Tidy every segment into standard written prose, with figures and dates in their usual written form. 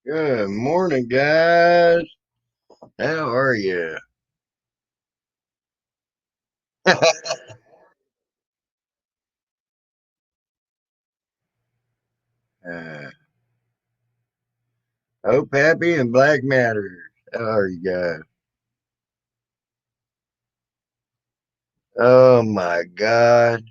Good morning, guys. How are you? uh, Hope, Happy, and Black Matters. How are you guys? Oh my God.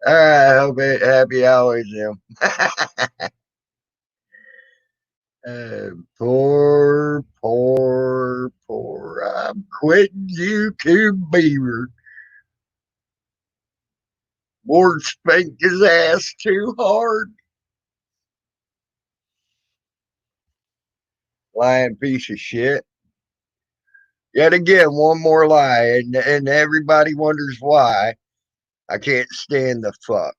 All right, Hope, Happy, I always am. Poor. I'm quitting YouTube Beaver. Ward spanked his ass too hard. Lying piece of shit. Yet again, one more lie, and everybody wonders why. I can't stand the fuck.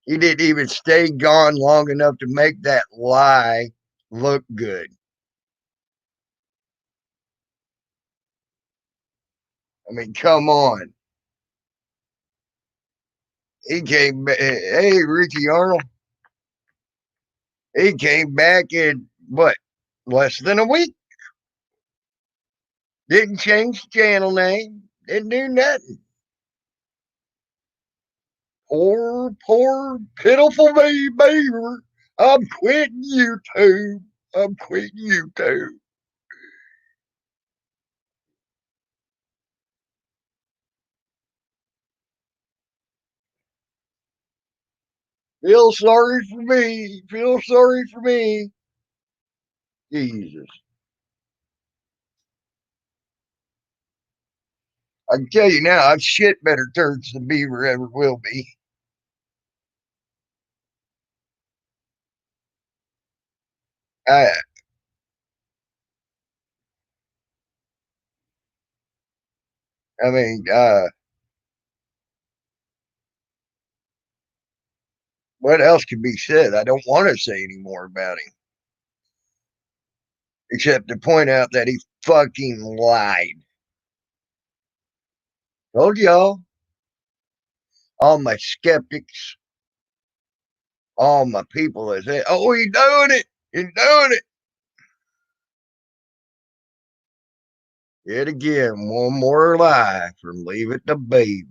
He didn't even stay gone long enough to make that lie look good. I mean, come on. He came back. Hey, Ricky Arnold. He came back in what? Less than a week. Didn't change the channel name. Didn't do nothing. Poor, pitiful me, beaver. I'm quitting YouTube. I'm quitting YouTube. Feel sorry for me. Feel sorry for me. Jesus. I can tell you now, I've shit better turds than Beaver ever will be. I, I mean, what else can be said? I don't want to say any more about him, except to point out that he fucking lied. Told y'all, all my skeptics, all my people that say, "Oh, he's doing it, he's doing it." Yet again, one more lie from Leave It to Beaver.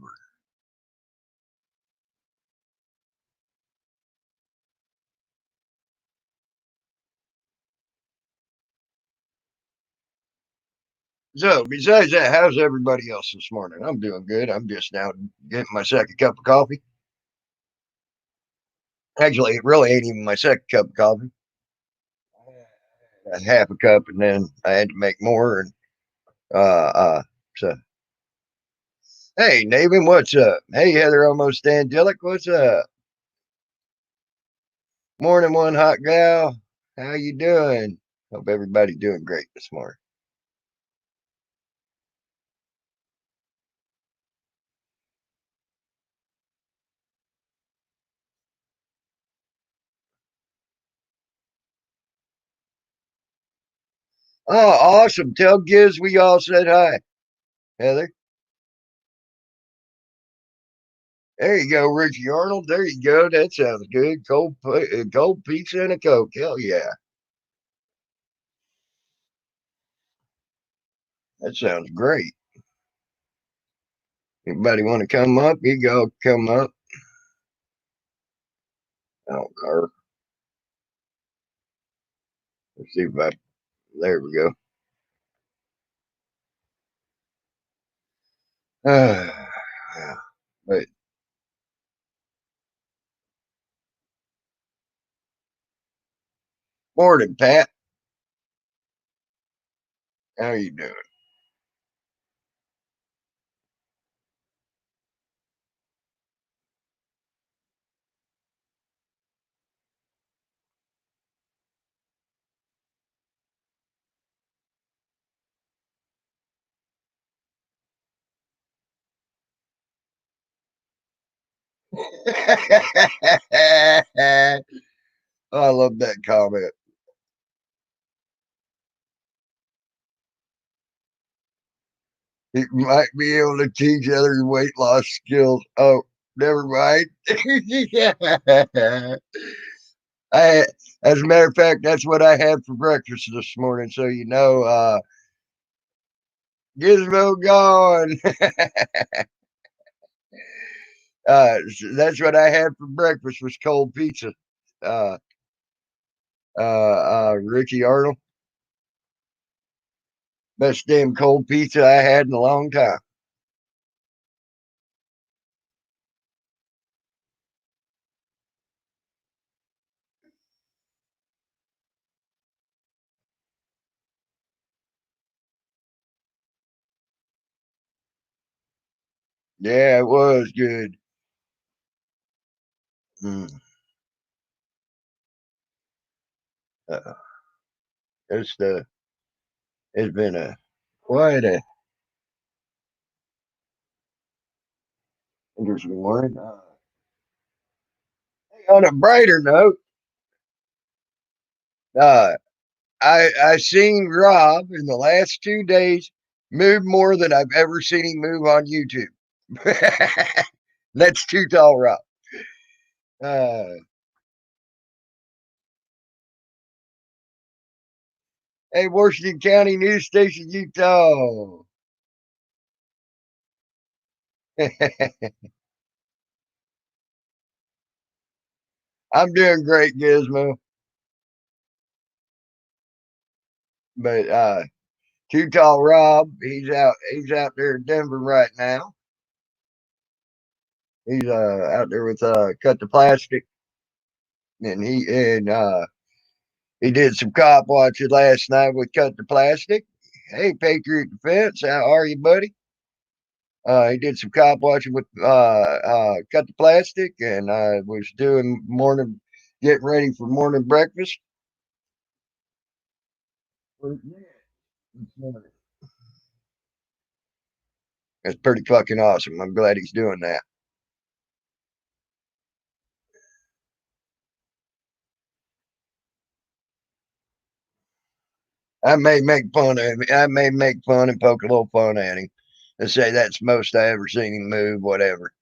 So, besides that, how's everybody else this morning? I'm doing good. I'm just now getting my second cup of coffee. Actually, it really ain't even my second cup of coffee. A half a cup, and then I had to make more. And so, hey, Nathan, what's up? Hey, Heather, almost angelic, what's up? Morning, one hot gal. How you doing? Hope everybody doing great this morning. Oh, awesome! Tell Giz we all said hi, Heather. There you go, Richie Arnold. There you go. That sounds good. Cold pizza and a Coke. Hell yeah, that sounds great. Anybody want to come up? You go come up. I don't care. Let's see if I. There we go. But morning, Pat. How you doing? Oh, I love that comment. He might be able to teach other weight loss skills. Oh, never mind. Yeah. I, as a matter of fact, that's what I had for breakfast this morning. So Gizmo gone. That's what I had for breakfast was cold pizza. Uh, Ricky Arnold, best damn cold pizza I had in a long time. Yeah, it was good. Mm. Uh, it's the it's been a quite a interesting morning. On a brighter note, uh, I seen Rob in the last 2 days move more than I've ever seen him move on YouTube. That's too tall, Rob. Uh, hey, Washington County News Station, Utah. I'm doing great, Gizmo. But too tall, Rob. He's out there in Denver right now. He's out there with Cut the Plastic, and he did some cop watching last night with Cut the Plastic. Hey, Patriot Defense, how are you, buddy? He did some cop watching with Cut the Plastic, and I was doing morning, getting ready for morning breakfast. It's pretty fucking awesome. I'm glad he's doing that. I may make fun of him. I may make fun and poke a little fun at him and say that's most I ever seen him move, whatever.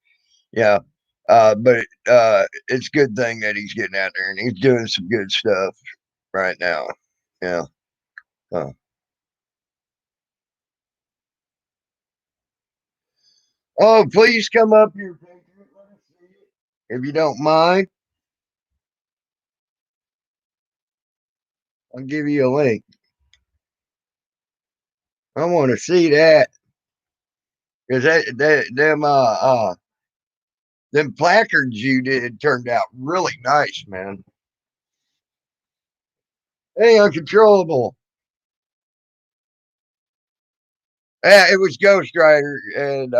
Yeah. But it's a good thing that he's getting out there and he's doing some good stuff right now. Yeah. Uh, oh, please come up here, Patriot. Let us see it. If you don't mind, I'll give you a link. I want to see that because them placards you did turned out really nice, man. Hey, uncontrollable. Yeah, it was Ghost Rider, and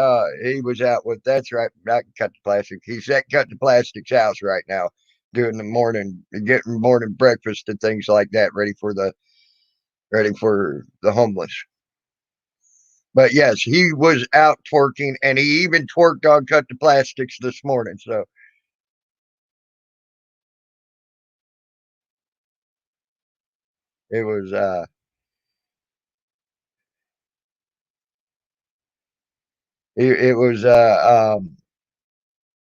he was out with. That's right. I can cut the plastic. He's at Cut the Plastic's house right now, doing the morning, getting morning breakfast and things like that, ready for the homeless. But yes, he was out twerking, and he even twerked on Cut the Plastics this morning. So it was it was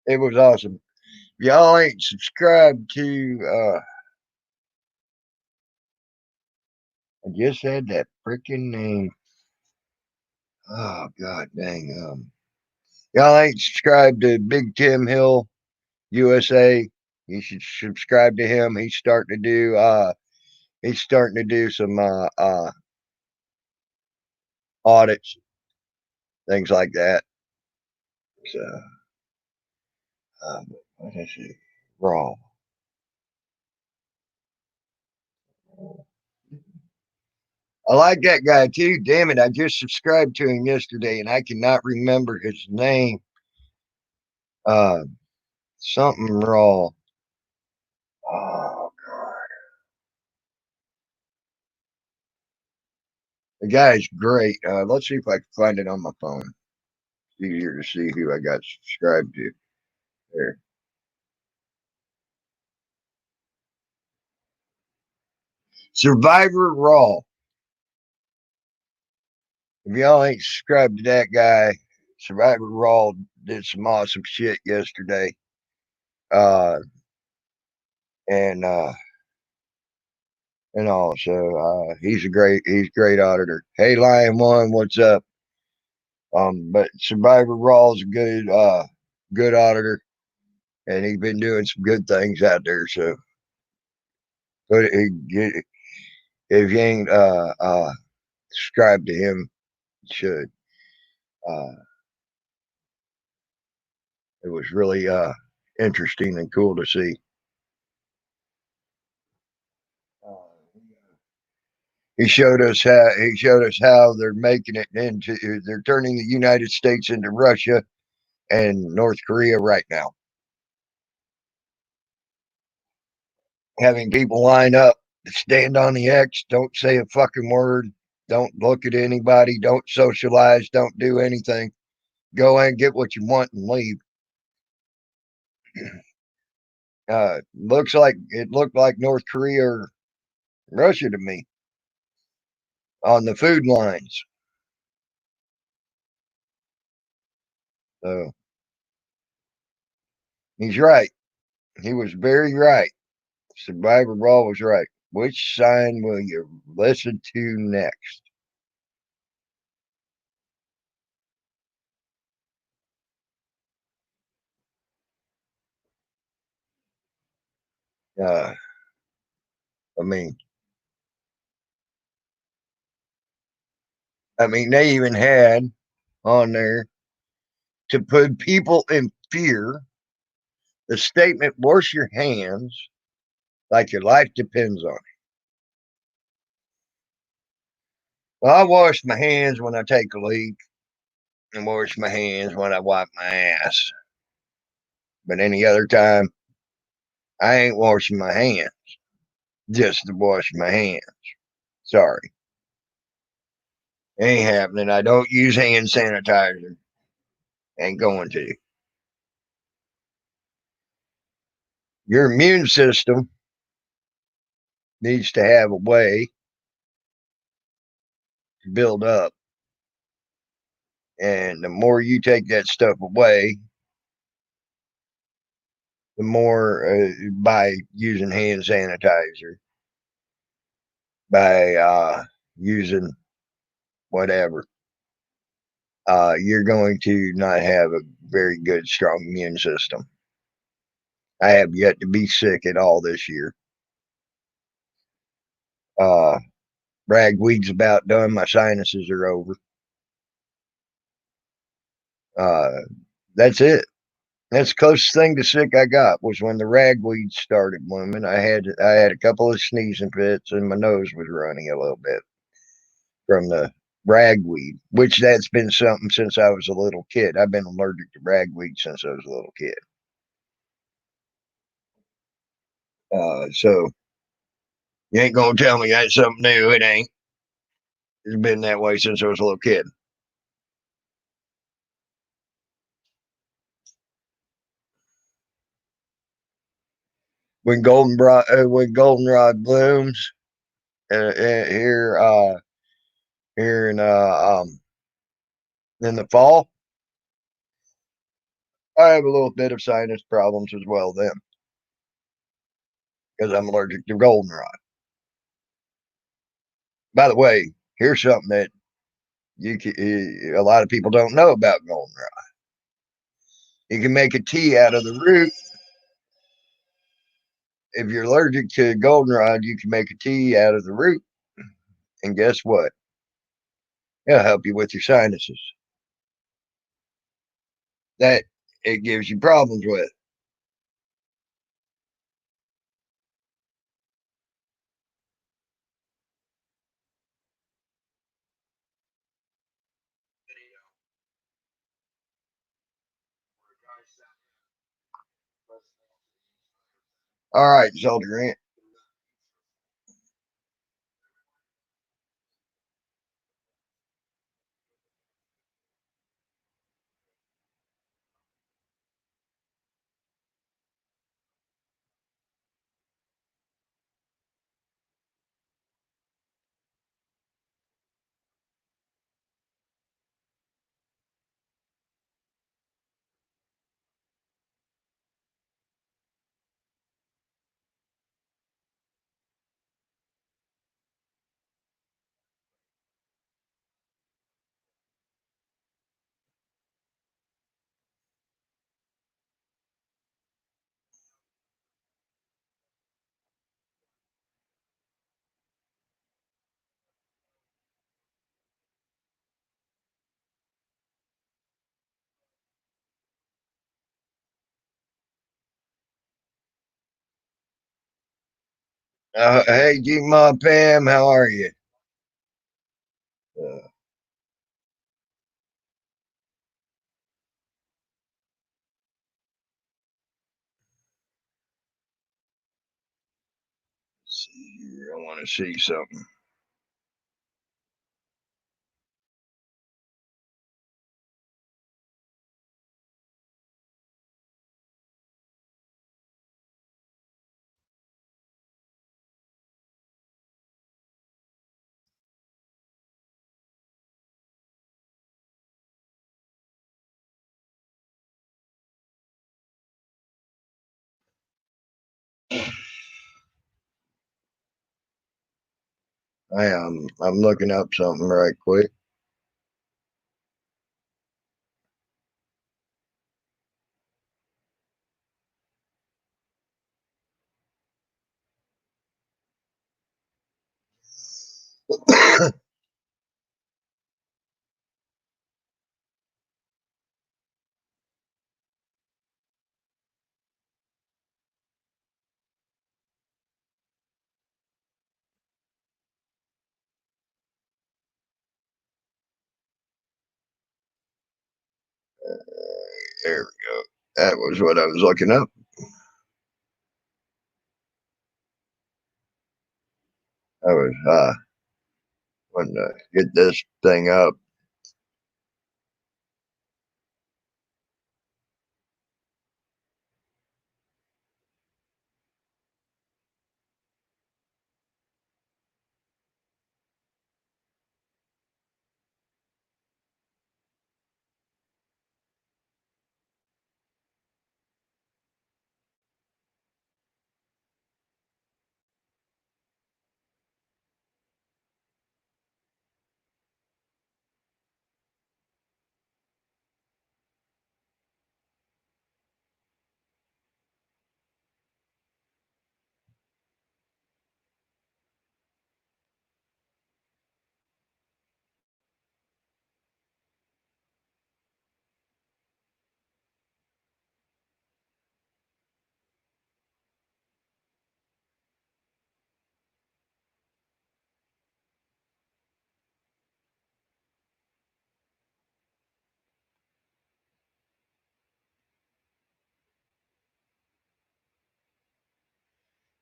it was awesome. Y'all ain't subscribed to I just had that freaking name. Oh god dang. Y'all ain't subscribed to Big Tim Hill USA. You should subscribe to him. He's starting to do some audits, things like that. So what is it? Raw. I like that guy too. Damn it. I just subscribed to him yesterday and I cannot remember his name. Uh something raw. Oh god. The guy's great. Let's see if I can find it on my phone. It's easier to see who I got subscribed to. There. Survivor Raw. If y'all ain't subscribed to that guy, Survivor Raw did some awesome shit yesterday. Uh, and and also he's a great auditor. Hey Lion One, what's up? But Survivor Raw is a good auditor, and he's been doing some good things out there. So, but if you ain't subscribed to him, you should. Uh, it was really interesting and cool to see. Uh, he showed us how they're making it into they're turning the United States into Russia and North Korea right now. Having people line up, stand on the X, don't say a fucking word, don't look at anybody, don't socialize, don't do anything. Go and get what you want and leave. Looked like North Korea or Russia to me on the food lines. So he's right. He was very right. Survivor Raw was right. Which sign will you listen to next? Uh, I mean, they even had on there to put people in fear. The statement, "Wash your hands like your life depends on it." Well, I wash my hands when I take a leak, and wash my hands when I wipe my ass. But any other time, I ain't washing my hands just to wash my hands. Sorry, ain't happening. I don't use hand sanitizer. Ain't going to. Your immune system needs to have a way to build up. And the more you take that stuff away, the more by using hand sanitizer, by using whatever, you're going to not have a very good, strong immune system. I have yet to be sick at all this year. Uh, Ragweed's about done. My sinuses are over. Uh, that's it. That's the closest thing to sick I got was when the ragweed started blooming. I had a couple of sneezing fits and my nose was running a little bit from the ragweed, which that's been something since I was a little kid. I've been allergic to ragweed since I was a little kid. So you ain't gonna tell me that's something new. It ain't. It's been that way since I was a little kid. When goldenrod blooms here here in the fall, I have a little bit of sinus problems as well then because I'm allergic to goldenrod. By the way, here's something that a lot of people don't know about goldenrod. You can make a tea out of the root. If you're allergic to goldenrod, you can make a tea out of the root, and guess what? It'll help you with your sinuses that it gives you problems with. All right, Soldier Ant. Hey, G-Ma Pam, how are you? Uh, let's see here. I want to see something. I'm looking up something right quick. There we go. That was what I was looking up. I was wanting to get this thing up.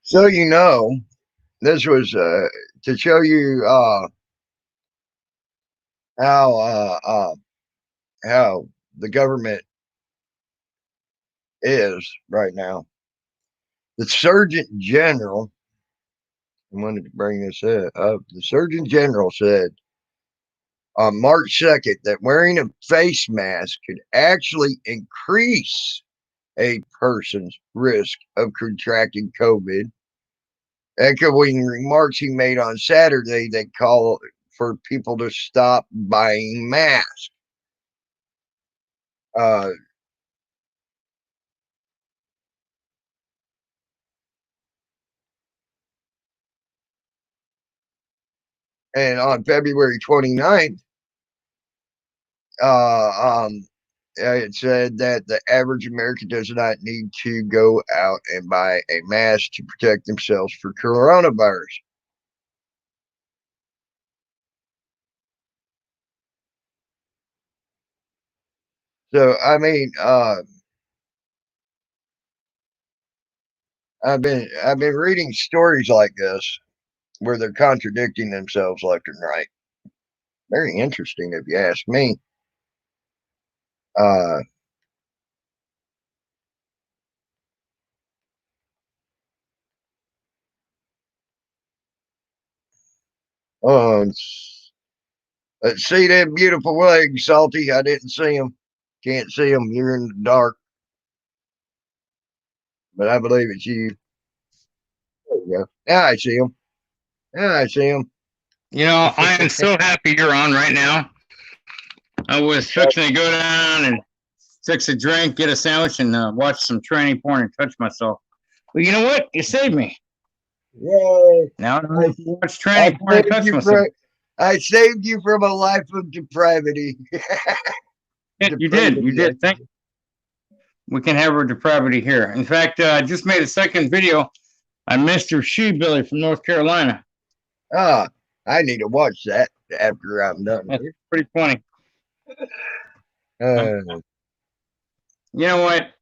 So this was to show you how how the government is right now. The Surgeon General, I wanted to bring this up. The Surgeon General said on March 2nd that wearing a face mask could actually increase a person's risk of contracting COVID, echoing remarks he made on Saturday that call for people to stop buying masks. Uh, and on February 29th, uh, um, it said that the average American does not need to go out and buy a mask to protect themselves for coronavirus. So, I mean, I've been reading stories like this where they're contradicting themselves left and right. Very interesting, if you ask me. Uh, oh, let's see them beautiful legs, Salty. I didn't see them. Can't see them. You're in the dark, but I believe it's you. There you go. Now I see them. Now I see them. I am so happy you're on right now. I was fixing to go down and fix a drink, get a sandwich, and watch some training porn and touch myself. But you know what? You saved me. Yay! Now I don't I, have to watch I training porn and saved touch you myself. from I saved you from a life of depravity. You did. You Depravity. did. Thank you. We can have our depravity here. In fact, I just made a second video. I'm Mr. She Billy from North Carolina. Ah, I need to watch that after I'm done That's here. pretty funny. You know what?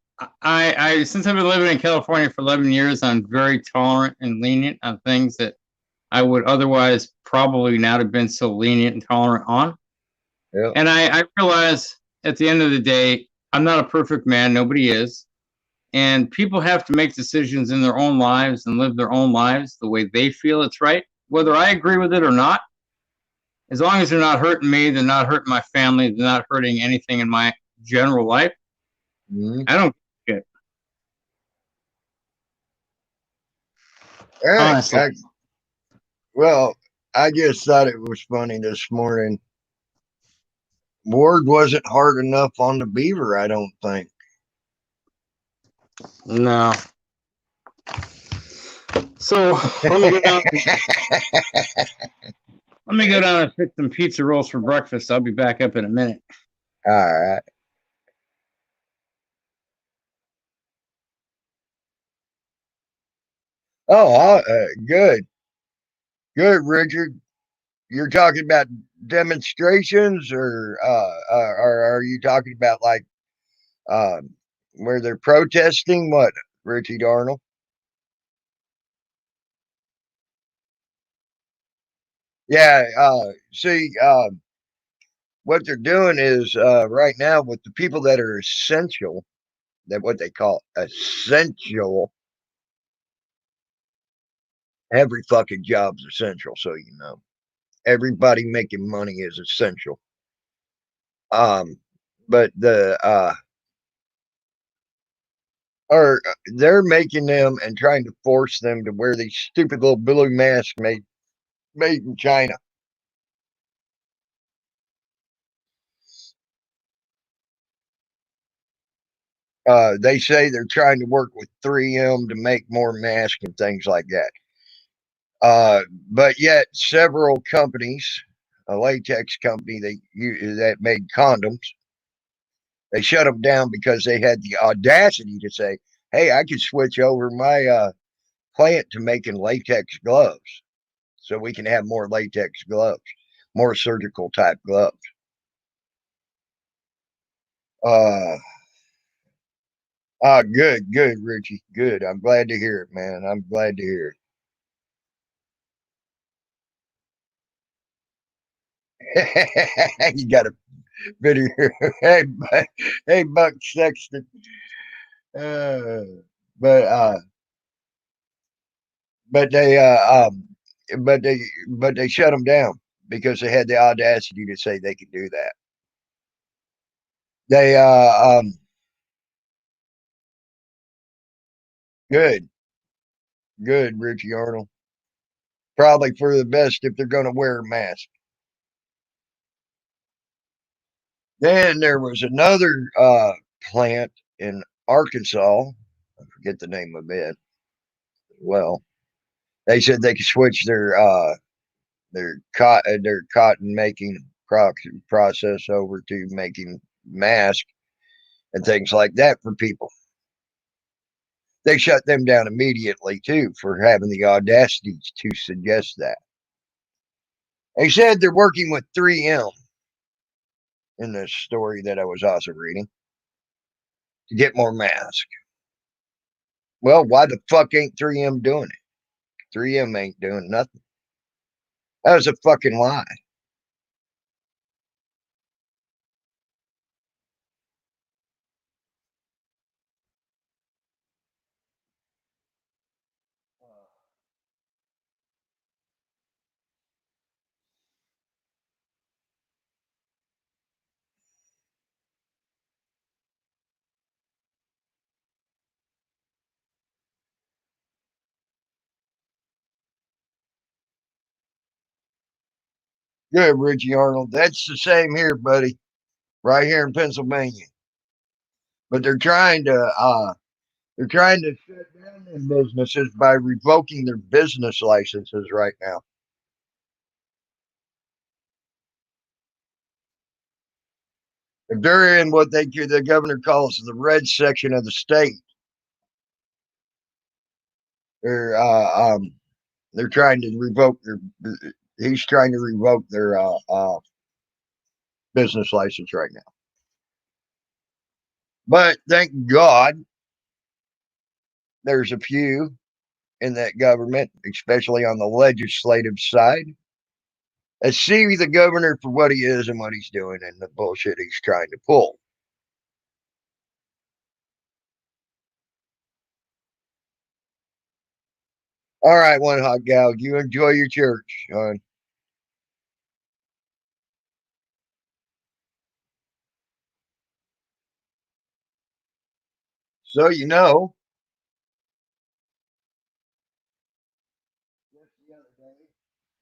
I since I've been living in California for 11 years, I'm very tolerant and lenient on things that I would otherwise probably not have been so lenient and tolerant on. Yeah. And I realize at the end of the day, I'm not a perfect man. Nobody is. And people have to make decisions in their own lives and live their own lives the way they feel it's right, whether I agree with it or not. As long as they're not hurting me, they're not hurting my family, they're not hurting anything in my general life, Mhm. I don't give a shit. All right. Honestly. Well, I just thought it was funny this morning. Ward wasn't hard enough on the beaver, I don't think. No. So let me go down. Let me go down and fix some pizza rolls for breakfast. I'll be back up in a minute. All right. Oh, good. Good, Richard. You're talking about demonstrations, or are you talking about like um, where they're protesting? What, Richie Darnell? Yeah. See, what they're doing is right now with the people that are essential, that what they call essential. Every fucking job's essential, so you know. Everybody making money is essential. But or they're making them and trying to force them to wear these stupid little blue masks made in China. They say they're trying to work with 3M to make more masks and things like that. But yet, several companies, a latex company that made condoms, they shut them down because they had the audacity to say, "Hey, I could switch over my plant to making latex gloves, so we can have more latex gloves, more surgical type gloves." Uh, good, Richie, good. I'm glad to hear it, man. I'm glad to hear it. You got a video. Hey, hey, Buck Sexton. Uh, but uh, but they but they shut them down because they had the audacity to say they could do that. They good, good, Richie Arnold. Probably for the best if they're going to wear a mask. Then there was another plant in Arkansas. I forget the name of it. Well, they said they could switch their cotton making process over to making masks and things like that for people. They shut them down immediately too for having the audacity to suggest that. They said they're working with 3M in this story that I was also reading to get more masks. Well, why the fuck ain't 3M doing it? 3M ain't doing nothing. That was a fucking lie. Good, Richie Arnold. That's the same here, buddy. Right here in Pennsylvania. But they're trying to shut down their businesses by revoking their business licenses right now. If they're in what the governor calls the red section of the state, They're they're trying to revoke their. He's trying to revoke their business license right now. But thank God, there's a few in that government, especially on the legislative side, that see the governor for what he is and what he's doing and the bullshit he's trying to pull. All right, one hot gal, you enjoy your church, son. So you know,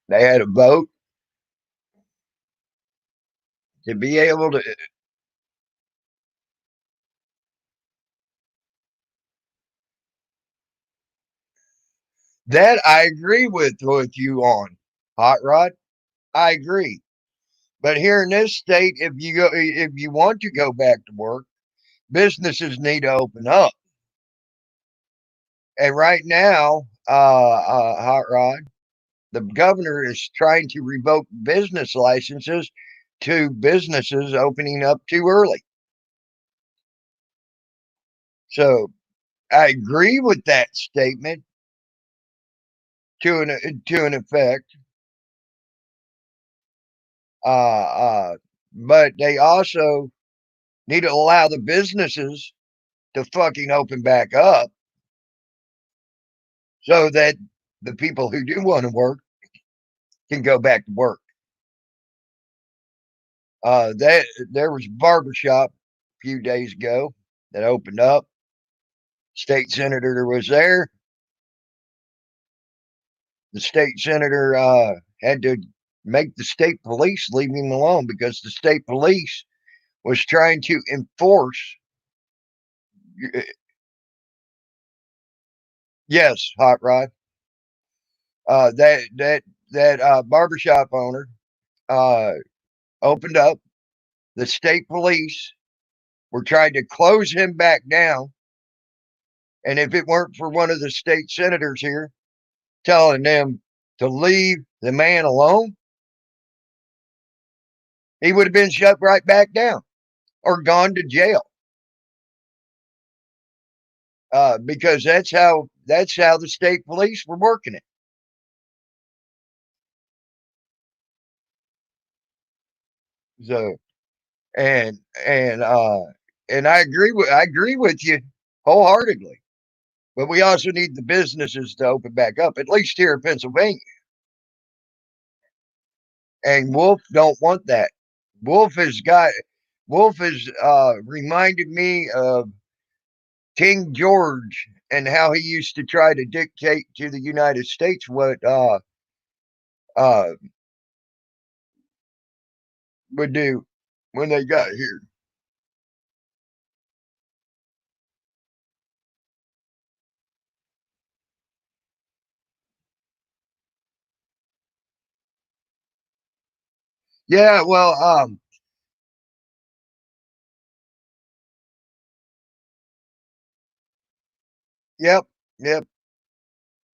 they had a vote to be able to. That I agree with you on, Hot Rod. I agree. But here in this state, if you want to go back to work, businesses need to open up. And right now, Hot Rod, the governor is trying to revoke business licenses to businesses opening up too early. So I agree with that statement to an effect. But they also need to allow the businesses to fucking open back up so that the people who do want to work can go back to work. That there was a barbershop a few days ago that opened up. State senator was there. The state senator had to make the state police leave him alone because the state police was trying to enforce. Yes, Hot Rod. That barbershop owner uh, opened up. The state police were trying to close him back down, and if it weren't for one of the state senators here telling them to leave the man alone, he would have been shut right back down or gone to jail. Because that's how the state police were working it. So and and uh and I agree with you wholeheartedly. But we also need the businesses to open back up, at least here in Pennsylvania. And Wolf don't want that. Wolf has got Wolf has reminded me of King George and how he used to try to dictate to the United States what uh would do when they got here. Yeah, well, yep, yep,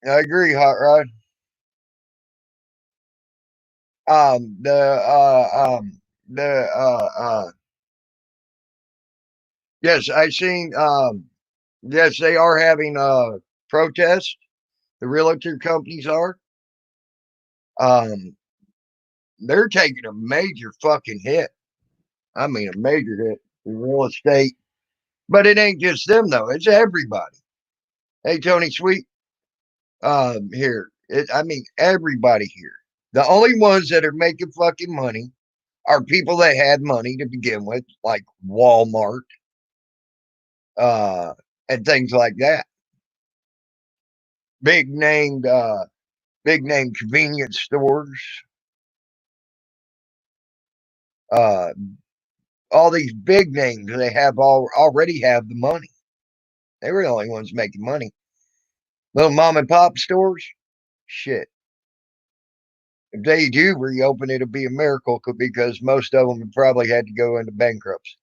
I agree, Hot Rod. Um, the the yes, I seen yes, they are having protests. The realtor companies are. Um, they're taking a major fucking hit. I mean, a major hit in real estate. But it ain't just them though; it's everybody. Hey, Tony Sweet, here. I mean, everybody here. The only ones that are making fucking money are people that had money to begin with, like Walmart, uh, and things like that. Big named, big name convenience stores, uh, all these big names. They have already have the money. They were the only ones making money. Little mom and pop stores, shit. If they do reopen, it'll be a miracle because most of them have probably had to go into bankruptcy,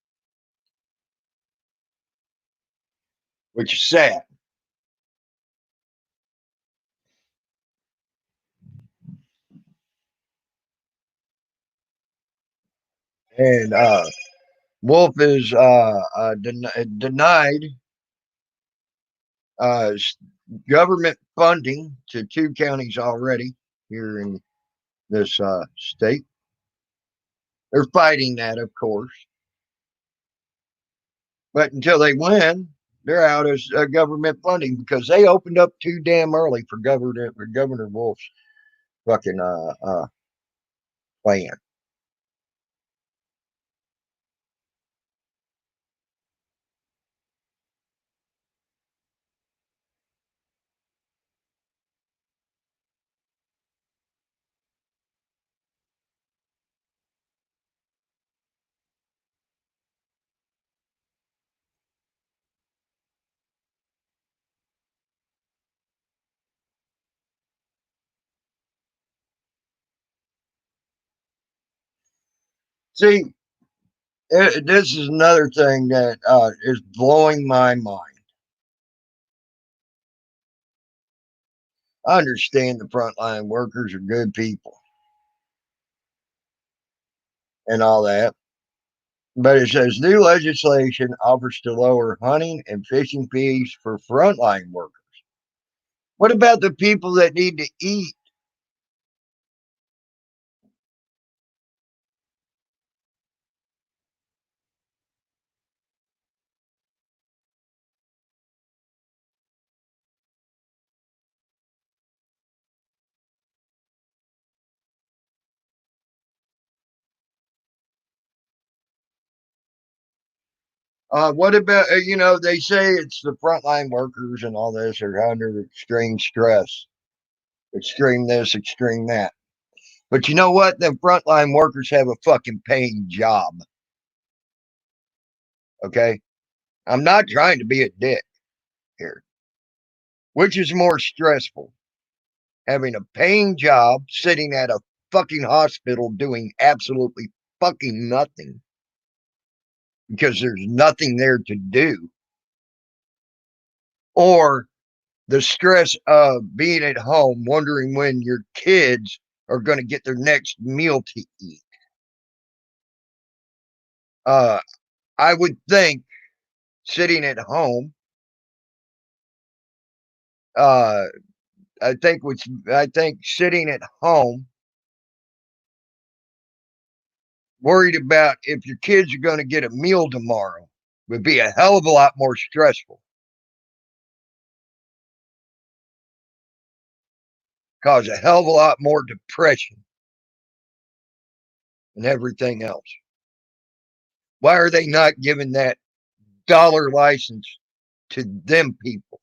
which is sad. And Wolf is denied uh, government funding to 2 counties already here in this state. They're fighting that, of course, but until they win, they're out of government funding because they opened up too damn early for Governor Wolf's fucking plan. See, this is another thing that is blowing my mind. I understand the frontline workers are good people and all that, but it says new legislation offers to lower hunting and fishing fees for frontline workers. What about the people that need to eat? What about, they say it's the frontline workers and all this are under extreme stress, extreme this, extreme that. But you know what? The frontline workers have a fucking paying job. Okay. I'm not trying to be a dick here. Which is more stressful? Having a paying job, sitting at a fucking hospital doing absolutely fucking nothing because there's nothing there to do, or the stress of being at home wondering when your kids are going to get their next meal to eat. Uh, I would think sitting at home, uh, I think sitting at home, worried about if your kids are going to get a meal tomorrow, would be a hell of a lot more stressful. Cause a hell of a lot more depression and everything else. Why are they not giving that dollar license to them people?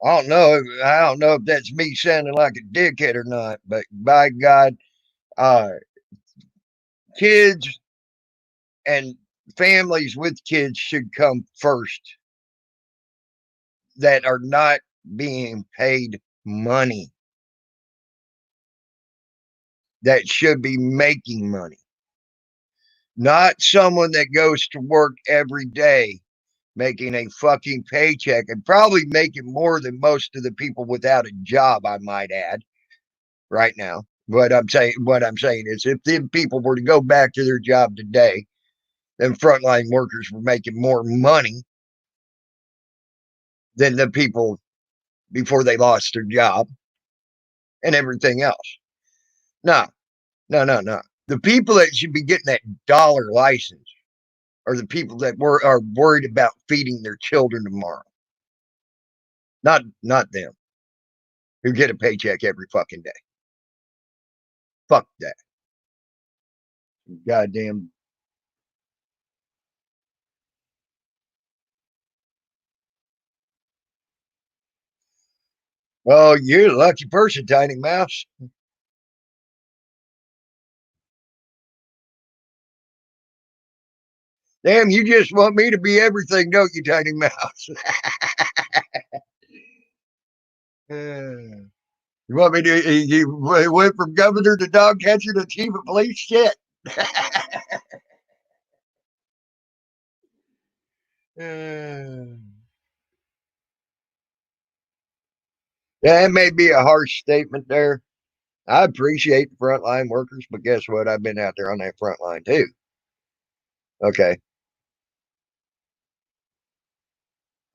I don't know. I don't know if that's me sounding like a dickhead or not, but by God, uh, kids and families with kids should come first that are not being paid money, that should be making money, not someone that goes to work every day making a fucking paycheck and probably making more than most of the people without a job, I might add, right now. What I'm saying is if the people were to go back to their job today, then frontline workers were making more money than the people before they lost their job and everything else. No, no, no, no. The people that should be getting that dollar license are the people that are worried about feeding their children tomorrow. Not them who get a paycheck every fucking day. Fuck that. Goddamn. Well, you're a lucky person, Tiny Mouse. Damn, you just want me to be everything, don't you, Tiny Mouse? You want me to? You went from governor to dog catcher to chief of police? Shit. Uh, yeah, it may be a harsh statement there. I appreciate the frontline workers, but guess what? I've been out there on that front line too. Okay.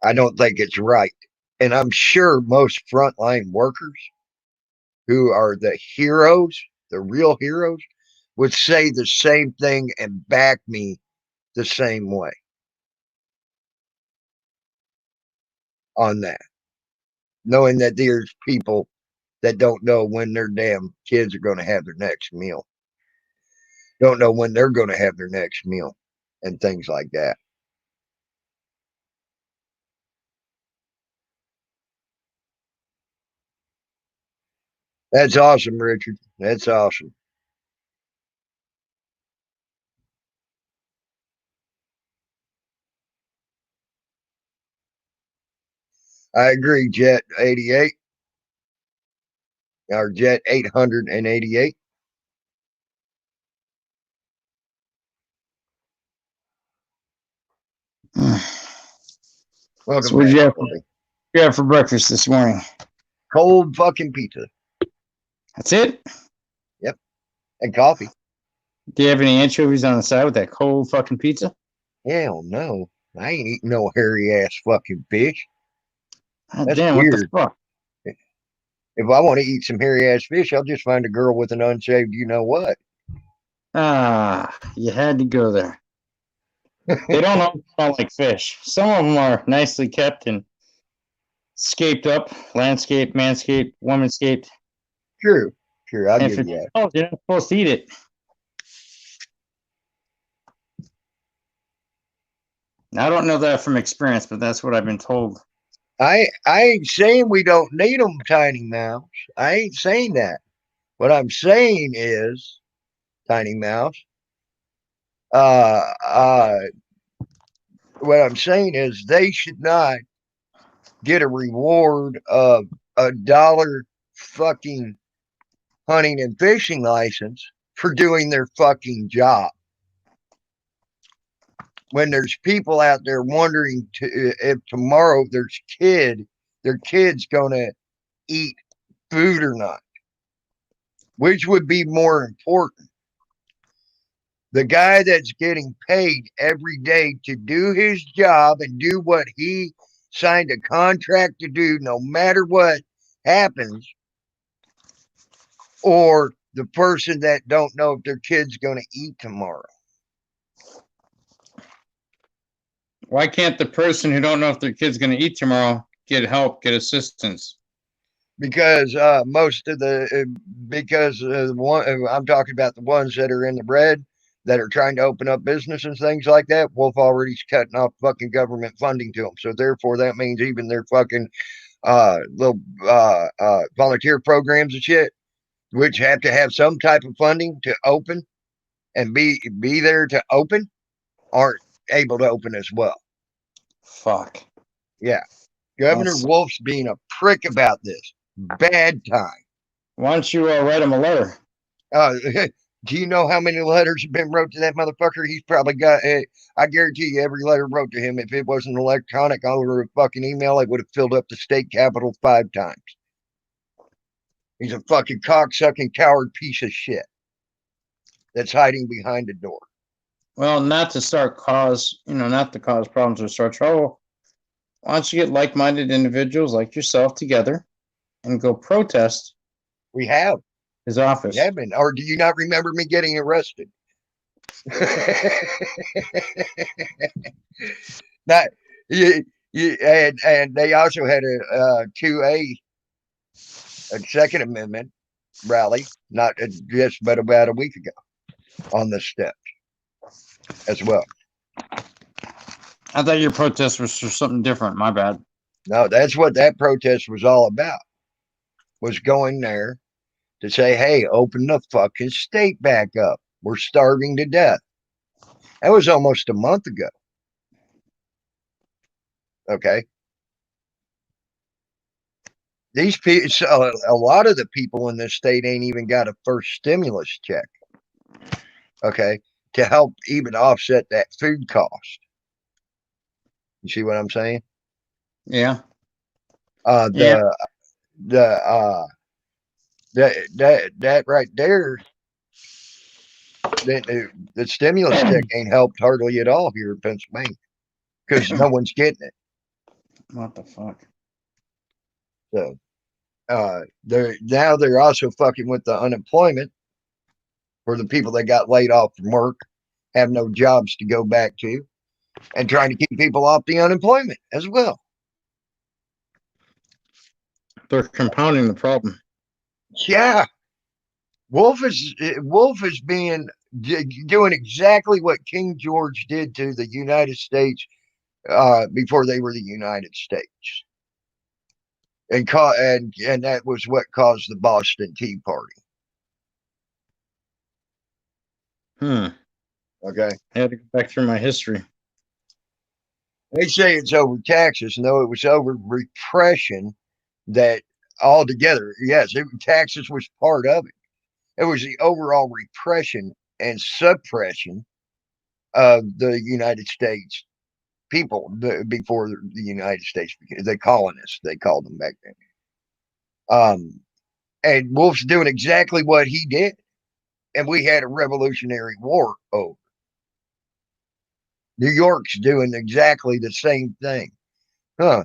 I don't think it's right. And I'm sure most frontline workers who are the heroes, the real heroes, would say the same thing and back me the same way on that, knowing that there's people that don't know when their damn kids are going to have their next meal, don't know when they're going to have their next meal, and things like that. That's awesome, Richard. That's awesome. I agree, Jet 88 or Jet 888. So Welcome what back, did Stormy. you have for breakfast this morning? Cold fucking pizza. That's it? Yep. And coffee. Do you have any anchovies on the side with that cold fucking pizza? Hell no. I ain't eating no hairy ass fucking fish. God That's damn, what the weird. fuck? If I want to eat some hairy ass fish, I'll just find a girl with an unshaved you know what. Ah, you had to go there. They don't all smell like fish. Some of them are nicely kept and scaped up, landscape, manscaped, womanscaped. True. True. I'll And give if it you that. smells, you're not supposed to eat it. I don't know that from experience, but that's what I've been told. I ain't saying we don't need them, Tiny Mouse. I ain't saying that. What I'm saying is, Tiny Mouse, uh, uh, what I'm saying is they should not get a reward of $1 fucking hunting and fishing license for doing their fucking job. When there's people out there wondering if tomorrow their kid's gonna eat food or not, which would be more important? The guy that's getting paid every day to do his job and do what he signed a contract to do, no matter what happens, or the person that don't know if their kid's going to eat tomorrow. Why can't the person who don't know if their kid's going to eat tomorrow get help, get assistance? Because most of the because one I'm talking about the ones that are in the red that are trying to open up business and things like that. Wolf already's cutting off fucking government funding to them, so therefore that means even their fucking little volunteer programs and shit, which have to have some type of funding to open and be there to open, aren't able to open as well. Fuck. Yeah, Governor That's, Wolf's being a prick about this. Bad time. why don't you write him a letter? Uh, do you know how many letters have been wrote to that motherfucker? He's probably got. I guarantee you, every letter wrote to him, if it wasn't electronic over a fucking email, it would have filled up the state capitol 5 times. He's a fucking cocksucking coward piece of shit that's hiding behind a door. Well, not to start cause, not to cause problems or start trouble. Why don't you get like-minded individuals like yourself together and go protest We have. his We office? have been. Or do you not remember me getting arrested? Not, and they also had a 2A, a Second Amendment rally, not just but about a week ago on the steps as well. I thought your protest was for something different. My bad. No, that's what that protest was all about. Was going there to say, "Hey, open the fucking state back up. We're starving to death." That was almost a month ago. Okay, these people, a lot of the people in this state ain't even got a first stimulus check. Okay, to help even offset that food cost. You see what I'm saying? Yeah. Uh, Yeah. the the that right there, the stimulus check ain't helped hardly at all here in Pennsylvania because no one's getting it. What the fuck? So they're also fucking with the unemployment for the people that got laid off from work, have no jobs to go back to, and trying to keep people off the unemployment as well. They're compounding the problem. Yeah, Wolf is being doing exactly what King George did to the United States before they were the United States, and that was what caused the Boston Tea Party. Okay, I had to go back through my history. they say it's over taxes. No, it was over repression. That altogether, yes, taxes was part of it. It was the overall repression and suppression of the United States people before the United States, the colonists, they called them back then. And Wolf's doing exactly what he did. And we had a Revolutionary War over. New York's doing exactly the same thing. Huh.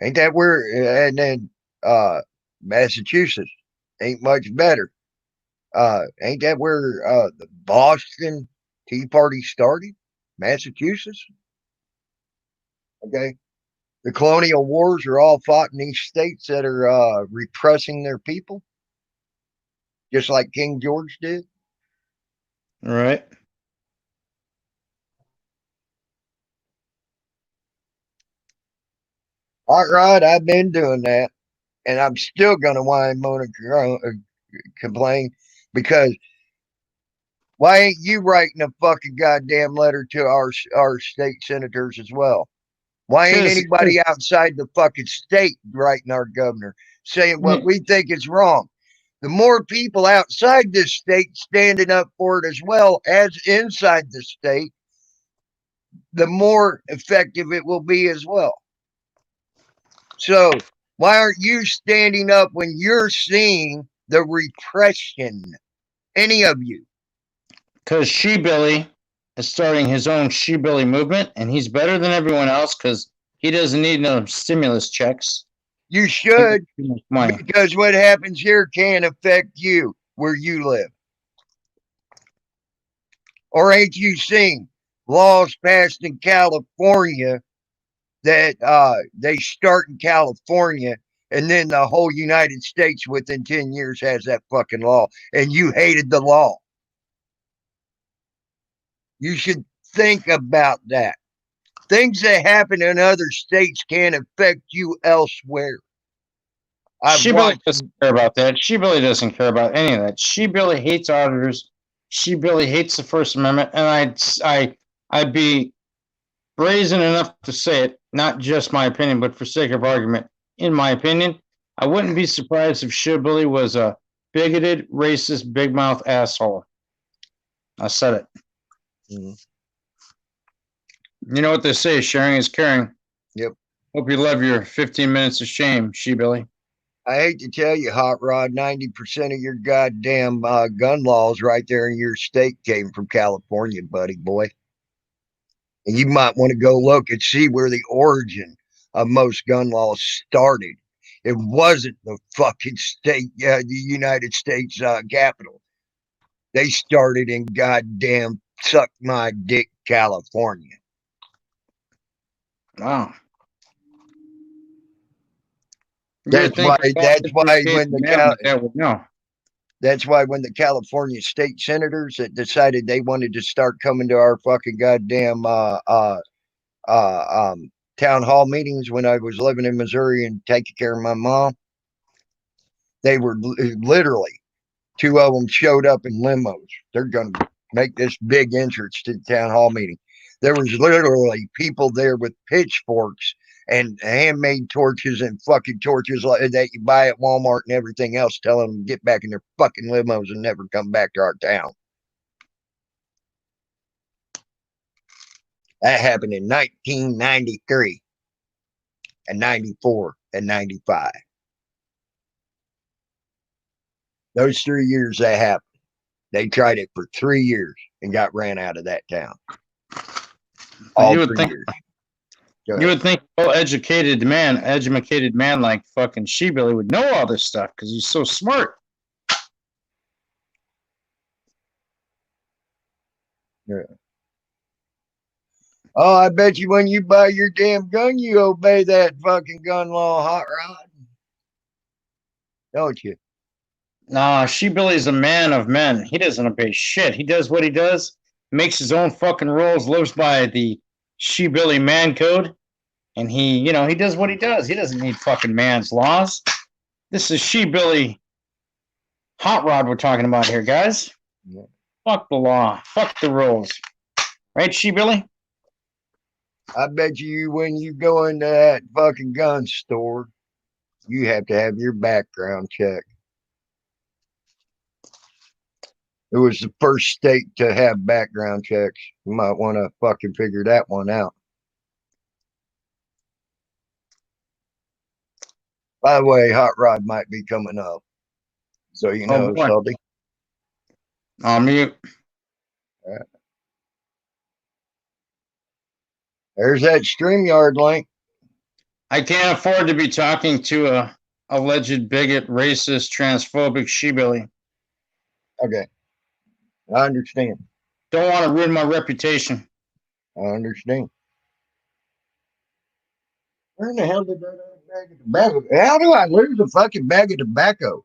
Ain't that weird? And then Massachusetts ain't much better. Ain't that where the Boston Tea Party started? Massachusetts? Okay. The colonial wars are all fought in these states that are repressing their people, just like King George did. All right. All right, I've been doing that, and I'm still going to whine, moan, and complain because why ain't you writing a fucking goddamn letter to our state senators as well? Why ain't Because anybody outside the fucking state writing our governor saying what we think is wrong? The more people outside this state standing up for it as well as inside the state, the more effective it will be as well. So, why aren't you standing up when you're seeing the repression? Any of you? Because She Billy is starting his own She Billy movement, and he's better than everyone else because he doesn't need no stimulus checks. You should, because what happens here can affect you where you live. Or ain't you seen laws passed in California that they start in California and then the whole United States within 10 years has that fucking law and you hated the law? You should think about that. Things that happen in other states can affect you elsewhere. She Billy doesn't care about that. She Billy doesn't care about any of that. She Billy hates auditors. She Billy hates the First Amendment, and I'd be brazen enough to say it, not just my opinion, but for sake of argument, in my opinion, I wouldn't be surprised if She Billy was a bigoted, racist, big mouth asshole. I said it. Mm-hmm. You know what they say, sharing is caring. Yep. Hope you love your 15 minutes of shame, She Billy. I hate to tell you, Hot Rod, 90% of your goddamn gun laws right there in your state came from California, buddy boy. And you might want to go look and see where the origin of most gun laws started. It wasn't the fucking state, the United States capital. They started in goddamn suck my dick, California. Wow. That's why. That's why when the California state senators that decided they wanted to start coming to our fucking goddamn town hall meetings when I was living in Missouri and taking care of my mom, they were literally two of them showed up in limos. They're going to make this big entrance to the town hall meeting. There was literally people there with pitchforks and handmade torches and fucking torches that you buy at Walmart and everything else, telling them to get back in their fucking limos and never come back to our town. That happened in 1993 and 94 and 95. Those 3 years that happened. They tried it for 3 years and got ran out of that town. All 3 years. You would think educated man like fucking She-Billy would know all this stuff because he's so smart. Yeah. Oh, I bet you when you buy your damn gun, you obey that fucking gun law, Hot Rod. Don't you? Nah, She-Billy's a man of men. He doesn't obey shit. He does what he does, makes his own fucking rules, lives by the She-Billy man code, and he does what he does. He doesn't need fucking man's laws. This is She-Billy Hot Rod we're talking about here, guys. Yeah. Fuck the law. Fuck the rules. Right, She-Billy? I bet you when you go into that fucking gun store, you have to have your background checked. It was the first state to have background checks. You might want to fucking figure that one out. By the way, Hot Rod might be coming up. So you know, Salty. On mute. Right. There's that StreamYard link. I can't afford to be talking to a alleged bigot, racist, transphobic She-Billy. Okay. I understand. Don't want to ruin my reputation. I understand. Where in the hell did that other bag of tobacco? How do I lose a fucking bag of tobacco?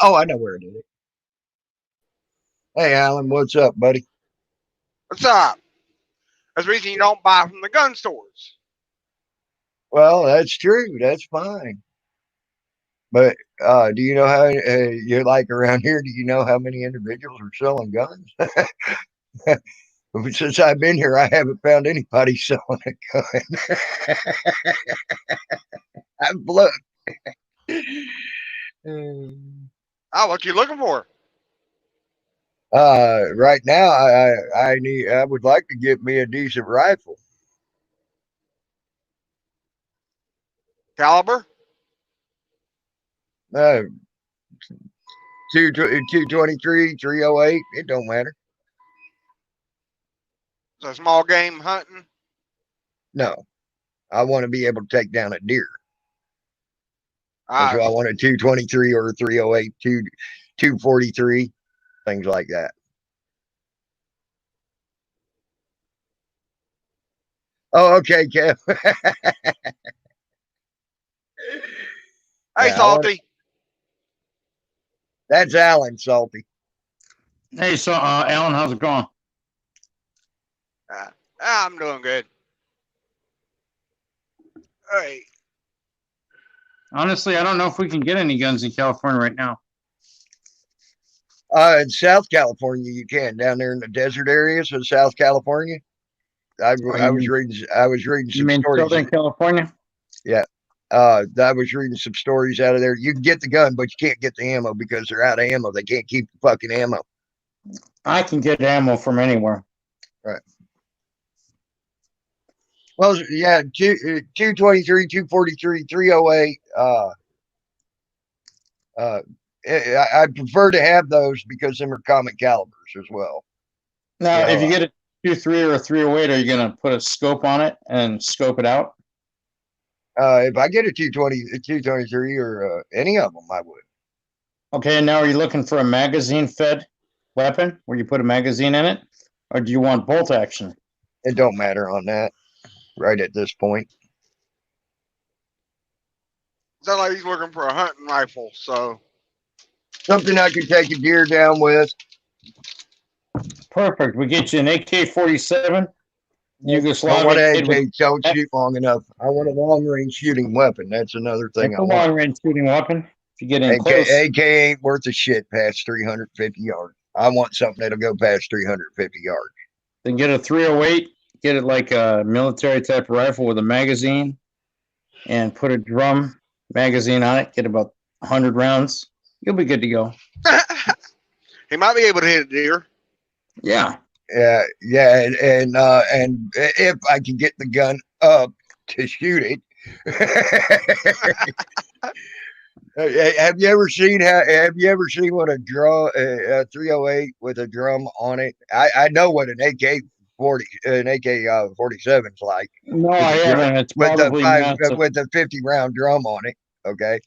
Oh, I know where it is. Hey, Alan, what's up, buddy? What's up? That's the reason you don't buy from the gun stores. Well, that's true. That's fine. But do you know how you're like around here? Do you know how many individuals are selling guns? Since I've been here, I haven't found anybody selling a gun. I've looked. Oh, what you looking for? Right now, I would like to get me a decent rifle. Caliber? 223, 308. It don't matter. So small game hunting? No, I want to be able to take down a deer. That's why I want a 223 or a 308, 243, things like that. Oh, okay, Kev. Hey, Salty. That's Alan, Salty. Hey, so Alan, how's it going? I'm doing good. Hey. Honestly, I don't know if we can get any guns in California right now. In South California, you can. Down there in the desert areas of South California. I was reading some stories. Southern California? Yeah. I was reading some stories out of there. You can get the gun, but you can't get the ammo because they're out of ammo. They can't keep the fucking ammo. I can get ammo from anywhere. Right. Well, yeah, 223, 243, 308. I prefer to have those because them are common calibers as well. Now, if you get a 23 or a 308, are you going to put a scope on it and scope it out? If I get a 223 or any of them, I would. Okay, and now are you looking for a magazine-fed weapon where you put a magazine in it? Or do you want bolt action? It don't matter on that right at this point. Sounds like he's looking for a hunting rifle, so. Something I can take a deer down with. Perfect. We get you an AK-47. Yugoslavia. Don't shoot long enough. I want a long-range shooting weapon. That's another thing I want. A long-range shooting weapon. If you get in close. AK ain't worth a shit past 350 yards. I want something that'll go past 350 yards. Then get a 308. Get it like a military type rifle with a magazine, and put a drum magazine on it. Get about 100 rounds. You'll be good to go. He might be able to hit a deer. Yeah. yeah, and if I could get the gun up to shoot it. Have you ever seen what a 308 with a drum on it? I know what an AK-47 is like No, with I the drum, haven't. It's probably massive. with a 50 round drum on it. Okay,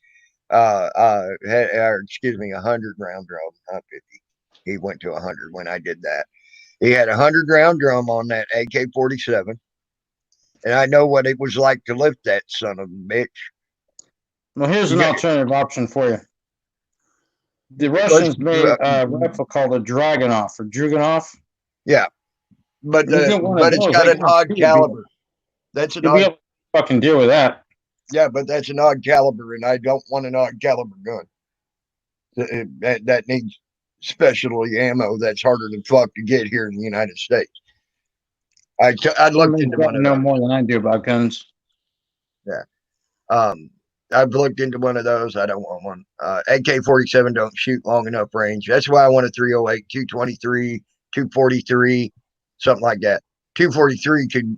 or excuse me, 100 round drum, not 50. He went to 100 when I did that. He had a 100 round drum on that AK-47, and I know what it was like to lift that son of a bitch. Well, here's You an got, alternative option for you. The let's, Russians made a rifle called a Dragunov or Druganov. yeah, You get one of but it's those, got I an odd guarantee caliber. That's an you'll be odd, able to fucking deal with that. yeah, but that's an odd caliber, and I don't want an odd caliber gun. That needs specialty ammo. That's harder than fuck to get here in the United States. I looked Somebody's into got one to of know those. more than I do about guns. Yeah. I've looked into one of those. I don't want one. AK-47 don't shoot long enough range. That's why I want a 308, 223, 243, something like that. 243 could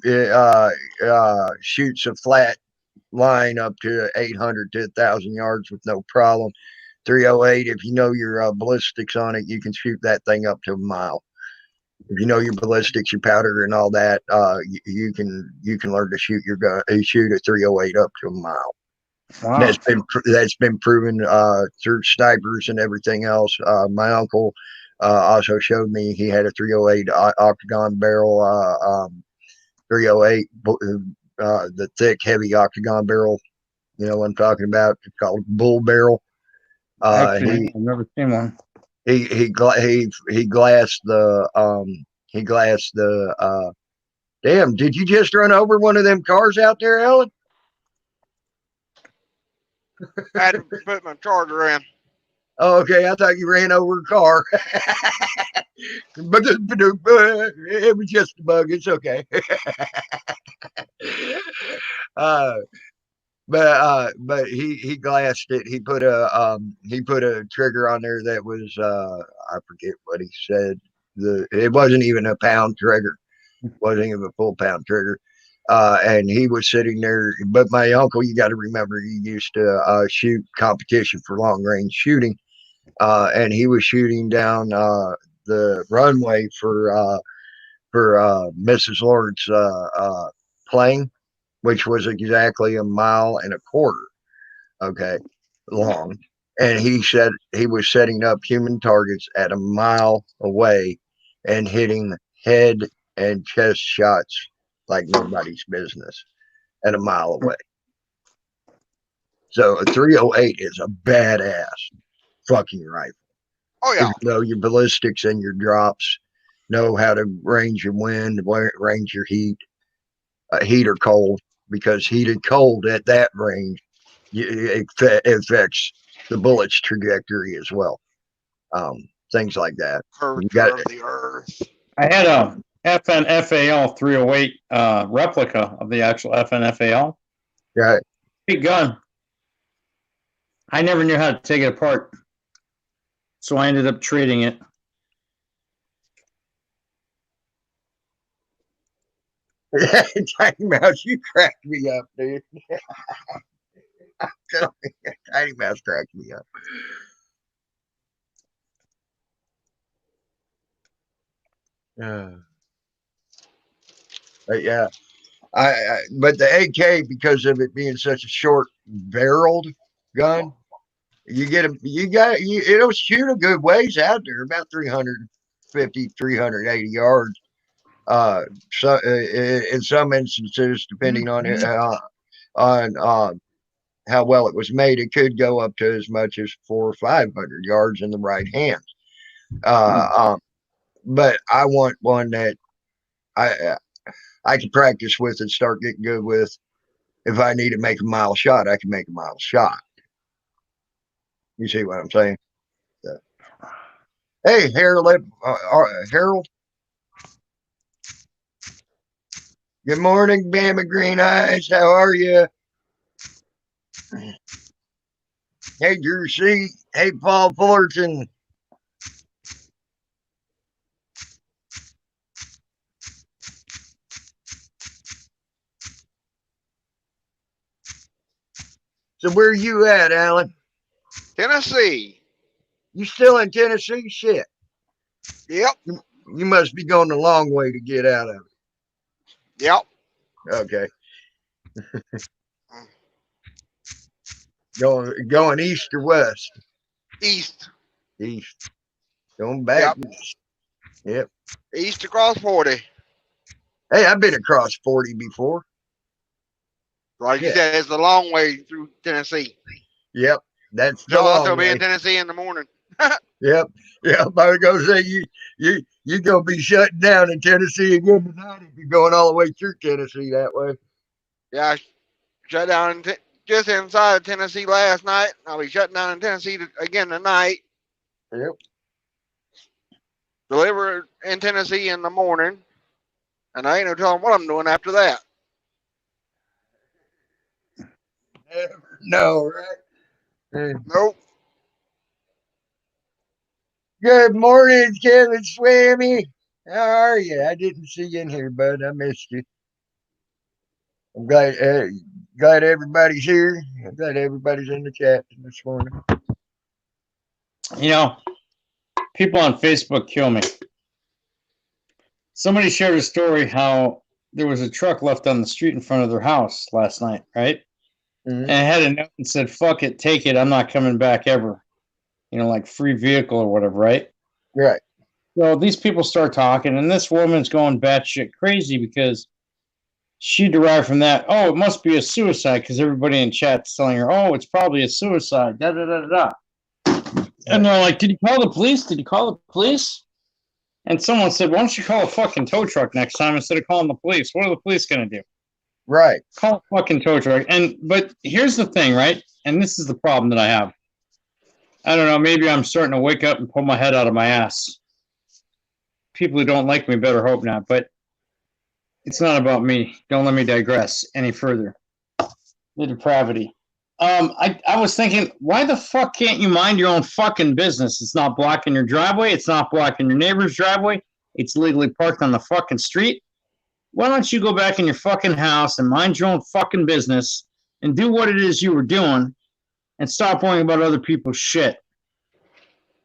shoots a flat line up to 800 to 1,000 yards with no problem. 308, if you know your ballistics on it, you can shoot that thing up to a mile. If you know your ballistics, your powder, and all that, you can learn to shoot your gun, shoot a 308 up to a mile. Wow. That's been proven through snipers and everything else. My uncle also showed me he had a 308 octagon barrel, 308, the thick, heavy octagon barrel. You know what I'm talking about? It's called bull barrel. Actually, I've never seen one. He glassed the damn, did you just run over one of them cars out there, Ellen? I had to put my charger in. Oh, okay. I thought you ran over a car. But it was just a bug. It's okay. uh, but he glassed it. He put a trigger on there that was I forget what he said. It wasn't even a pound trigger. Wasn't even a full pound trigger. And he was sitting there. But my uncle, you got to remember, he used to shoot competition for long range shooting. And he was shooting down the runway for Mrs. Lord's plane, which was exactly a mile and a quarter, okay, long. And he said he was setting up human targets at a mile away and hitting head and chest shots like nobody's business at a mile away. So a 308 is a badass fucking rifle. Oh yeah. If you know your ballistics and your drops, know how to range your wind, range your heat, heat or cold, because heated cold at that range it affects the bullet's trajectory as well. Things like that. You Curvature got of the earth. I had a FNFAL 308 replica of the actual FNFAL. right. Big gun. I never knew how to take it apart, so I ended up trading it. Tiny Mouse, you cracked me up, dude. Tiny Mouse cracked me up. But yeah, but the AK, because of it being such a short barreled gun, it'll shoot a good ways out there, about 350, 380 yards. So in some instances, depending on how well it was made, it could go up to as much as 400 or 500 yards in the right hands. But I want one that I I can practice with and start getting good with. If I need to make a mile shot, I can make a mile shot. You see what I'm saying? So, hey, Harold. Good morning, Bama Green Eyes. How are you? Hey, Jersey. Hey, Paul Fullerton. So where you at, Alan? Tennessee. You still in Tennessee? Shit. Yep. You must be going a long way to get out of it. Yep. Okay. Going east or west? East. East. Going back. Yep. East across 40. Hey, I've been across 40 before. Like you said, it's a long way through Tennessee. Yep. That's the Joe long will be way. in Tennessee in the morning. Yep. I was gonna say you gonna be shutting down in Tennessee again tonight if you're going all the way through Tennessee that way. Yeah, I shut down just inside of Tennessee last night. I'll be shutting down in Tennessee again tonight. Yep. Deliver in Tennessee in the morning. And I ain't no telling what I'm doing after that. Never know, right? Nope. Good morning, Kevin Swammy. How are you? I didn't see you in here, bud. I missed you. I'm glad everybody's here. I'm glad everybody's in the chat this morning. You know, people on Facebook kill me. Somebody shared a story how there was a truck left on the street in front of their house last night, right? Mm-hmm. And it had a note and said, "Fuck it, take it. I'm not coming back ever." You know, like free vehicle or whatever, right? Right. So these people start talking, and this woman's going batshit crazy because she derived from that, oh, it must be a suicide, because everybody in chat's telling her, oh, it's probably a suicide, da da da da. And they're like, did you call the police? Did you call the police? And someone said, why don't you call a fucking tow truck next time instead of calling the police? What are the police going to do? Right. Call a fucking tow truck. But here's the thing, right? And this is the problem that I have. I don't know, maybe I'm starting to wake up and pull my head out of my ass. People who don't like me better hope not, but it's not about me. Don't let me digress any further. The depravity. I was thinking, why the fuck can't you mind your own fucking business? It's not blocking your driveway. It's not blocking your neighbor's driveway. It's legally parked on the fucking street. Why don't you go back in your fucking house and mind your own fucking business and do what it is you were doing and stop worrying about other people's shit?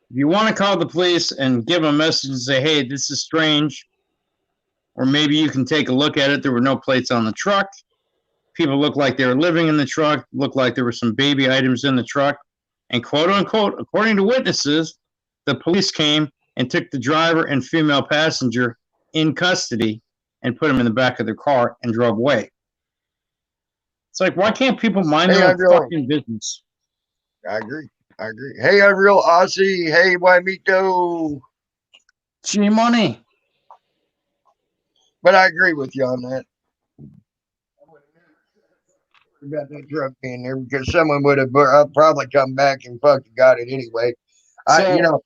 If you want to call the police and give them a message and say, hey, this is strange, or maybe you can take a look at it. There were no plates on the truck. People looked like they were living in the truck, looked like there were some baby items in the truck. And quote unquote, according to witnesses, the police came and took the driver and female passenger in custody and put them in the back of their car and drove away. It's like, why can't people mind their own fucking business? I agree. Hey, Unreal Aussie. Hey, Wymito. G-Money. But I agree with you on that. About that truck being there because someone would have probably come back and fucking got it anyway. So,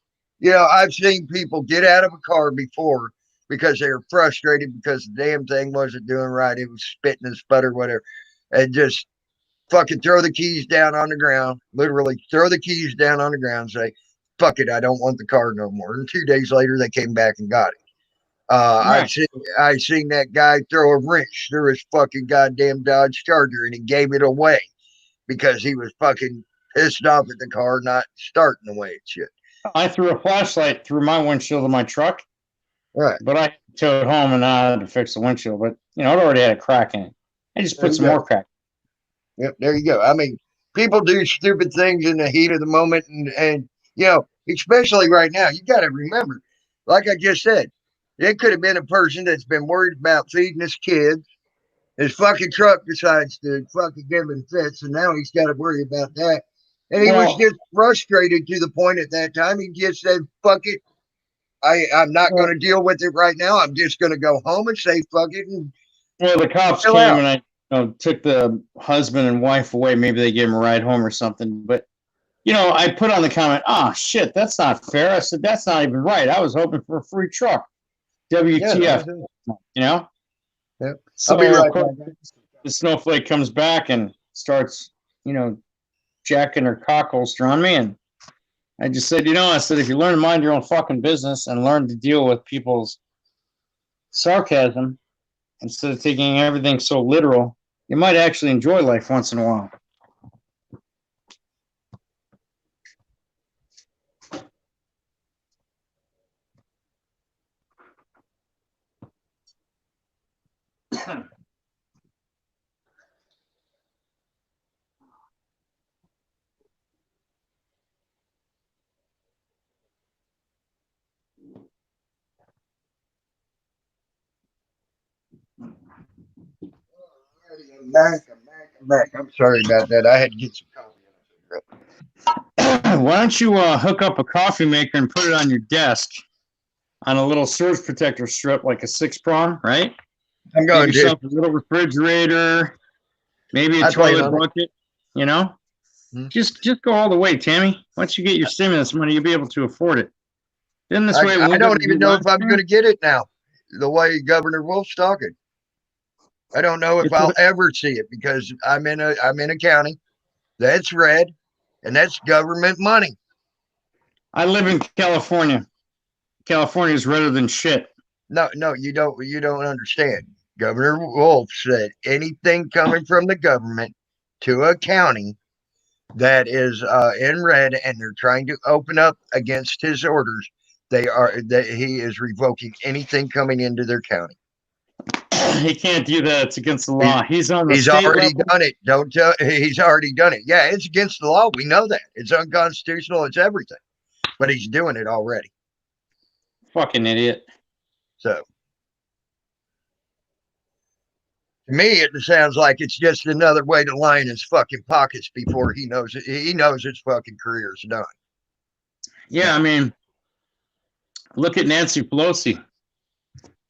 I've seen people get out of a car before because they were frustrated because the damn thing wasn't doing right. It was spitting and sputter, whatever, and just fucking throw the keys down on the ground. Literally throw the keys down on the ground and say, "Fuck it, I don't want the car no more." And 2 days later, they came back and got it. Right. I've seen that guy throw a wrench through his fucking goddamn Dodge Charger and he gave it away because he was fucking pissed off at the car not starting the way it should. I threw a flashlight through my windshield of my truck. Right. But I towed it home and I had to fix the windshield. But, it already had a crack in it. I just put some more crack. Yep, there you go. I mean, people do stupid things in the heat of the moment. And especially right now, you got to remember, like I just said, it could have been a person that's been worried about feeding his kids. His fucking truck decides to fucking give him fits, and now he's got to worry about that. And he was just frustrated to the point at that time. He just said, fuck it. I'm not going to deal with it right now. I'm just going to go home and say, fuck it. And the cops came and I took the husband and wife away. Maybe they gave him a ride home or something. But, I put on the comment, shit, that's not fair. I said, that's not even right. I was hoping for a free truck. WTF, Yep. So I'll be right back. The snowflake comes back and starts, jacking her cockholster on me. And I just said, if you learn to mind your own fucking business and learn to deal with people's sarcasm instead of taking everything so literal, you might actually enjoy life once in a while. I'm back. I'm sorry about that. I had to get some coffee. Why don't you hook up a coffee maker and put it on your desk on a little surge protector strip, like a 6-prong, right? I'm Get going to. yourself a little refrigerator, maybe a I plan toilet on it. bucket, you know? Just go all the way, Tammy. Once you get your stimulus money, you'll be able to afford it. Then this way, I don't even know if I'm going to get it now. The way Governor Wolf's talking, I don't know if I'll ever see it because I'm in a county that's red, and that's government money. I live in California. California is redder than shit. No, you don't understand. Governor Wolf said anything coming from the government to a county that is in red and they're trying to open up against his orders, he is revoking anything coming into their county. He can't do that. It's against the law. He's on the He's state already level. done it. Don't tell. He's already done it. Yeah, it's against the law. We know that. It's unconstitutional. It's everything. But he's doing it already. Fucking idiot. So to me, it sounds like it's just another way to line his fucking pockets before he knows it. He knows his fucking career's done. Yeah, I mean, look at Nancy Pelosi.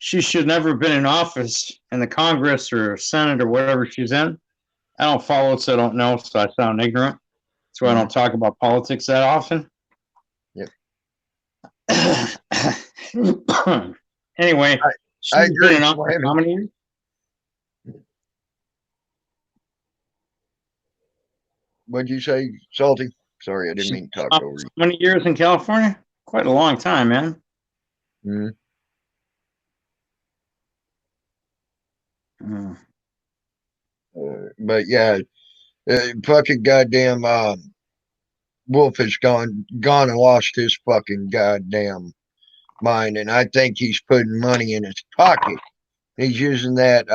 She should never have been in office in the Congress or Senate or whatever she's in. I don't follow it, so I don't know, so I sound ignorant. That's why I don't talk about politics that often. Yep. Anyway, I agree. Been in office how many years? What'd you say, Salty? Sorry, I didn't mean to talk over you. How many years in California? Quite a long time, man. Mm-hmm. But yeah, fucking goddamn Wolf has gone and lost his fucking goddamn mind, and I think he's putting money in his pocket. He's using that.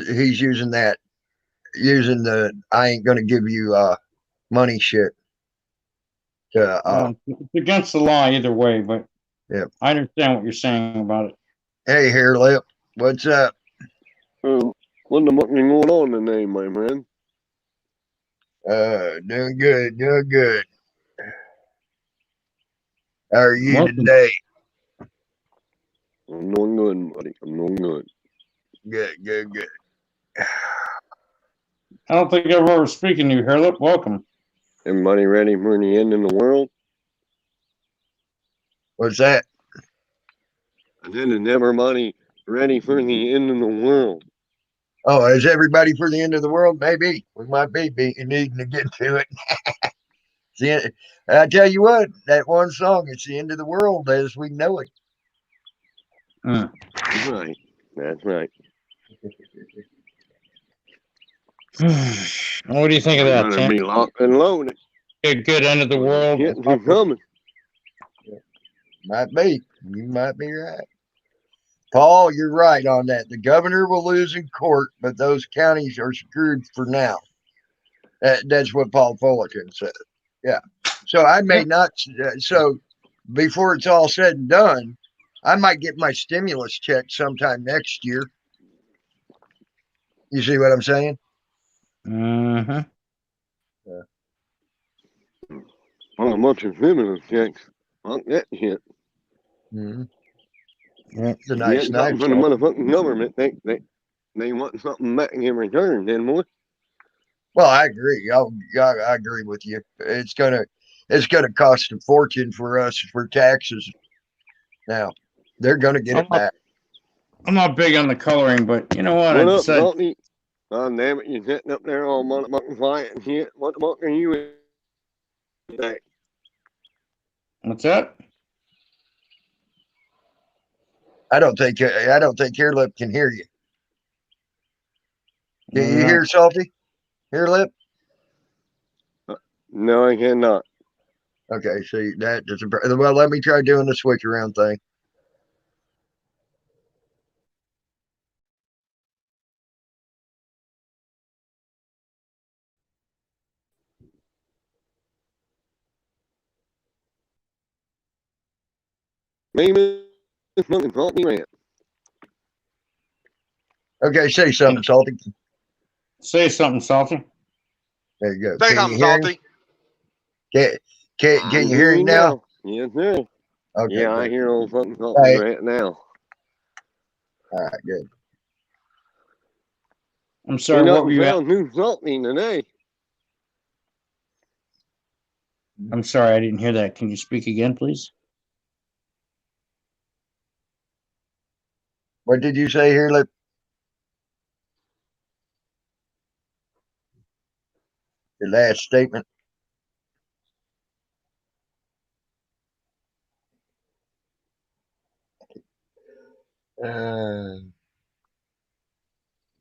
He's using that. Using the I ain't gonna give you money shit. It's against the law either way, but yeah, I understand what you're saying about it. Hey, Hair Lip, what's up? What the fuck is going on today, my friend? Doing good, doing good. How are you Welcome. today? I'm doing good, buddy. I'm doing good. Good. I don't think I've ever speaking to you, Hairlip. Welcome. Everybody ready for the end of the world? What's that? I said, is everybody ready for the end of the world? Oh, is everybody for the end of the world? Maybe. We might be needing to get to it. I tell you what, that one song, it's the end of the world as we know it. That's right. That's right. What do you think of that, Better Tim? be locked and loaded. Good end of the world. Shit's coming. Might be. You might be right. Paul, you're right on that. The governor will lose in court, but those counties are screwed for now. That's what Paul Fullerton said. Yeah. So I may not. So before it's all said and done, I might get my stimulus check sometime next year. You see what I'm saying? Mm-hmm. Well, a bunch of stimulus checks. Fuck that shit. Mm-hmm. Yeah. It's a nice Something from the motherfucking government. They want something back in return, then, boy. Well, I agree. I agree with you. It's gonna cost a fortune for us for taxes. Now, they're gonna get it back. I'm not big on the coloring, but you know what? What up, Salty? God damn it, you sitting up there all motherfucking quiet and shit. What the fuck are you in today? What's that? I don't think Hairlip can hear you. Can you hear Salty? Hairlip? No, I cannot. Okay, see that's well. Let me try doing the switch around thing. Maybe this fucking Salty rant. Okay, say something, Salty. Say something, Salty. There you go. Say Can something you hear him? salty. Can you hear him now? Yes, sir. Okay. Yeah, I Good. hear on something right now. All right, good. I'm sorry, what were you at? Sound too salty today. I'm sorry, I didn't hear that. Can you speak again, please? What did you say here, Lip? Your last statement.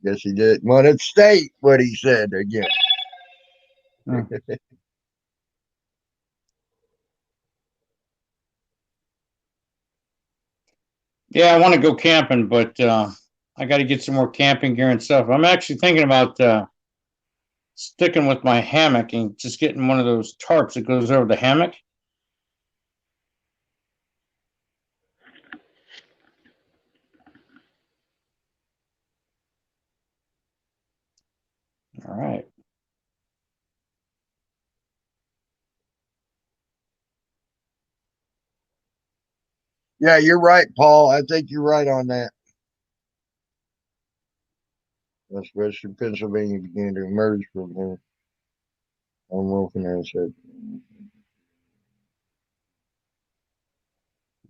Guess he didn't want to state what he said again. Hmm. Yeah, I want to go camping, but I got to get some more camping gear and stuff. I'm actually thinking about sticking with my hammock and just getting one of those tarps that goes over the hammock. All right. Yeah, you're right, Paul. I think you're right on that. As Western Pennsylvania began to emerge from there. I'm looking at it.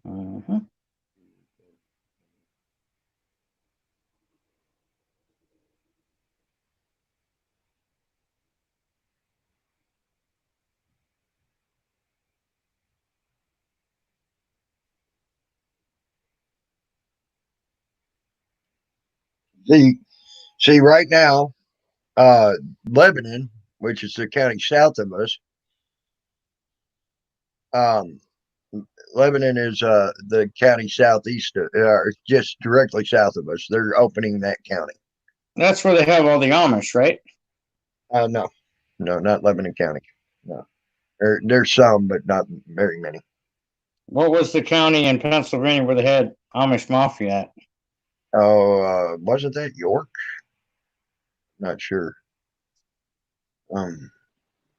Uh-huh. See, right now, Lebanon, which is the county south of us, um, Lebanon is the county southeast, just directly south of us. They're opening that county. That's where they have all the Amish, right? No, not Lebanon County. No, there's some, but not very many. What was the county in Pennsylvania where they had Amish mafia at? Oh, wasn't that York? Not sure. I'm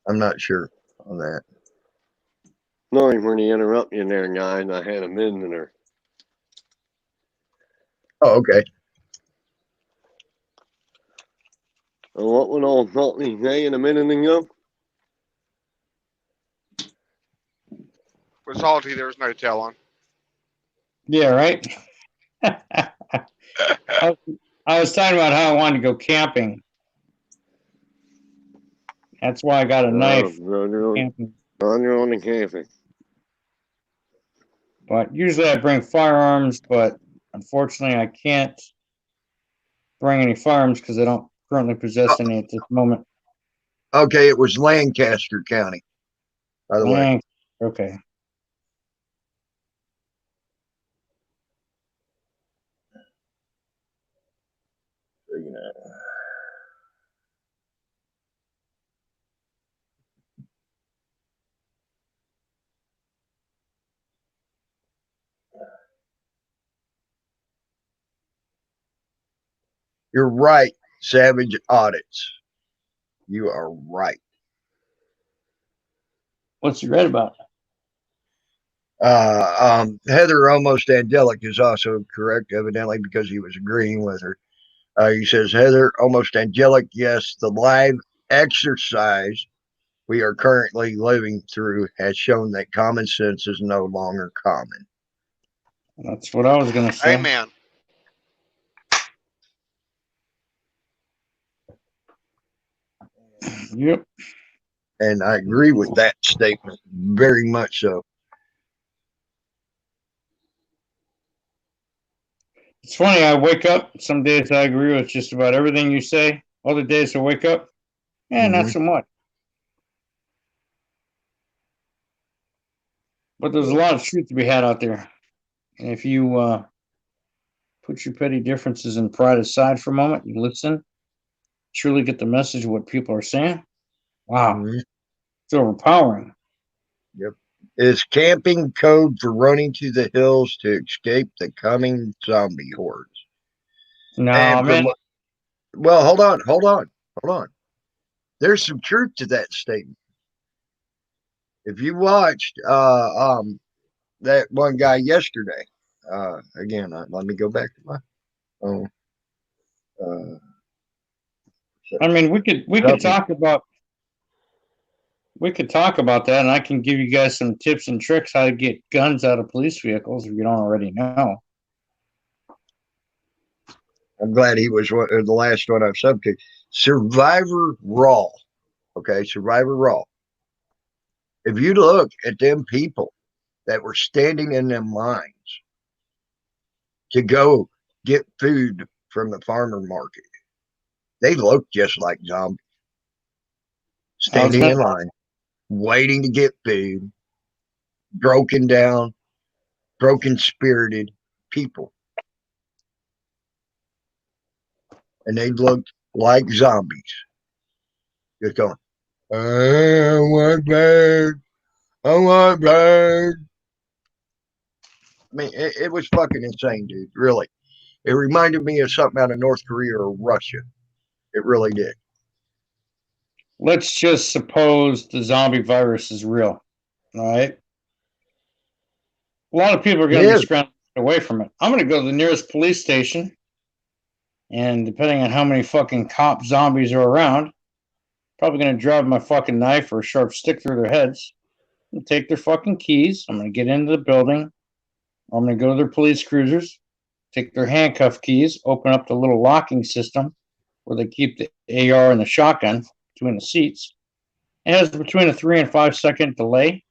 not sure on that. Sorry for the interrupt you there, guys. I had a visitor. Oh, okay. What would old Salty say in a minute ago? With salty, there's no telling. Yeah, right. I was talking about how I wanted to go camping. That's why I got a knife. Camping. Roger on the camping. But usually I bring firearms, but unfortunately I can't bring any firearms because I don't currently possess any at this moment. Okay, it was Lancaster County, by the way. Okay. You're right, Savage Audits. You are right. What's you read about? Heather Almost Angelic is also correct, evidently, because he was agreeing with her. He says, Heather Almost Angelic, yes, the live exercise we are currently living through has shown that common sense is no longer common. That's what I was going to say. Amen. Yep. And I agree with that statement very much so. It's funny, I wake up, some days I agree with just about everything you say. Other days I wake up, not so much. But there's a lot of truth to be had out there. And if you put your petty differences and pride aside for a moment, you listen, truly get the message of what people are saying. Wow. It's overpowering. Yep. Is camping code for running to the hills to escape the coming zombie hordes? No, man. Well, hold on. There's some truth to that statement. If you watched that one guy yesterday, again, let me go back to my phone. I mean, we could talk about that, and I can give you guys some tips and tricks how to get guns out of police vehicles if you don't already know. I'm glad he was the last one I've subbed to. Survivor Raw. Okay, Survivor Raw. If you look at them people that were standing in them lines to go get food from the farmer market, they look just like zombies. Standing in line, waiting to get food, broken down, broken spirited people. And they looked like zombies. Just going, I want bird. I want bird. I mean, it was fucking insane, dude. Really. It reminded me of something out of North Korea or Russia. It really did. Let's just suppose the zombie virus is real. All right. A lot of people are going to be scrambling away from it. I'm going to go to the nearest police station, and depending on how many fucking cop zombies are around, probably going to drive my fucking knife or a sharp stick through their heads and take their fucking keys. I'm going to get into the building. I'm going to go to their police cruisers, take their handcuff keys, open up the little locking system where they keep the AR and the shotgun between the seats. It has between a 3 and 5 second delay.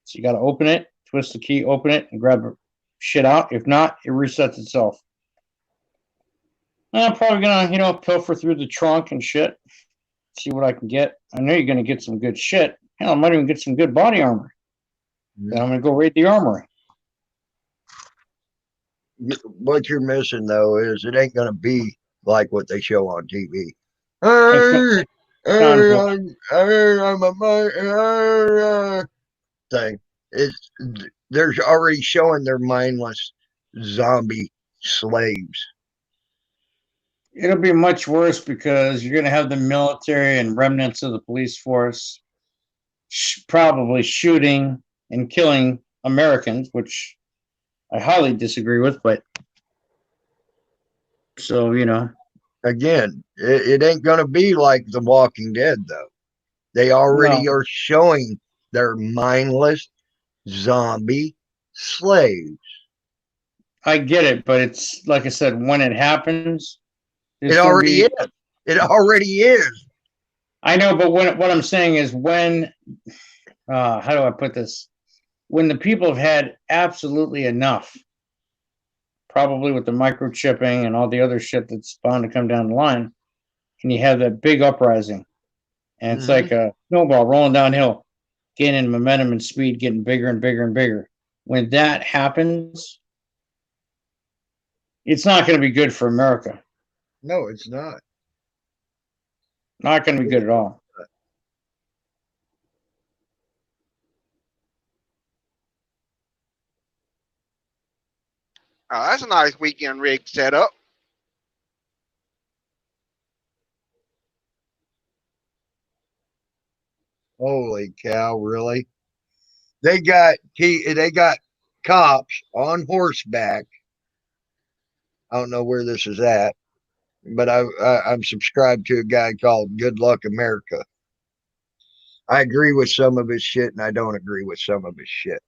So you got to open it, twist the key, open it, and grab the shit out. If not, it resets itself. And I'm probably going to, pilfer through the trunk and shit, see what I can get. I know you're going to get some good shit. Hell, I might even get some good body armor. Then I'm going to go raid the armory. What you're missing, though, is it ain't going to be like what they show on TV. Thing. They're already showing their mindless zombie slaves. It'll be much worse because you're going to have the military and remnants of the police force probably shooting and killing Americans, which I highly disagree with, but so, Again, it ain't going to be like The Walking Dead, though. They already are showing their mindless zombie slaves. I get it, but it's like I said, when it happens, it already is. It already is. I know, but what I'm saying is when, how do I put this? When the people have had absolutely enough, probably with the microchipping and all the other shit that's bound to come down the line, and you have that big uprising, and it's like a snowball rolling downhill, gaining momentum and speed, getting bigger and bigger and bigger. When that happens, it's not going to be good for America. No, it's not. Not going to be good at all. Oh, that's a nice weekend rig setup. Holy cow, really? They got cops on horseback. I don't know where this is at, but I'm subscribed to a guy called Good Luck America. I agree with some of his shit, and I don't agree with some of his shit.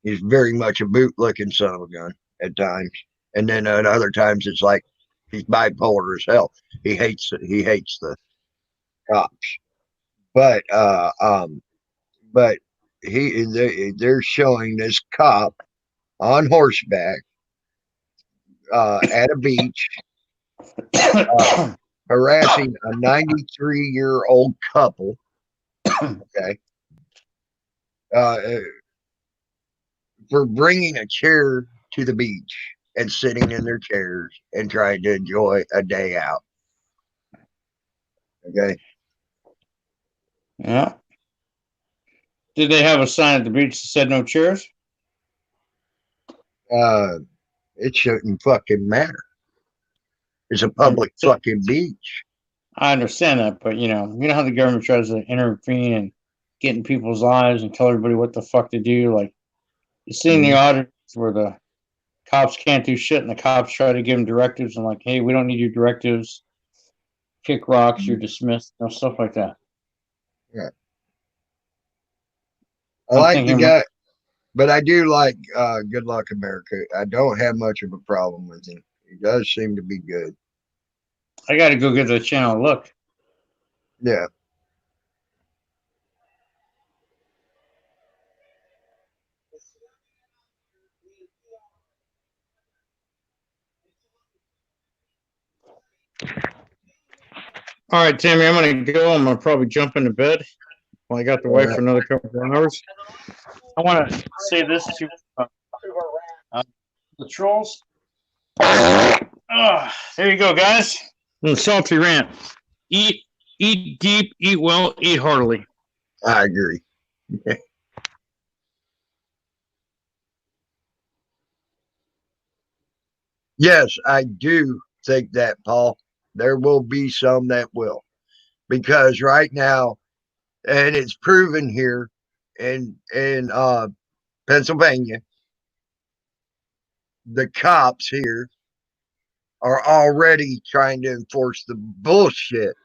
He's very much a boot-looking son of a gun at times, and then at other times it's like he's bipolar as hell. He hates the cops, but they're showing this cop on horseback at a beach harassing a 93-year-old couple. Okay. For bringing a chair to the beach and sitting in their chairs and trying to enjoy a day out. Okay. Yeah. Did they have a sign at the beach that said no chairs? It shouldn't fucking matter. It's a public So, fucking beach. I understand that, but you know how the government tries to intervene and get in people's lives and tell everybody what the fuck to do. Like you see in the audit where the cops can't do shit, and the cops try to give them directives and like, hey, we don't need your directives. Kick rocks, you're dismissed. Stuff like that. Yeah. I I'm like the thinking, guy, but I do like Good Luck America. I don't have much of a problem with him. He does seem to be good. I got to go give the channel a look. Yeah. All right, Tammy, I'm going to go. I'm going to probably jump into bed while I got the wife for another couple of hours. I want to say this to the trolls. There you go, guys. And salty rant. Eat deep, eat well, eat heartily. I agree. Yes, I do think that, Paul. There will be some that will. Because right now, and it's proven here in Pennsylvania, the cops here are already trying to enforce the bullshit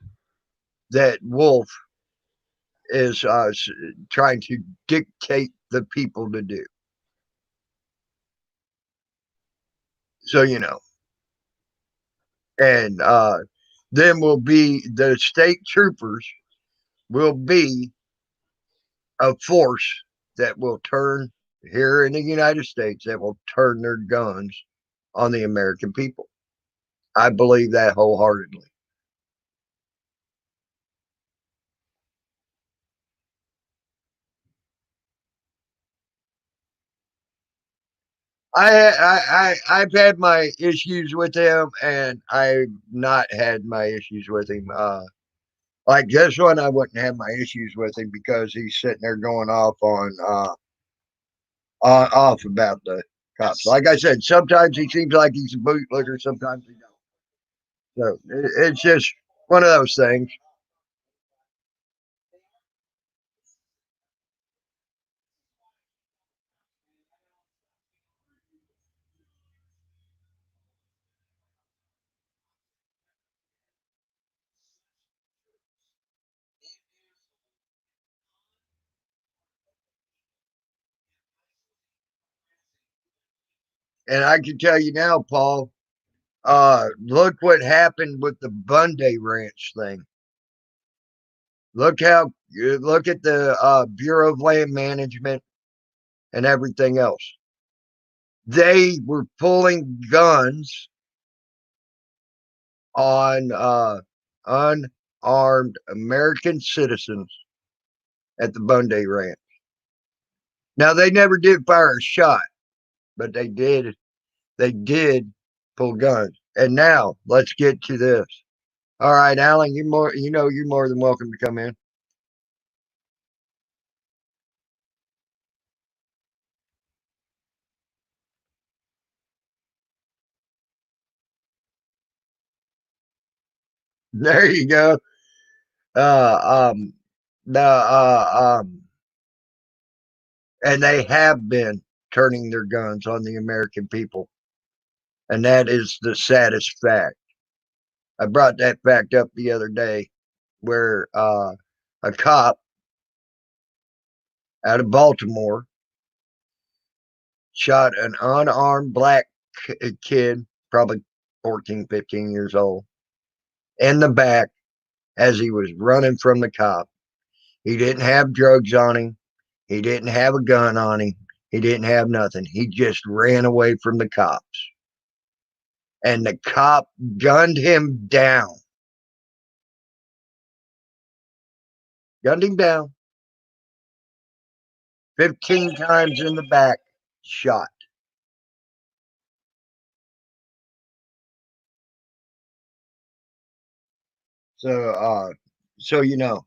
that Wolf is trying to dictate the people to do. So, and then will be the state troopers will be a force that will turn here in the United States that will turn their guns on the American people. I believe that wholeheartedly. I've had my issues with him, and I've not had my issues with him. Like this one, I wouldn't have my issues with him because he's sitting there going off on off about the cops. Like I said, sometimes he seems like he's a bootlegger, sometimes he don't. So it's just one of those things. And I can tell you now, Paul, look what happened with the Bundy Ranch thing. Look at the Bureau of Land Management and everything else. They were pulling guns on unarmed American citizens at the Bundy Ranch. Now they never did fire a shot, but they did pull guns. And now let's get to this. All right, Alan, you're more than welcome to come in. There you go. Uh, um, the and they have been turning their guns on the American people, and that is the saddest fact. I brought that fact up the other day, where a cop out of Baltimore shot an unarmed black kid, probably 14, 15 years old, in the back as he was running from the cop. He didn't have drugs on him. He didn't have a gun on him. He didn't have nothing. He just ran away from the cops. And the cop gunned him down. Gunned him down 15 times in the back, shot. So, so you know,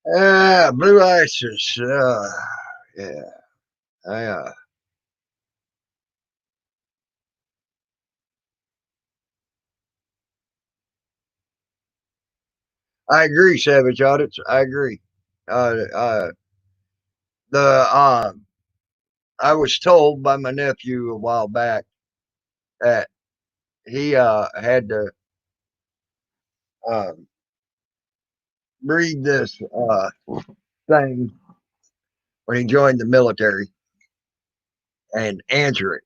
Blue ISIS. Yeah. I agree, Savage Audits. I agree. The I was told by my nephew a while back that he had to um, read this thing when he joined the military and answer it.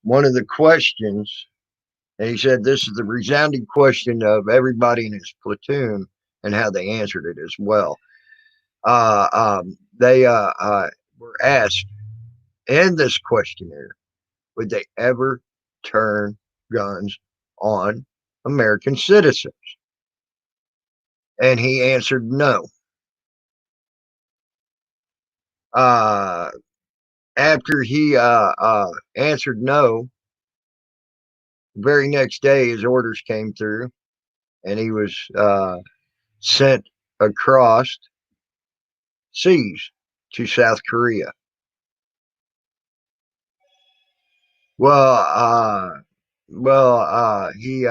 One of the questions, and he said this is the resounding question of everybody in his platoon and how they answered it as well. They were asked in this questionnaire, would they ever turn guns on American citizens? And he answered no. Uh, After he answered no, the very next day his orders came through and he was sent across seas to South Korea. Well, he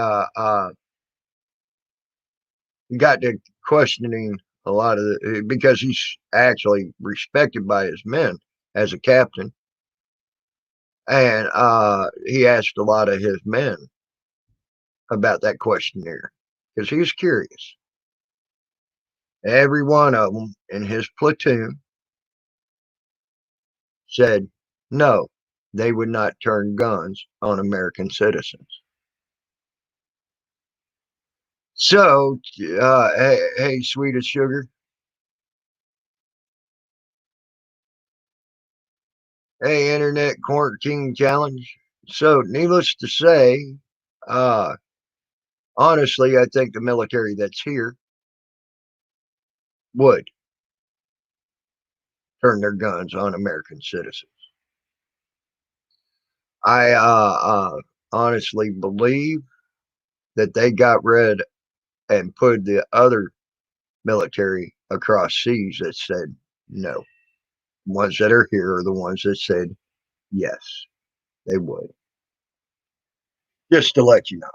got to questioning a lot of because he's actually respected by his men as a captain, and he asked a lot of his men about that questionnaire because he was curious. Every one of them in his platoon said no, they would not turn guns on American citizens. So, hey, sweet as sugar. Hey, Internet Quarantine Challenge. So, needless to say, uh, honestly, I think the military that's here would turn their guns on American citizens. I honestly believe that they got rid and put the other military across seas that said no. Ones that are here are the ones that said yes, they would. Just to let you know.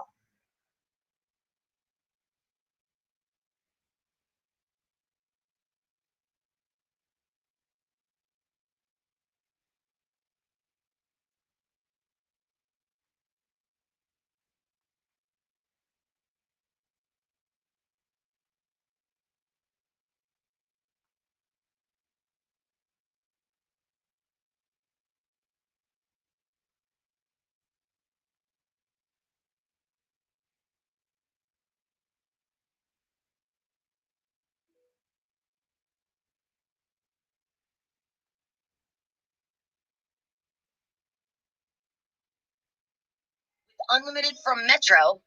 Unlimited from Metro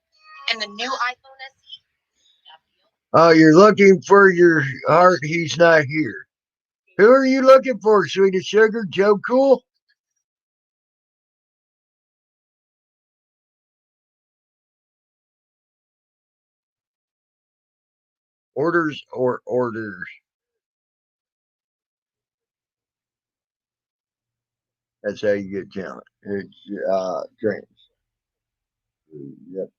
and the new iPhone SE. Oh, you're looking for your heart. He's not here. Who are you looking for, sweet as sugar? Joe Cool? Orders or orders? That's how you get talent. It's dreams. Yep.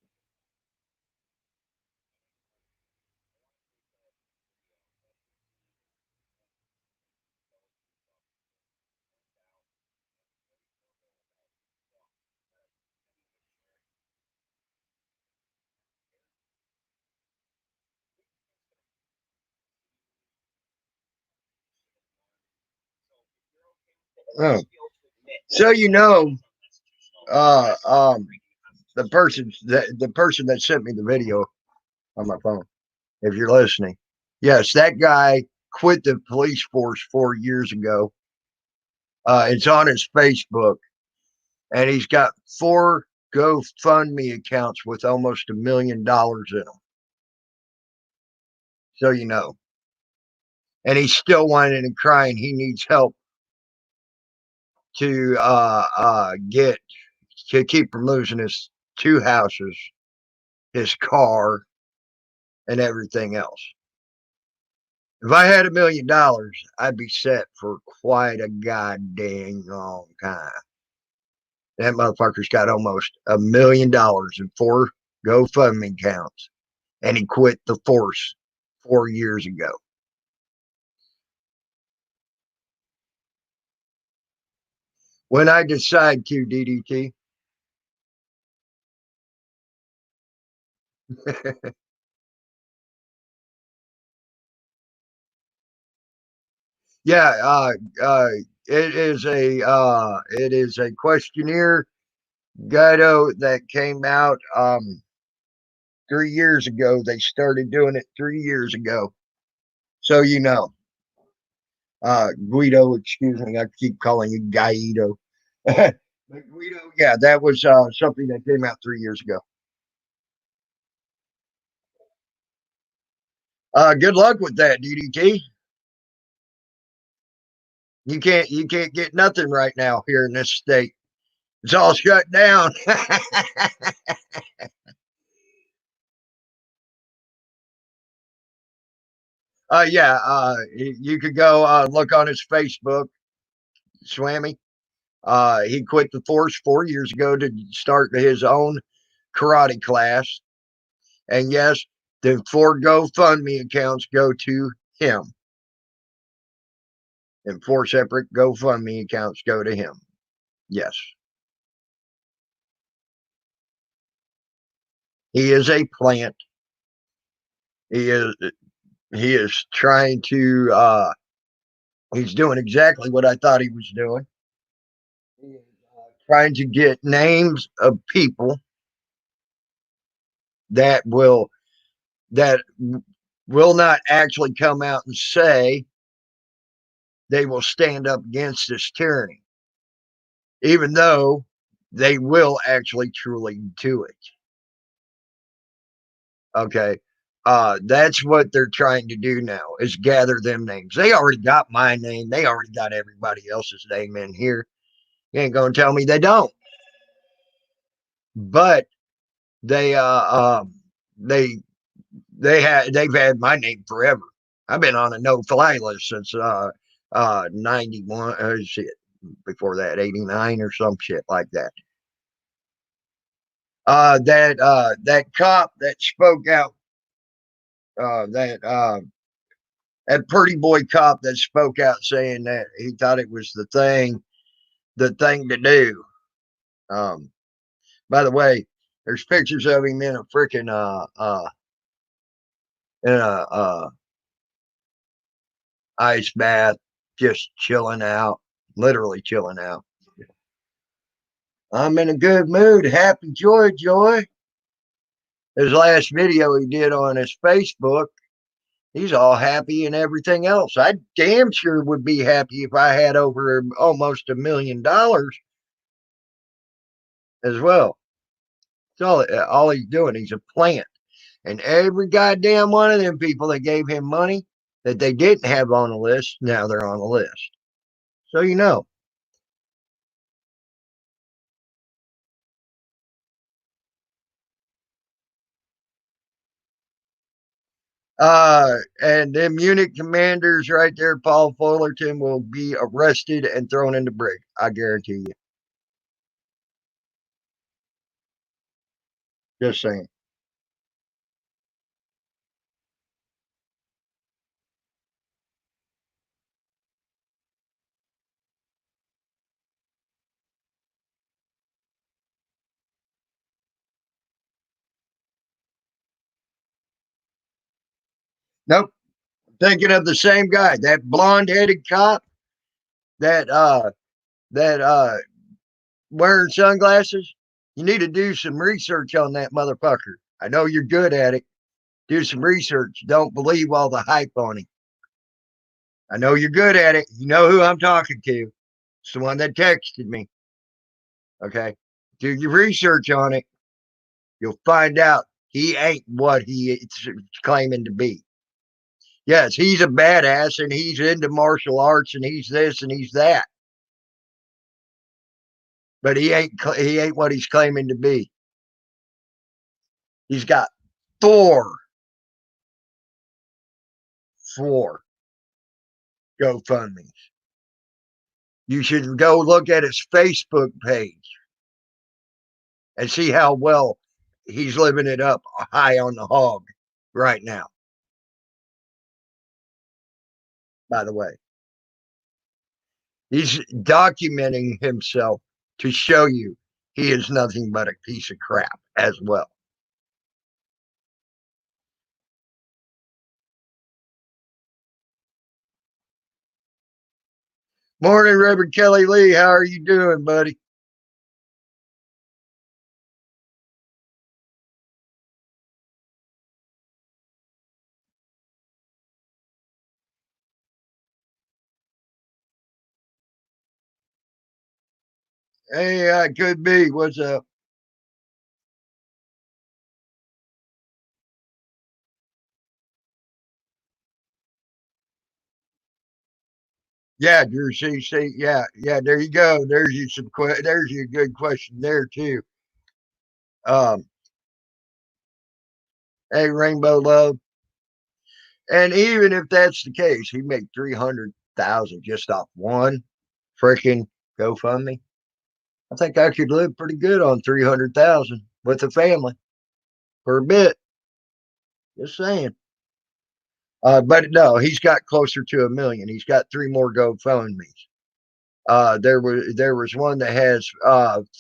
Oh, so uh, um, the person that sent me the video on my phone. If you're listening, yes, that guy quit the police force 4 years ago. It's on his Facebook, and he's got 4 GoFundMe accounts with almost $1 million in them. So and he's still whining and crying. He needs help to get to keep from losing his 2 houses, his car, and everything else. If I had $1 million, I'd be set for quite a goddamn long time. That motherfucker's got almost $1 million in 4 GoFundMe accounts, and he quit the force 4 years ago. When I decide to, DDT. Yeah, it is a questionnaire Guido that came out 3 years ago. They started doing it 3 years ago. So you know. Guido, excuse me, I keep calling you Guido. But Guido, yeah, that was something that came out 3 years ago. Good luck with that, DDT. You can't get nothing right now here in this state. It's all shut down. Yeah, you could go look on his Facebook, Swammy. He quit the force 4 years ago to start his own karate class. And yes, the 4 GoFundMe accounts go to him. And 4 separate GoFundMe accounts go to him. Yes. He is a plant. He is trying to he's doing exactly what I thought he was doing. He is trying to get names of people that that will not actually come out and say they will stand up against this tyranny, even though they will actually truly do it. Okay. That's what they're trying to do now is gather them names. They already got my name. They already got everybody else's name in here. You ain't gonna tell me they don't. But they they they've had my name forever. I've been on a no fly list since 91 shit, before that 89 or some shit like that. That cop that spoke out, that pretty boy cop that spoke out saying that he thought it was the thing to do. By the way, there's pictures of him in a freaking in a ice bath, just chilling out, literally chilling out. I'm in a good mood, happy joy. His last video he did on his Facebook, he's all happy and everything else. I damn sure would be happy if I had over almost $1 million as well. So all he's doing, he's a plant. And every goddamn one of them people that gave him money that they didn't have on the list, now they're on the list. So you know. And the Munich commanders right there, Paul Fullerton, will be arrested and thrown in the brig. I guarantee you. Just saying. Nope. Thinking of the same guy, that blonde-headed cop, that wearing sunglasses. You need to do some research on that motherfucker. I know you're good at it. Do some research. Don't believe all the hype on him. I know you're good at it. You know who I'm talking to. It's the one that texted me. Okay. Do your research on it. You'll find out he ain't what he's claiming to be. Yes, he's a badass and he's into martial arts and he's this and he's that. But he ain't what he's claiming to be. He's got four GoFundMe. You should go look at his Facebook page and see how well he's living it up high on the hog right now. By the way, he's documenting himself to show you he is nothing but a piece of crap as well. Morning, Reverend Kelly Lee. How are you doing, buddy? Hey, could be. What's up? Yeah, Drew. See, yeah. There you go. There's you some. There's you a good question there too. Um, hey, Rainbow Love. And even if that's the case, he made 300,000 just off one freaking GoFundMe. I think I could live pretty good on 300,000 with a family for a bit. Just saying. But no, he's got closer to 1 million. He's got three more GoFundMe's. There was one that has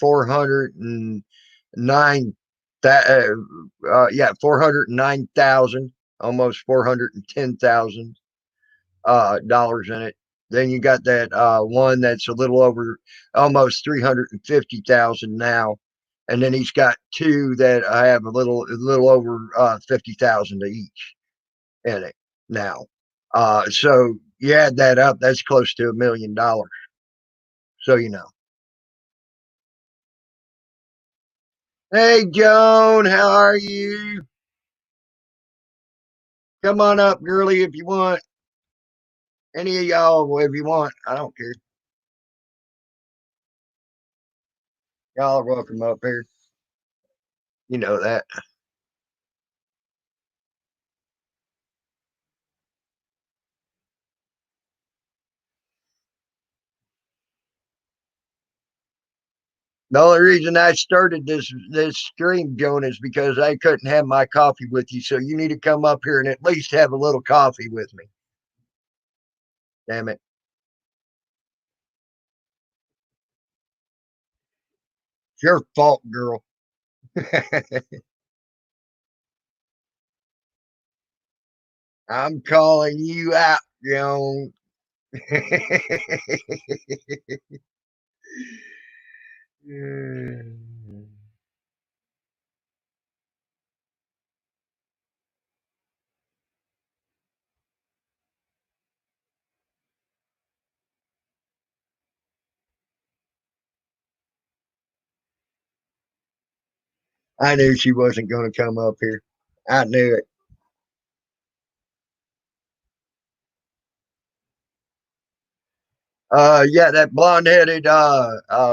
409 that 409,000, almost 410,000 dollars in it. Then you got that one that's a little over almost 350,000 now, and then he's got two that I have a little over 50,000 each in it now. So you add that up, that's close to $1 million. So you know. Hey Joan, how are you? Come on up, girly, if you want. Any of y'all, if you want. I don't care. Y'all are welcome up here. You know that. The only reason I started this stream, Joan, is because I couldn't have my coffee with you. So you need to come up here and at least have a little coffee with me. Damn it. It's your fault, girl. I'm calling you out, Joan. I knew she wasn't going to come up here. I knew it. Yeah, that blonde headed,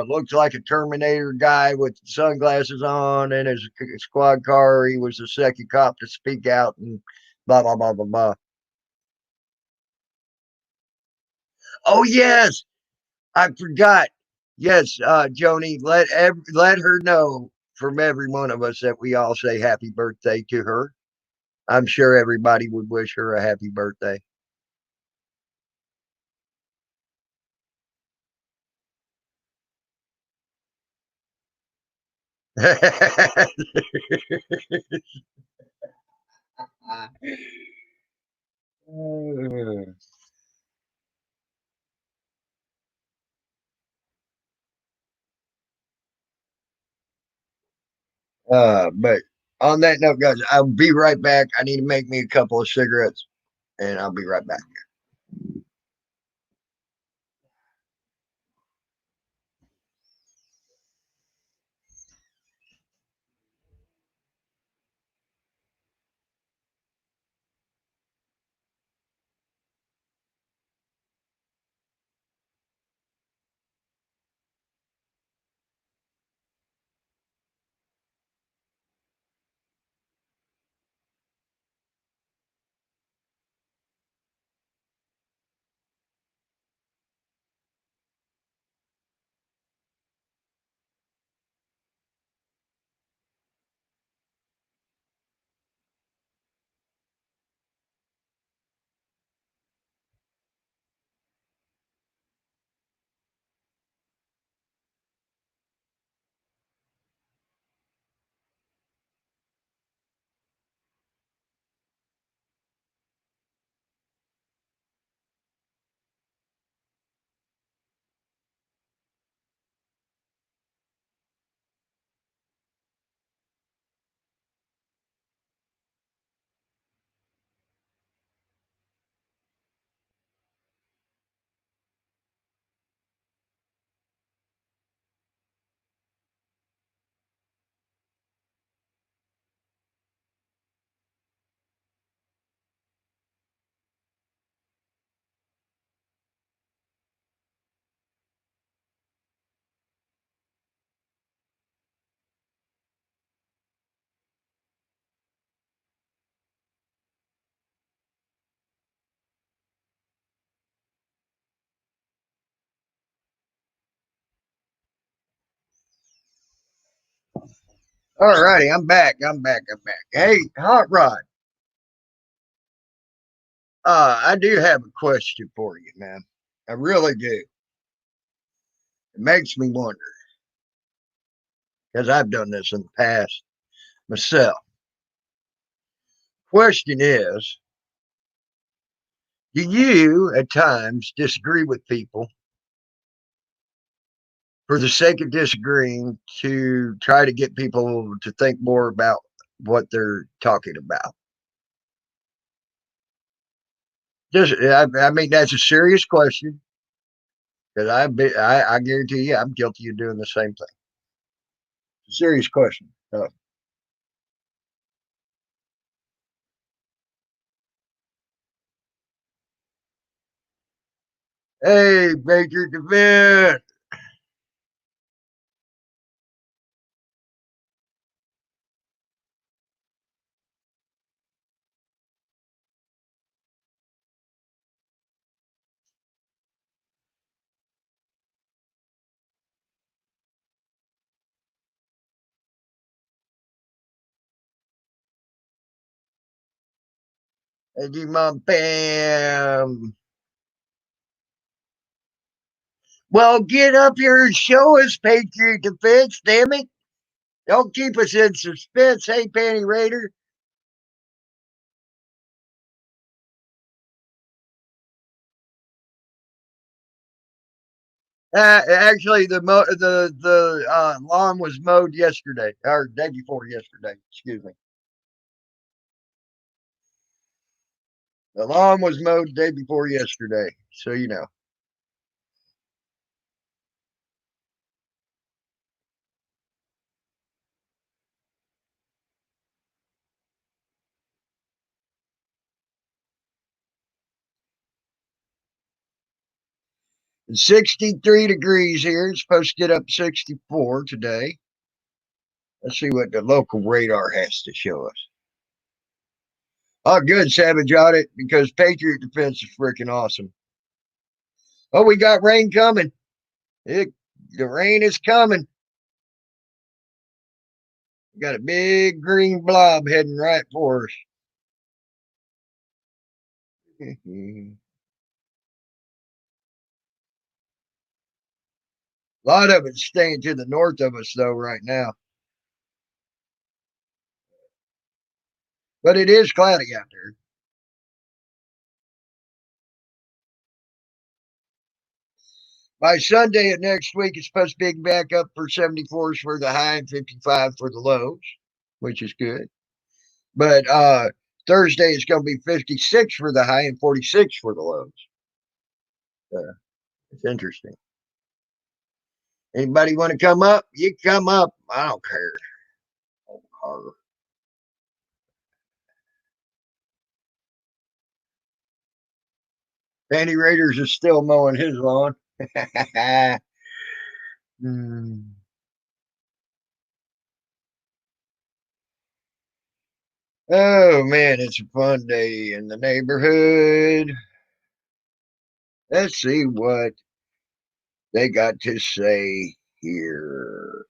looks like a Terminator guy with sunglasses on and his squad car. He was the second cop to speak out and blah, blah, blah, blah, blah. Oh, yes. I forgot. Yes, Joni, let her know from every one of us that we all say happy birthday to her. I'm sure everybody would wish her a happy birthday. But on that note, guys, I'll be right back. I need to make me a couple of cigarettes, and I'll be right back. All righty, I'm back. Hey, Hot Rod. I do have a question for you, man. I really do. It makes me wonder because I've done this in the past myself. Question is, do you at times disagree with people for the sake of disagreeing to try to get people to think more about what they're talking about? I mean, that's a serious question because I guarantee you, I'm guilty of doing the same thing. It's a serious question. Hey, Baker DeVit. Hey, Mom Pam. Well, get up here and show us Patriot Defense, damn it. Don't keep us in suspense. Hey, Panty Raider. Actually, the lawn was mowed yesterday, or day before yesterday. Excuse me. The lawn was mowed day before yesterday, so you know. It's 63 degrees here. It's supposed to get up 64 today. Let's see what the local radar has to show us. Oh, good, Savage Audit, because Patriot Defense is freaking awesome. Oh, we got rain coming. The rain is coming. We got a big green blob heading right for us. A lot of it's staying to the north of us, though, right now. But it is cloudy out there. By Sunday of next week, it's supposed to be back up for 74s for the high and 55 for the lows, which is good. But Thursday is going to be 56 for the high and 46 for the lows. It's interesting. Anybody want to come up? You come up. I don't care. Panty Raiders is still mowing his lawn. Oh man, it's a fun day in the neighborhood. Let's see what they got to say here.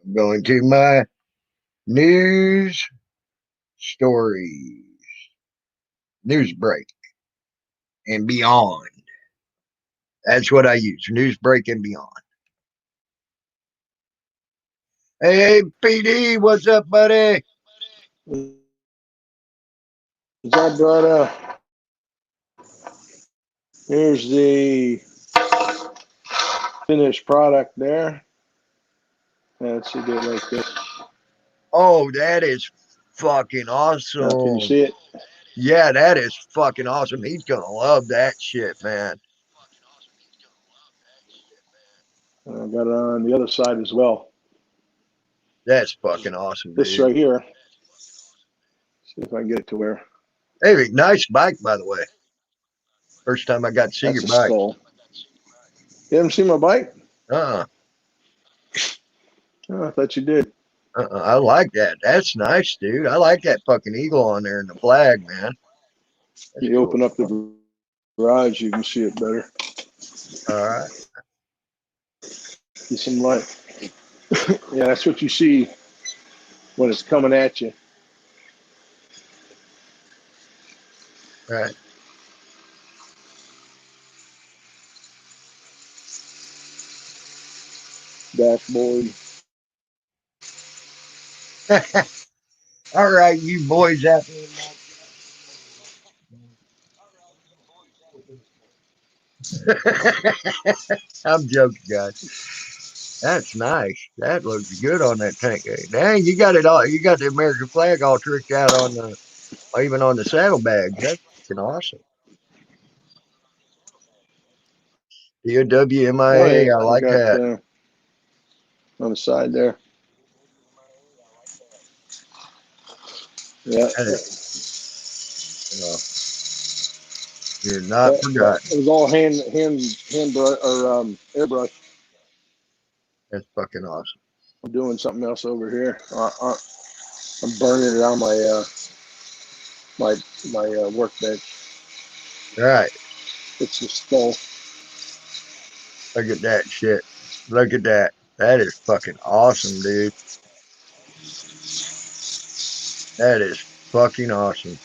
I'm going to my news stories, news break, and beyond. That's what I use, news break and beyond. Hey, PD, what's up, buddy? What's up, brother? Here's the finished product there. Let's see, do it like this. Oh, that is fucking awesome. Now, can you see it? Yeah, that is fucking awesome. He's gonna love that shit, man. I got it on the other side as well. That's fucking awesome, This dude. right here. See if I can get it to where. Hey, nice bike, by the way. First time I got to see That's your a bike. skull. You haven't seen my bike? Oh, I thought you did. I like that. That's nice, dude. I like that fucking eagle on there and the flag, man. That's You cool. open up the garage, you can see it better. All right. Get some light. Yeah, that's what you see when it's coming at you. Right. Dashboard. All right, you boys out there. I'm joking, guys. That's nice. That looks good on that tank. Dang, you got it all. You got the American flag all tricked out on the, even on the saddlebags. That's fucking awesome. The Oh yeah, WMIA, I I like got that. on the side there. Yeah. That is, you're not forgotten. It was all hand brush or airbrush. That's fucking awesome. I'm doing something else over here. I'm burning it on my workbench. All right, It's the skull. look at that shit. Look at that. That is fucking awesome, dude. That is fucking awesome.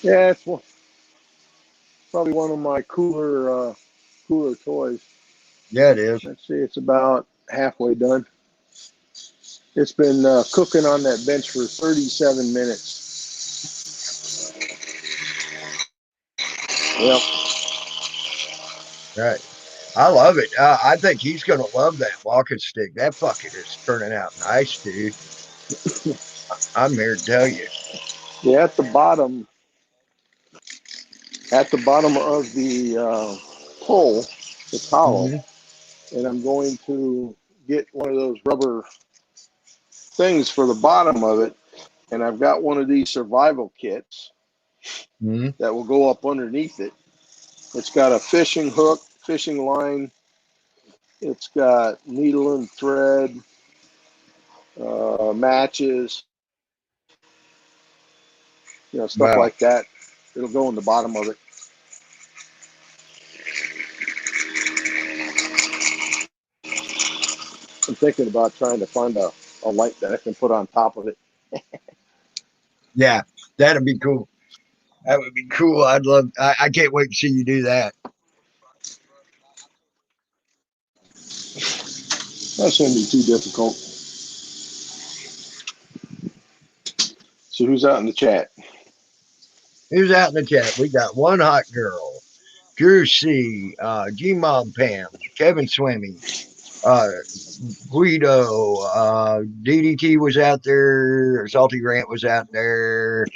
Yeah, it's probably one of my cooler toys. Yeah, it is. Let's see, it's about halfway done. It's been cooking on that bench for 37 minutes. Yep. Right. I love it. I think he's gonna love that walking stick. That fucking is turning out nice, dude. I'm here to tell you. Yeah, at the bottom of the pole, it's hollow, and I'm going to get one of those rubber things for the bottom of it, and I've got one of these survival kits Mm-hmm. that will go up underneath it. It's got a fishing hook, fishing line. It's got needle and thread, matches, stuff Wow. like that. It'll go in the bottom of it. I'm thinking about trying to find a light that I can put on top of it. Yeah, that'd be cool. That would be cool. I'd love. I can't wait to see you do that. That shouldn't be too difficult. So who's out in the chat? Who's out in the chat? We got One Hot Girl, Drew C, G Mob Pam, Kevin Swimmy, Guido, DDT was out there, Salty Grant was out there.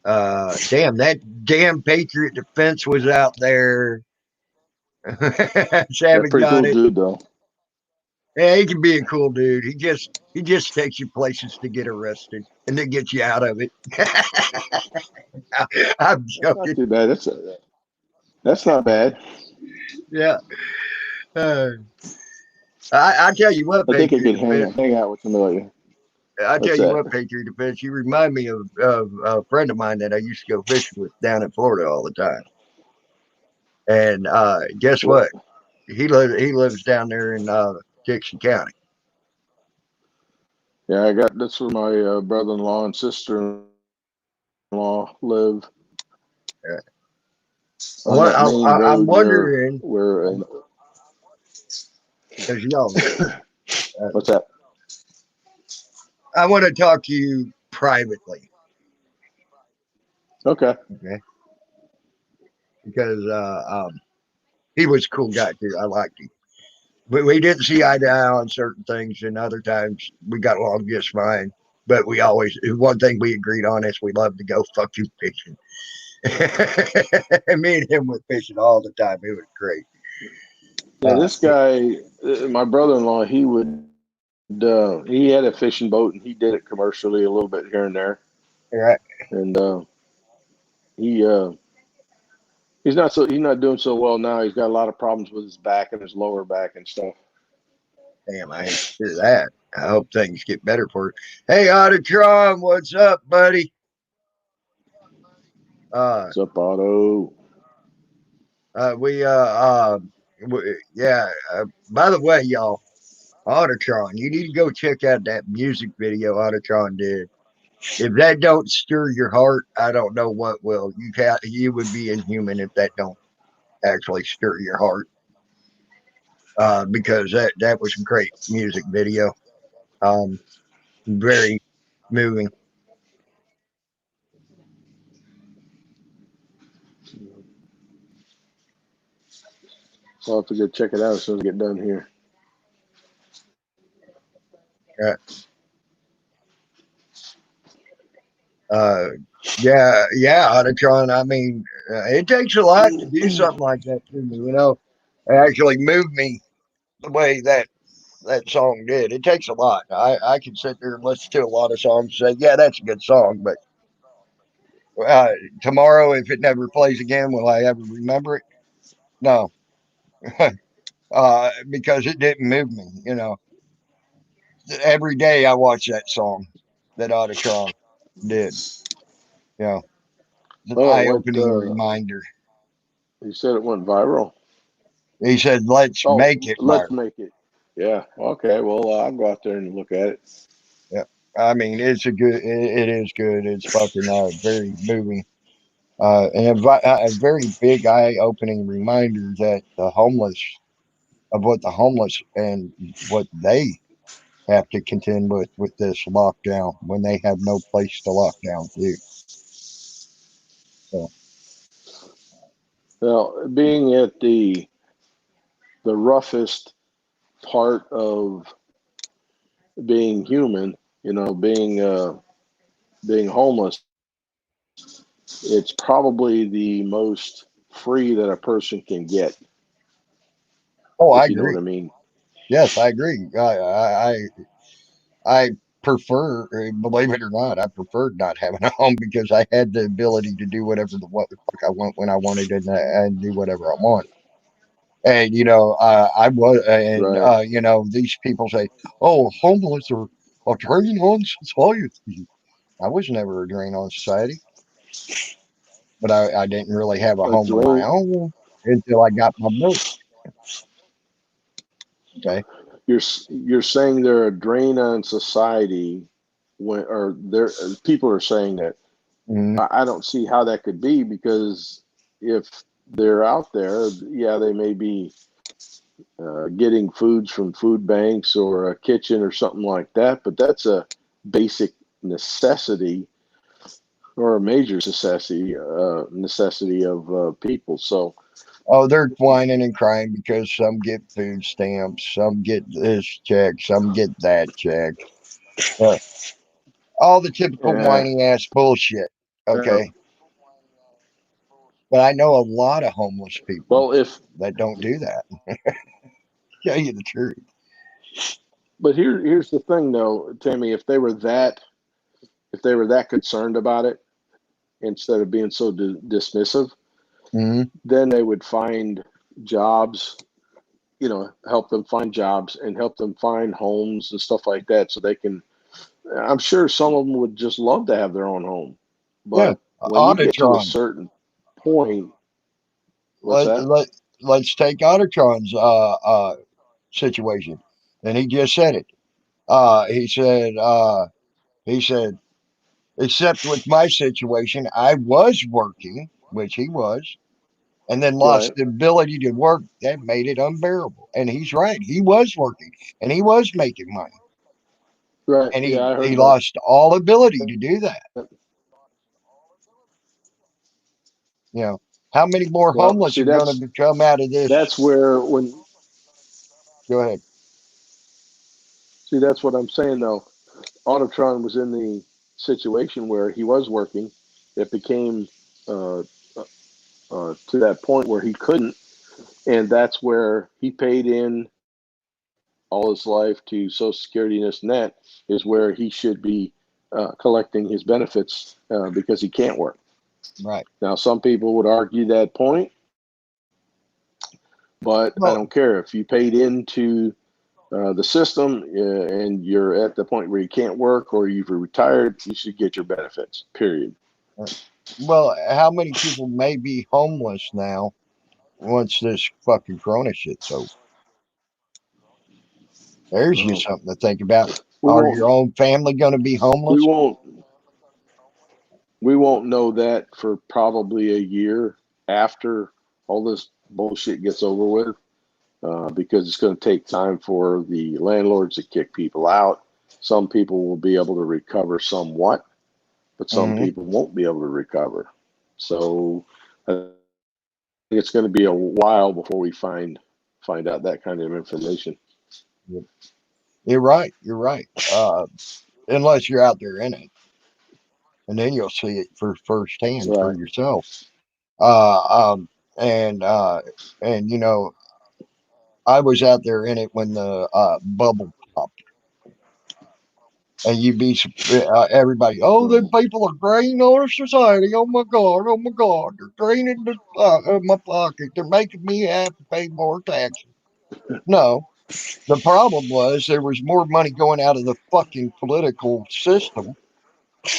Damn, that damn Patriot Defense was out there. Yeah, Savage pretty got cool it. dude though. Yeah, he can be a cool dude. He just takes you places to get arrested and then get you out of it. I'm That's not joking. too bad. That's not bad. Yeah. I tell you what, I think I Patriot could Defense. hang out with somebody. I tell What's you that? what, Patriot Defense. You remind me of a friend of mine that I used to go fishing with down in Florida all the time. And guess what? He lives down there in Dixon County. Yeah, that's where my brother-in-law and sister-in-law live. Yeah. On that main I'm road wondering where because y'all. what's that? I want to talk to you privately. Okay. Okay. Because he was a cool guy too. I liked him. But we didn't see eye to eye on certain things, and other times we got along just fine. But we always, one thing we agreed on is we love to go fuck you fishing. Me and him went fishing all the time. It was great. Yeah, this guy, my brother-in-law, he had a fishing boat and he did it commercially a little bit here and there. Right. And he's not doing so well now. He's got a lot of problems with his back and his lower back and stuff. Damn, I hate to hear that. I hope things get better for you. Hey, Ottatron, what's up, buddy? What's up, Otto? Yeah. By the way, y'all, Autotron. You need to go check out that music video Autotron did. If that don't stir your heart, I don't know what will. You would be inhuman if that don't actually stir your heart. Because that was a great music video. Very moving. I'll have to go check it out as soon as I get done here. Uh, yeah, Autotron. I mean, it takes a lot to do something like that to me. It actually moved me the way that song did. It takes a lot. I can sit there and listen to a lot of songs and say, yeah, that's a good song, but uh, tomorrow, if it never plays again, will I ever remember it? No, because it didn't move me. Every day I watch that song that Autotron did. It's an Oh, it went. eye-opening reminder. You said it went viral. He said, "Let's Oh, make it let's viral." make it. Yeah. Okay. Well, I'll go out there and look at it. Yeah, I mean, it is good. It's fucking very moving, and a very big eye-opening reminder that what the homeless and what they have to contend with this lockdown when they have no place to lock down to. So, Now, being at the roughest part of being human, being homeless, it's probably the most free that a person can get, oh, I if you know what agree. I mean. Yes, I agree. I prefer, believe it or not, I preferred not having a home because I had the ability to do what the fuck I want when I wanted and do whatever I want. And I was, and Right. these people say, "Oh, homeless are a drain on society." I was never a drain on society, but I didn't really have a A home of my drain. own until I got my book. Okay. You're saying they're a drain on society when, or there people are saying that. Mhm. I don't see how that could be, because if they're out there, yeah, they may be getting foods from food banks or a kitchen or something like that, but that's a basic necessity, or a major necessity of people. So Oh, they're whining and crying because some get food stamps, some get this check, some get that check. Uh, all the typical yeah, whiny ass bullshit. uh, Okay. But I know a lot of homeless people well, if that don't do that. Tell you the truth. but here's the thing though, Tammy, if they were that concerned about it, instead of being so dismissive, Hmm. then they would find jobs, help them find jobs and help them find homes and stuff like that, so they can. I'm sure some of them would just love to have their own home, Yeah. but when you get to a Autotron. certain point, what's Let, that? let, let's take Autotron's situation. And he just said it. He said, except with my situation, I was working, which he was, and then lost Right, the ability to work. That made it unbearable. And he's right. He was working and he was making money. right. And Yeah, I he heard that. lost all ability to do that. How many more Well, homeless see, are going to come out of this? that's where when Go ahead. see that's what I'm saying though. Autotron was in the situation where he was working. It became uh, to that point where he couldn't, and that's where he paid in all his life to Social Security and this and that, is where he should be collecting his benefits because he can't work. Right. Now, some people would argue that point, but I Well, don't care. If you paid into the system and you're at the point where you can't work or you've retired, you should get your benefits, period. how many people may be homeless now once this fucking Corona shit's over? There's you Well, something to think about. we Are won't. your own family going to be We homeless? won't. We won't know that for probably a year after all this bullshit gets over with, because it's going to take time for the landlords to kick people out. Some people will be able to recover somewhat, but some Mm-hmm. people won't be able to recover. So I think it's going to be a while before we find out that kind of information. You're right. You're right. Unless you're out there in it, and then you'll see it for firsthand for Right. yourself. Uh, um, and uh, and you know, I was out there in it when the bubble popped, and you'd be everybody. Oh, the people are draining our society. Oh my god. Oh my god. They're draining my pocket. They're making me have to pay more taxes. No, the problem was there was more money going out of the fucking political system,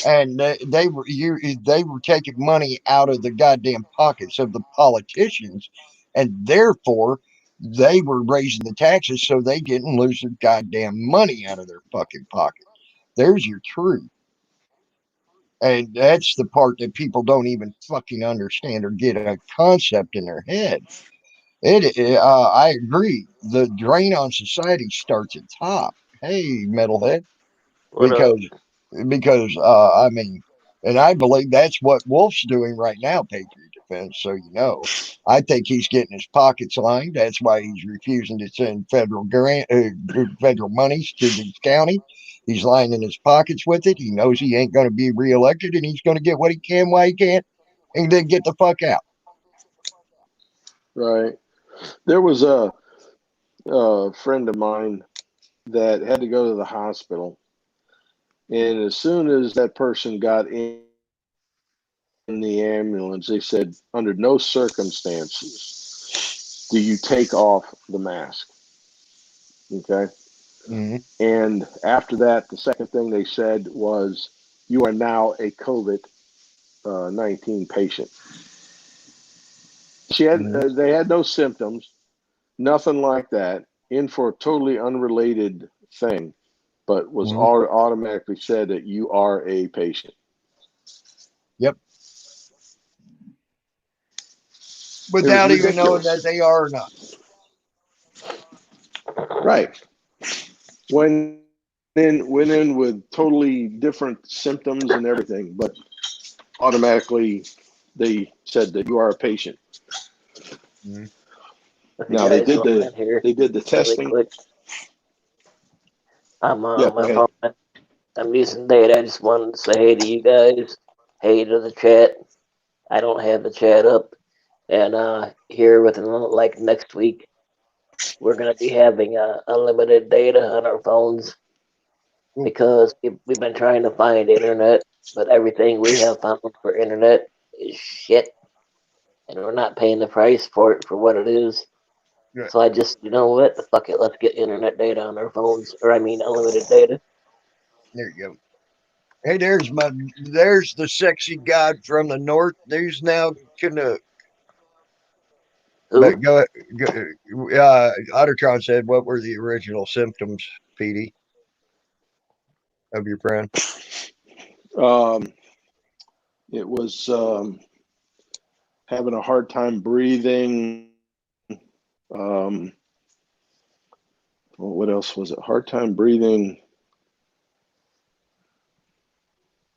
and they were taking money out of the goddamn pockets of the politicians, and therefore they were raising the taxes so they didn't lose their goddamn money out of their fucking pocket. There's your truth. And that's the part that people don't even fucking understand or get a concept in their head. I agree. The drain on society starts at top. Hey, metalhead, What up? because I mean, and I believe that's what Wolf's doing right now, Patriot Defense. So you know, I think he's getting his pockets lined. That's why he's refusing to send federal monies to the county. He's lining his pockets with it. He knows he ain't going to be reelected, and he's going to get what he can while he can, and then get the fuck out. Right. There was a friend of mine that had to go to the hospital, and as soon as that person got in the ambulance, they said, under no circumstances do you take off the mask. Okay. Mm-hmm. And after that, the second thing they said was, you are now a COVID 19 patient. Mm-hmm. They had no symptoms, nothing like that, in for a totally unrelated thing, but was Mm-hmm. automatically said that you are a patient. Yep. It was Without even knowing that ridiculous. they are or not. Right. Went in with totally different symptoms and everything, but automatically they said that you are a patient. Mm-hmm. If you Now they guys did don't mind here, the really testing. quick, I'm Yeah, on go my ahead. phone. I'm using data. I just wanted to say hey to you guys. Hey to the chat. I don't have the chat up. And here within like next week, we're going to be having unlimited data on our phones Cool. because we've been trying to find internet, but everything we have found for internet is shit. And we're not paying the price for it for what it is. Good. So I just, you know what? Fuck it. Let's get internet data on our phones, or I mean, unlimited data. There you go. Hey, there's the sexy god from the north. There's now Canuck. Who? But Ottertron said, what were the original symptoms, Petey, of your friend? Um, it was having a hard time breathing. Um, well, what else was it? Hard time breathing,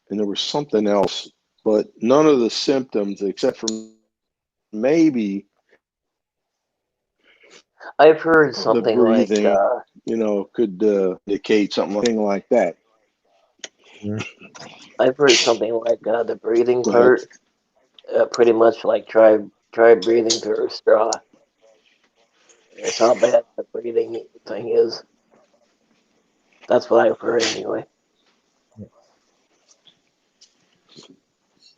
and there was something else, but none of the symptoms except for maybe I've heard the something like, breathing, could indicate something like that. Mm-hmm. the breathing Go ahead. part. Pretty much like try breathing through a straw. It's how bad the breathing thing is. That's what I've heard anyway.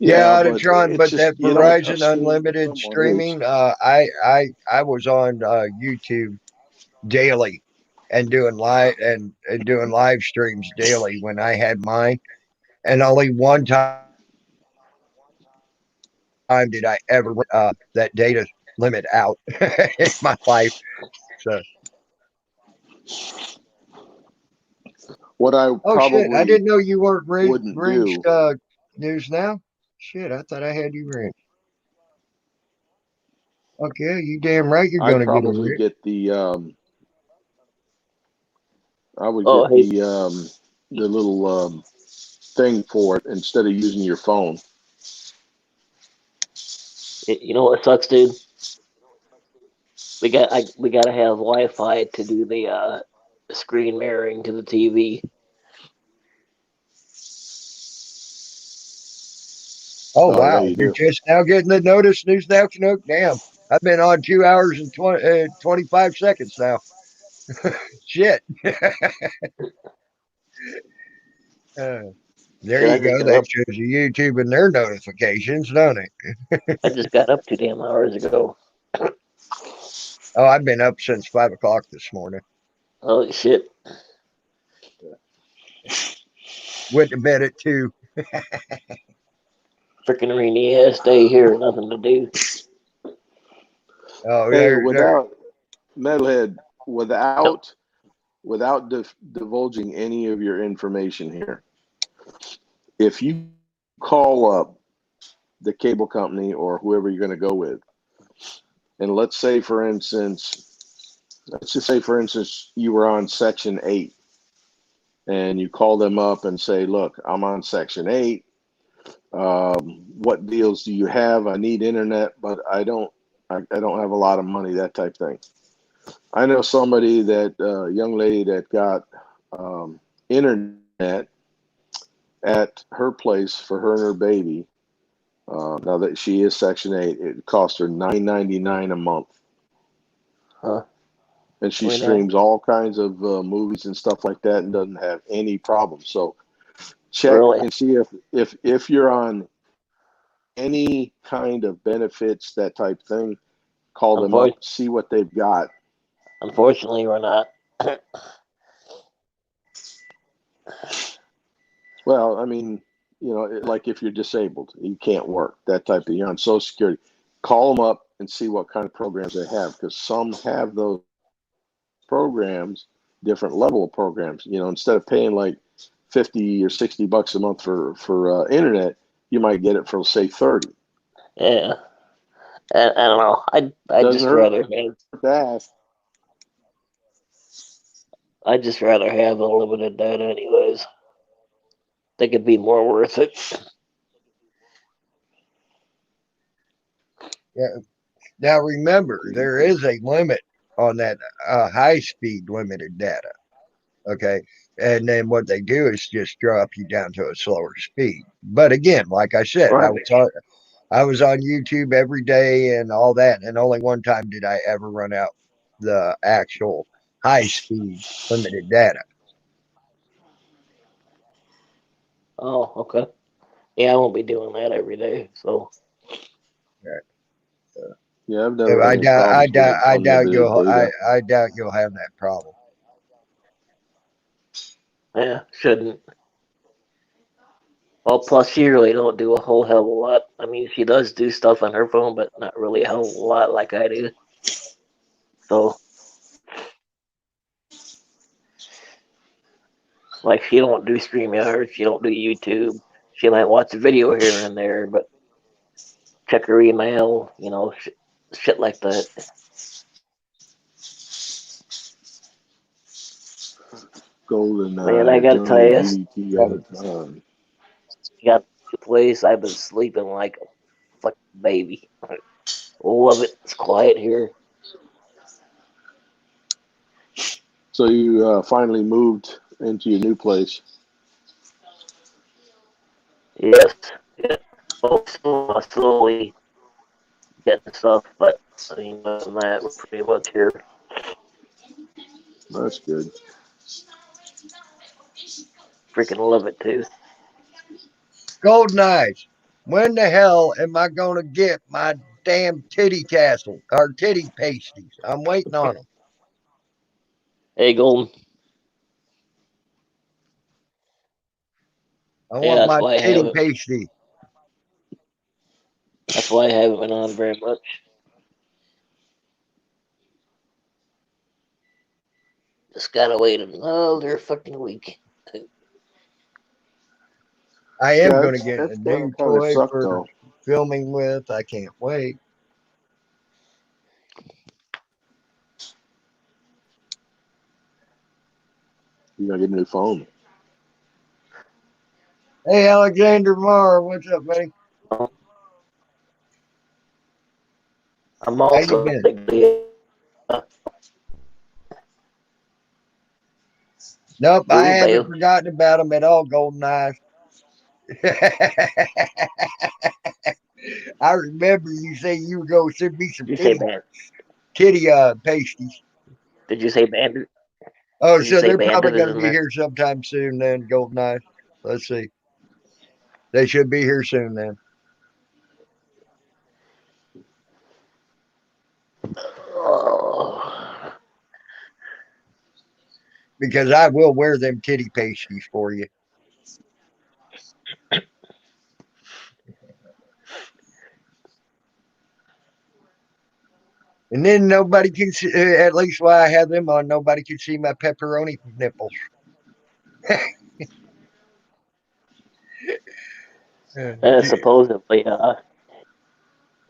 Yeah, Yeah, but Ottertron, it's but just that you don't Verizon assume Unlimited someone is. streaming, I was on YouTube daily and doing live streams daily when I had mine, and only one time did I ever that data limit out in my life. So What I Oh shit! I probably didn't know you weren't wouldn't rinsed do. news now. Shit, I thought I had you rinsed. Okay, you damn right you're I'd gonna get a probably rinse. get the I would Oh, get hey, the little thing for it instead of using your phone. you know what sucks, dude? We gotta have Wi-Fi to do the screen mirroring to the TV. Oh Oh yeah, wow, you you're do. just now getting the notice, News Now Canuck. Damn, I've been on 2 hours and 25 seconds now. Shit. Uh, there Shit, you go. That shows you YouTube and their notifications, don't it? I just got up 2 damn hours ago. Oh, I've been up since 5 o'clock this morning. Holy shit! Went to bed at 2. Freaking rainy ass day here, nothing to do. Oh, Hey, there. without Metalhead, without divulging any of your information here, if you call up the cable company or whoever you're going to go with, and let's just say, for instance, you were on Section 8, and you call them up and say, look, I'm on Section 8. What deals do you have? I need internet, but I don't have a lot of money, that type thing. I know somebody young lady that got internet at her place for her and her baby. Now that she is Section 8, it cost her $9.99 a month. Huh? And she Why not? streams all kinds of movies and stuff like that and doesn't have any problems. So check Really? and see if you're on any kind of benefits, that type thing. Call them up, Unfor- see what they've got. Unfortunately, we're not. Well, I mean, like if you're disabled, you can't work, that type of, you're on Social Security. Call them up and see what kind of programs they have, because some have those programs, different level of programs. Instead of paying like 50 or 60 bucks a month for internet, you might get it for say 30. Yeah. I don't know. I'd Doesn't just hurt rather have to ask. I'd just rather have unlimited data, anyways. Think it'd be more worth it. Yeah. Now remember, there is a limit on that high speed limited data. Okay. And then what they do is just drop you down to a slower speed. But again, like I said, Right. I was on YouTube every day and all that, and only one time did I ever run out the actual high speed limited data. Oh, okay. Yeah, I won't be doing that every day. So Yeah, I've never had any problems with unlimited data. I doubt you'll have that problem. yeah, shouldn't. Well, plus she really don't do a whole hell of a lot. I mean, she does do stuff on her phone, but not really a hell of a lot like I do. So, like, she don't do StreamYard, she don't do YouTube. She might watch a video here and there, but check her email, shit like that. Golden Man, I Eye, gotta tell Johnny you, DDT got it done. got the place. I've been sleeping like a fucking baby. Love it. It's quiet here. So you finally moved into your new place. Yes. Yeah. Well, slowly getting stuff, but I mean, other than that, we're pretty much here. That's good. Freaking love it too. Golden Eyes, when the hell am I going to get my damn titty tassel or titty pasties? I'm waiting on them. Hey, Golden. I Yeah, want my titty pasty. that's why I haven't been on very much. Just gotta wait another fucking week. I am Yeah, going to get that's a gonna new kind of toy suck for though. filming with. I can't wait. You gotta get a new phone. Hey, Alexander Marr, what's up, buddy? I'm How you also been? Nope, I Blue haven't Bale. forgotten about him at all, Golden Eyes. I remember you say you were going to send me some Did you say band? kitty pasties. Did you say bandit? Oh, Did you so say they're probably bandit is going to in be there? here sometime soon then, Golden Eyes. Let's see. They should be here soon then. Oh. Because I will wear them kitty pasties for you. And then nobody can see, at least while I have them on, nobody can see my pepperoni nipples.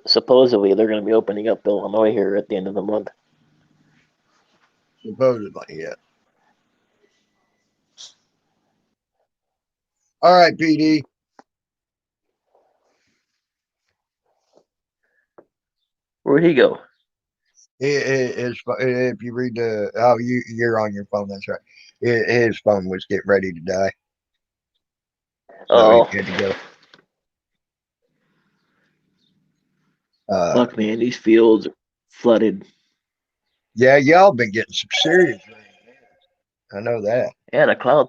Supposedly, they're going to be opening up Illinois here at the end of the month. Supposedly, yeah. All right, PD. Where'd he go? If you read you're on your phone. That's right. His phone was getting ready to die, so he Oh, had to go. fuck, man, these fields are flooded. Yeah, y'all been getting some serious rain. I know that. Yeah, the cloud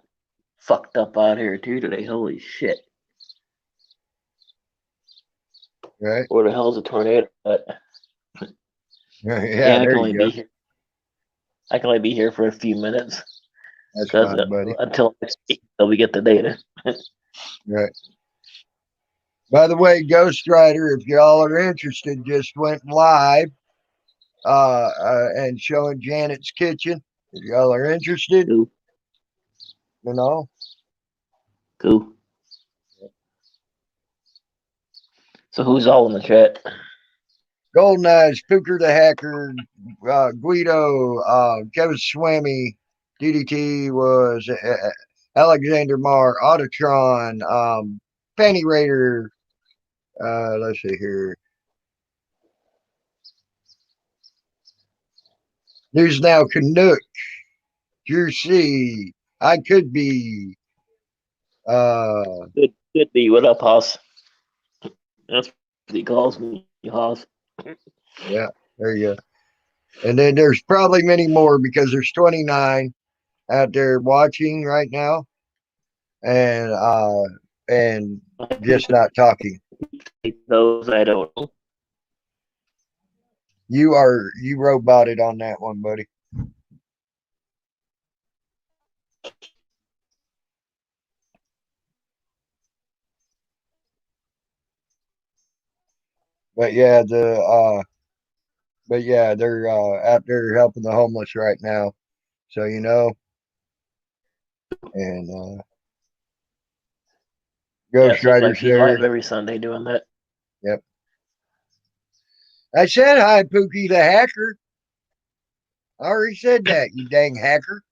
fucked up out here too today. Holy shit! Right? Where the hell's a tornado? Yeah, Yeah, I there can you only go. be here. I can only be here for a few minutes That's because fine, buddy. until next week, till we get the data. Right. By the way, Ghost Rider, if y'all are interested, just went live and showing Janet's kitchen. If y'all are interested, Cool, you know. cool. So who's all in the chat? Golden Eyes, Pooker the Hacker, Guido, Kevin Swammy, DDT was Alexander Marr, Autotron, Penny Raider. Let's see here. There's now Canuck, Juicy. I could be. Good be. What up, Hoss? That's what he calls me, Hoss. Yeah, there you go. And then there's probably many more because there's 29 out there watching right now, and just not talking. Those I don't know. You roboted on that one, buddy. But yeah, they're out there helping the homeless right now. So you know, and Yeah, it Ghost seems like Rider's he's live there. every Sunday doing that. Yep. I said hi, Pookie the hacker. I already said that, you dang hacker.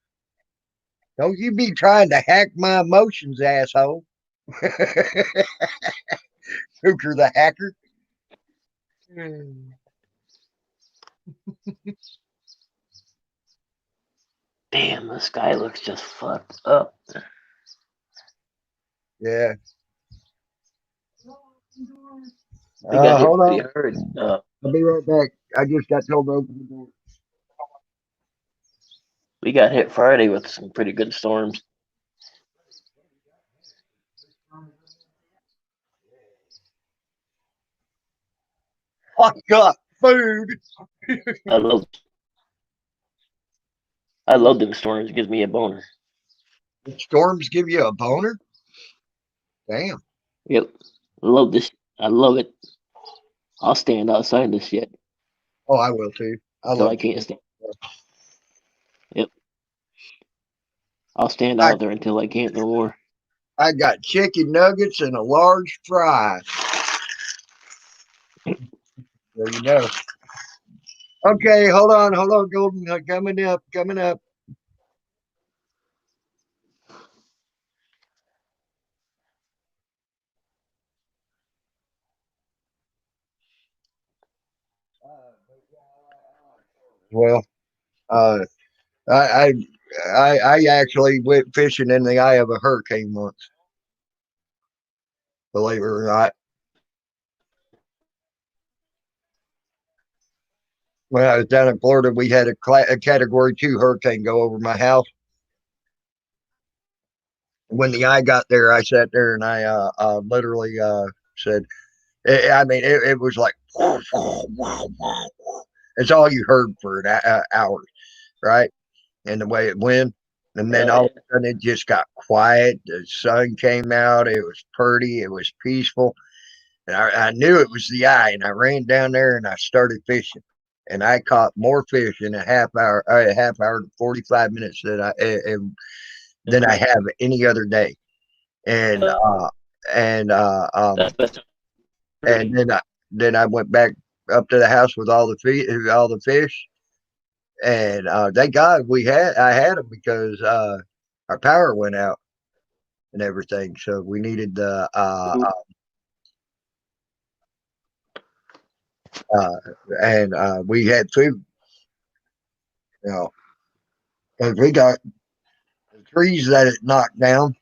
Don't you be trying to hack my emotions, asshole. Pooker the hacker. Damn, the sky looks just fucked up. Yeah. We got hit Hold pretty on. hard. I'll be right back. I just got told to open the door. We got hit Friday with some pretty good storms. I got food. I love I love them storms. It gives me a boner. The storms give you a boner? Damn. Yep. Love this. I love it. I'll stand outside this shit Oh, I will too. I until love I can't it. stand. Yep. I'll stand I out there until I can't no more. I got chicken nuggets and a large fry. There you go. Okay, hold on, Golden. Coming up. Well, uh, I, I actually went fishing in the eye of a hurricane once. Believe it or not. When I was down in Florida, we had a Category 2 hurricane go over my house. When the eye got there, I sat there and I literally said, I mean, it was like, it's all you heard for an hour, right? And the way it went. And then all of a sudden it just got quiet. The sun came out. It was pretty. It was peaceful. And I knew it was the eye. And I ran down there and I started fishing. And I caught more fish in a half hour to 45 minutes than I have any other day. And and and then I went back up to the house with all the fish, and thank God I had them because our power went out and everything, so we needed the and we had food, you know, and we got the trees that it knocked down.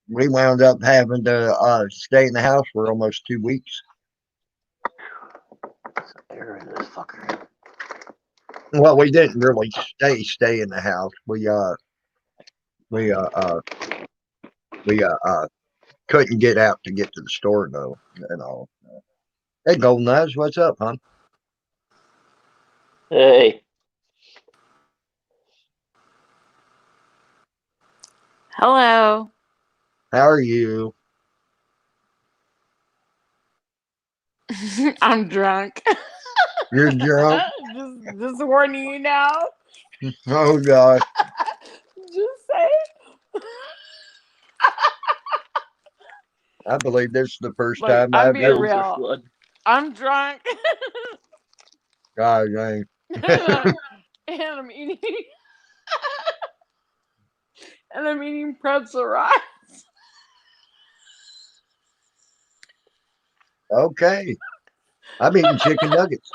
We wound up having to stay in the house for almost 2 weeks. Air in this fucker. Well, we didn't really stay in the house. We couldn't get out to get to the store though, and all. Hey, Golden Eyes, what's up, hon? Hey. Hello. How are you? I'm drunk. You're drunk? just warning you now. Oh God. Just say. I believe this is the first Like, time I'm I've being ever. real. I'm drunk. God dang. And I'm eating. And I'm eating pretzel rice. Okay. I'm eating chicken nuggets.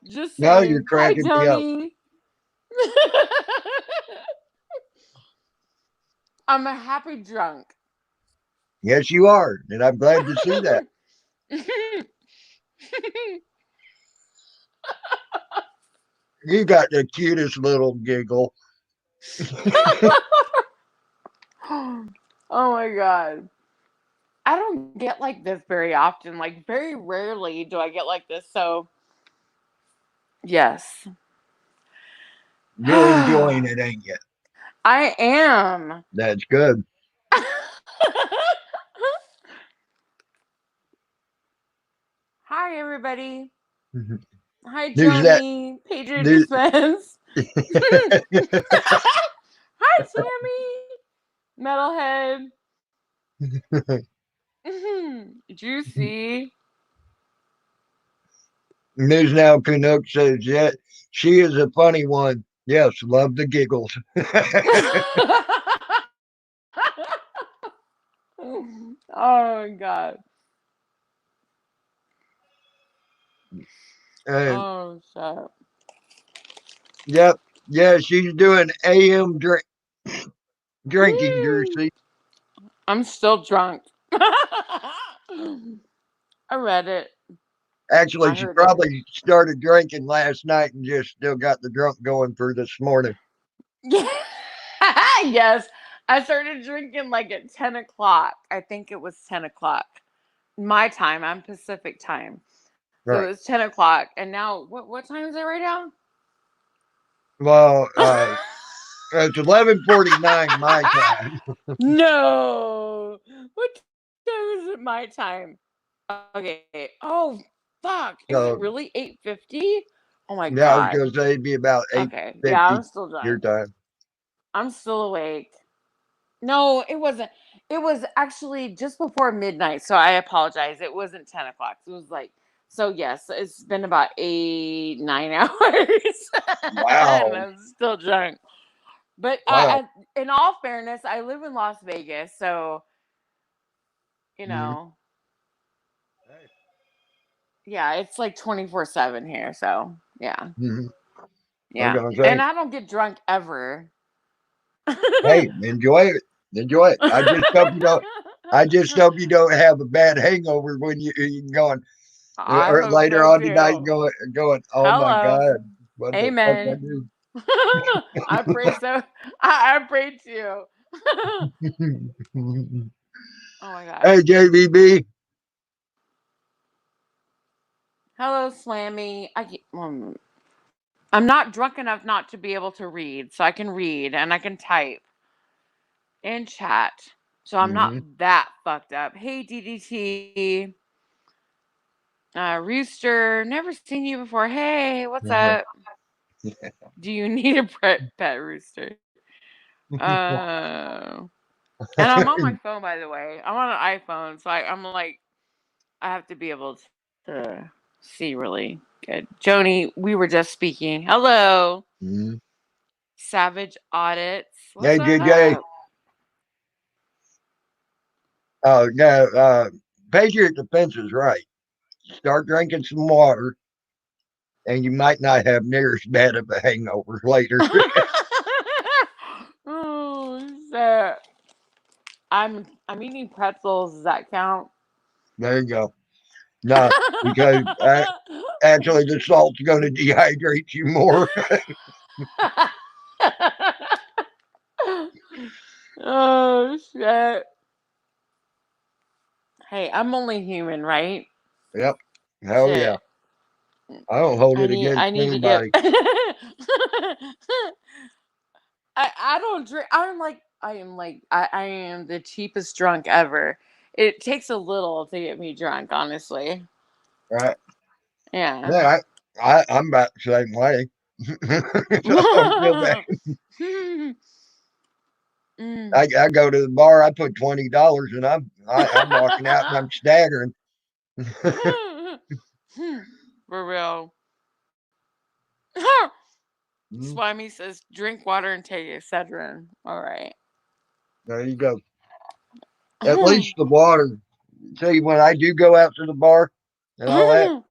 Just Now saying. you're Hi, cracking me up. Tony. I'm a happy drunk. Yes, you are, and I'm glad to see that. You got the cutest little giggle. Oh my God. I don't get like this very often. Like, very rarely do I get like this. So, yes. You're enjoying it, ain't you? I am. That's good. Hi, everybody. Hi, Who's that? Joni. Pager Dispense. Hi, Tammy. Metalhead. Juicy. News Now Canuck says, yeah, she is a funny one. Yes, love the giggles. Oh my God. Oh, shut up. Yep. Yeah, she's doing AM drinking, Jersey. I'm still drunk. I read it. Actually, I she heard probably started drinking last night and just still got the drunk going for this morning. Yes. I started drinking like at 10 o'clock. I think it was 10 o'clock. My time. I'm Pacific time. So Right. it was 10 o'clock. And now, what time is it right now? Well, it's 11:49 my time. No. What time is it my time? Okay. Oh, fuck. Is it So really 8:50? Oh my Yeah, I was God. gonna say it'd be about Okay. Yeah, 8:50 I'm still your drunk. time. I'm still awake. No, it wasn't. It was actually just before midnight. So I apologize. It wasn't 10 o'clock. It was like, so yes, it's been about 8, 9 hours. And Wow. I'm still drunk. But Wow. in all fairness, I live in Las Vegas. So, you Mhm. know, yeah, it's like 24/7 here. So, yeah. Mhm. I was Yeah. gonna And say, I don't get drunk ever. hey, enjoy it. Enjoy it. I just hope you don't. I just hope you don't have a bad hangover when you going I or hope later so on tonight too. going. Oh my Hello. God, what the fuck I Amen. do? I pray so. I pray too. Oh my God. Hey, JVB. Hello, Slammy. I'm not drunk enough not to be able to read, so I can read and I can type and chat. So I'm not Mm-hmm. that fucked up. Hey, DDT. Rooster. Never seen you before. Hey, what's up? Do you need a pet Rooster? Uh, and I'm on my phone, by the way. I'm on an iPhone, so I'm like, I have to be able to see really good. Joni, we were just speaking. Hello, Mm-hmm. Savage Audits. What's Hey, JJ. up? No, Patriot Defense is right. Start drinking some water, and you might not have near as bad of a hangover later. Oh, so I'm eating pretzels. Does that count? There you go. No, because actually the salt's going to dehydrate you more. Oh shit. Hey, I'm only human, right? Yep. Hell yeah. Shit. I don't hold I it need against I need to get anybody. I don't drink. I am the cheapest drunk ever. It takes a little to get me drunk, honestly. Right? Yeah. Yeah, I'm about the same way. So don't feel bad. Mm. I go to the bar, I put $20 and I'm walking out and I'm staggering. For real. Mhm. Swami says drink water and take Excedrin. All right. There you go. At least the water. See, when I do go out to the bar and all that,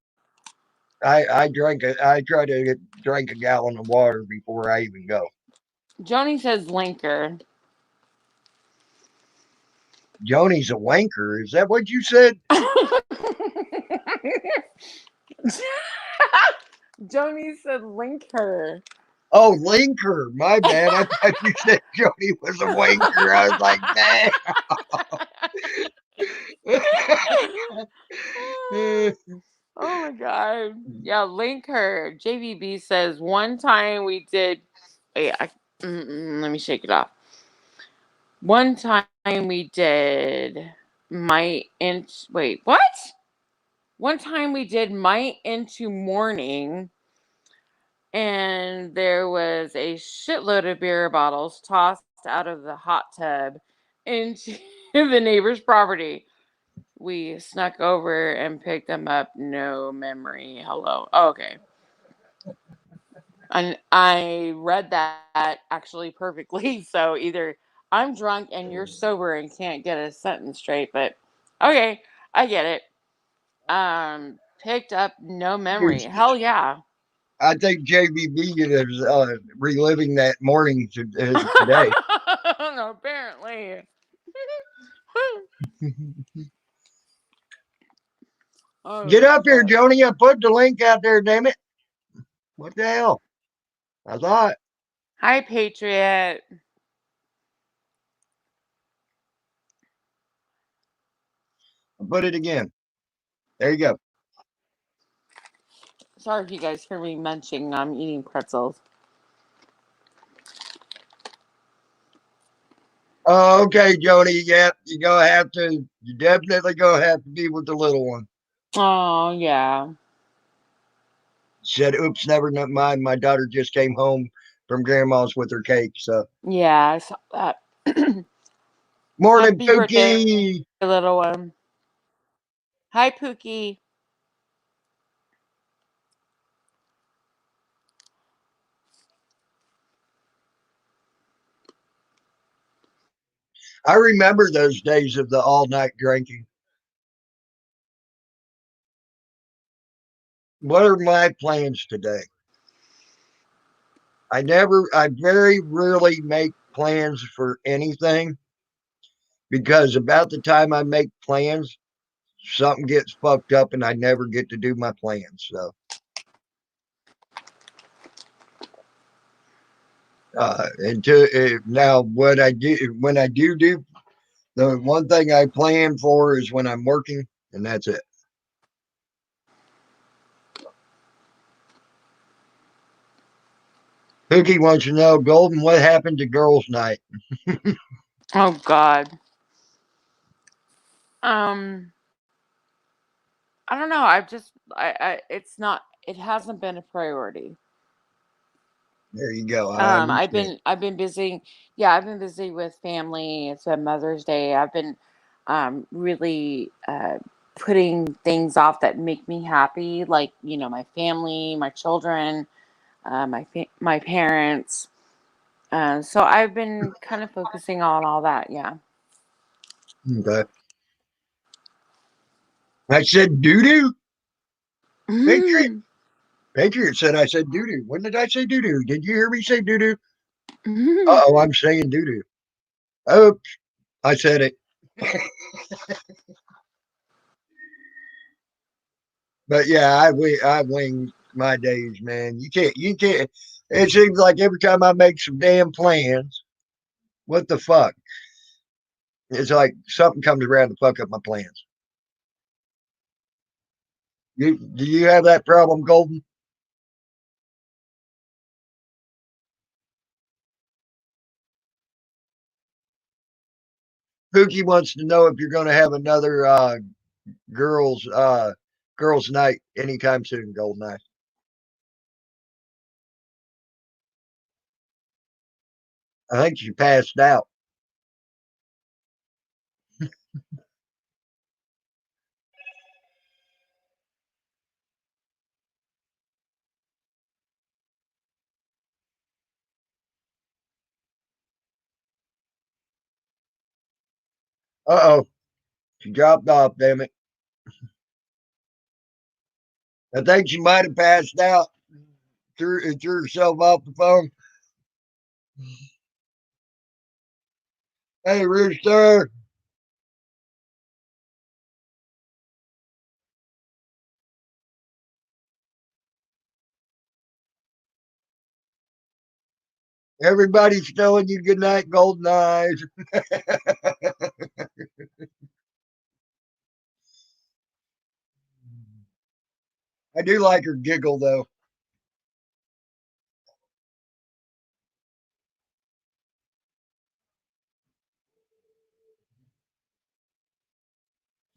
I drink it. I try to drink a gallon of water before I even go. Joni says linker. Joni's a wanker. Is that what you said? Joni said linker. Oh, linker. My bad. I thought you said Joni was a wanker. I was like, man. Oh my god. Yeah, link her. JVB says one time we did. Wait, let me shake it off. One time we did my inch. Wait, what? One time we did my into morning, and there was a shitload of beer bottles tossed out of the hot tub into the neighbor's property. We snuck over and picked them up. No memory. Hello. Okay. And I read that actually perfectly. So either I'm drunk and you're sober and can't get a sentence straight, but okay, I get it. Picked up no memory. Hell yeah. I think JVB is reliving that morning today. Apparently. Get Oh up here, shit. Joni. I put the link out there, damn it. What the hell? I thought. Hi, Patriot. I put it again. There you go. Sorry if you guys hear me munching. I'm eating pretzels. Oh, okay, Joni. Yep, you gonna have to. You definitely gonna have to be with the little one. Oh yeah. said, "Oops, never mind. My daughter just came home from grandma's with her cake." So Yeah, I saw that. morning, Happy birthday, Pookie. little one. Hi, Pookie. I remember those days of the all night drinking. What are my plans today? I very rarely make plans for anything because about the time I make plans, something gets fucked up and I never get to do my plans. So, now, what I do when I do the one thing I plan for is when I'm working, and that's it. Pookie wants to know, Golden, what happened to girls' night? Oh God. Um, I don't know. It's not. It hasn't been a priority. There you go. I understand. I've been busy. Yeah, I've been busy with family. It's been Mother's Day. I've been really putting things off that make me happy, like my family, my children, my parents. So I've been kind of focusing on all that. Yeah. Okay. I said doo doo. Patriot. Patriot said I said doo doo. When did I say doo doo? Did you hear me say doo doo? Oh, I'm saying doo doo. Oh, I said it. But yeah, I wing my days, man. You can't. It seems like every time I make some damn plans, what the fuck? It's like something comes around to fuck up my plans. Do you have that problem, Golden? Pookie wants to know if you're going to have another girls girls night anytime soon, Golden Eye. I think she passed out. Uh oh, she dropped off. Damn it! I think she might have passed out. Threw herself off the phone. Hey, Rooster. Everybody's telling you good night, Golden Eyes. I do like her giggle though.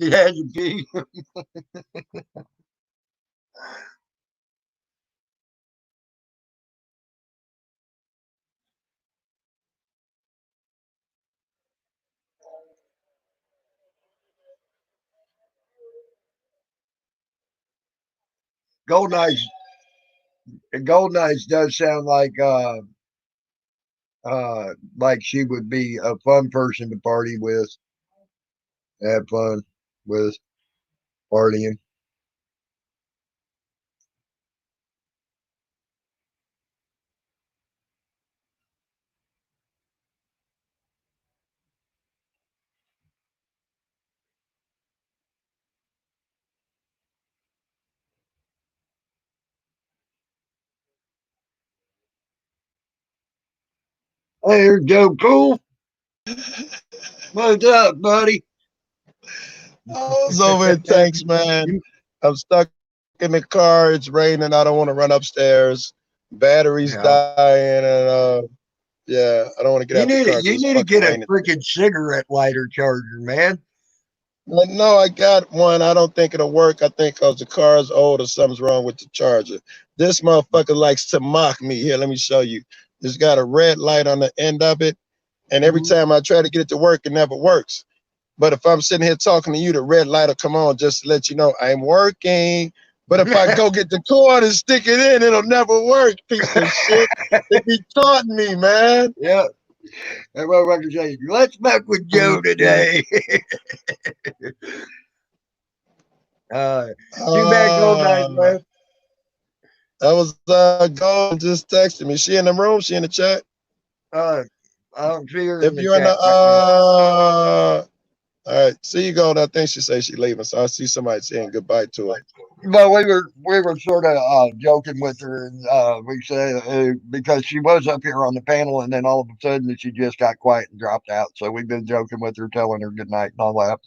She has a pee. Golden Eyes. Golden Eyes does sound like she would be a fun person to party with, have fun with partying. Hey, there's Joe Cool. What's up, buddy? I was over at Tanks, man. I'm stuck in the car. It's raining. I don't want to run upstairs. Battery's Yeah. dying, and yeah, I don't want to get out the car because You it's need to fucking get a raining. freaking cigarette lighter charger, man. But no, I got one. I don't think it'll work. I think because the car's old or something's wrong with the charger. This motherfucker likes to mock me. Here, let me show you. It's got a red light on the end of it. And every time I try to get it to work, it never works. But if I'm sitting here talking to you, the red light will come on just to let you know I'm working. But if I go get the cord and stick it in, it'll never work, piece of shit. They be taunting me, man. Yeah. That motherfucker say, let's fuck with Joe today. She back home night left. That was Gold just texting me. She in the room? She in the chat? I don't see her If in the you're in the chat right all right, see you go. I think she says she's leaving, so I see somebody saying goodbye to her. Well, we were sort of joking with her, and we said because she was up here on the panel, and then all of a sudden she just got quiet and dropped out. So we've been joking with her, telling her good night and all that.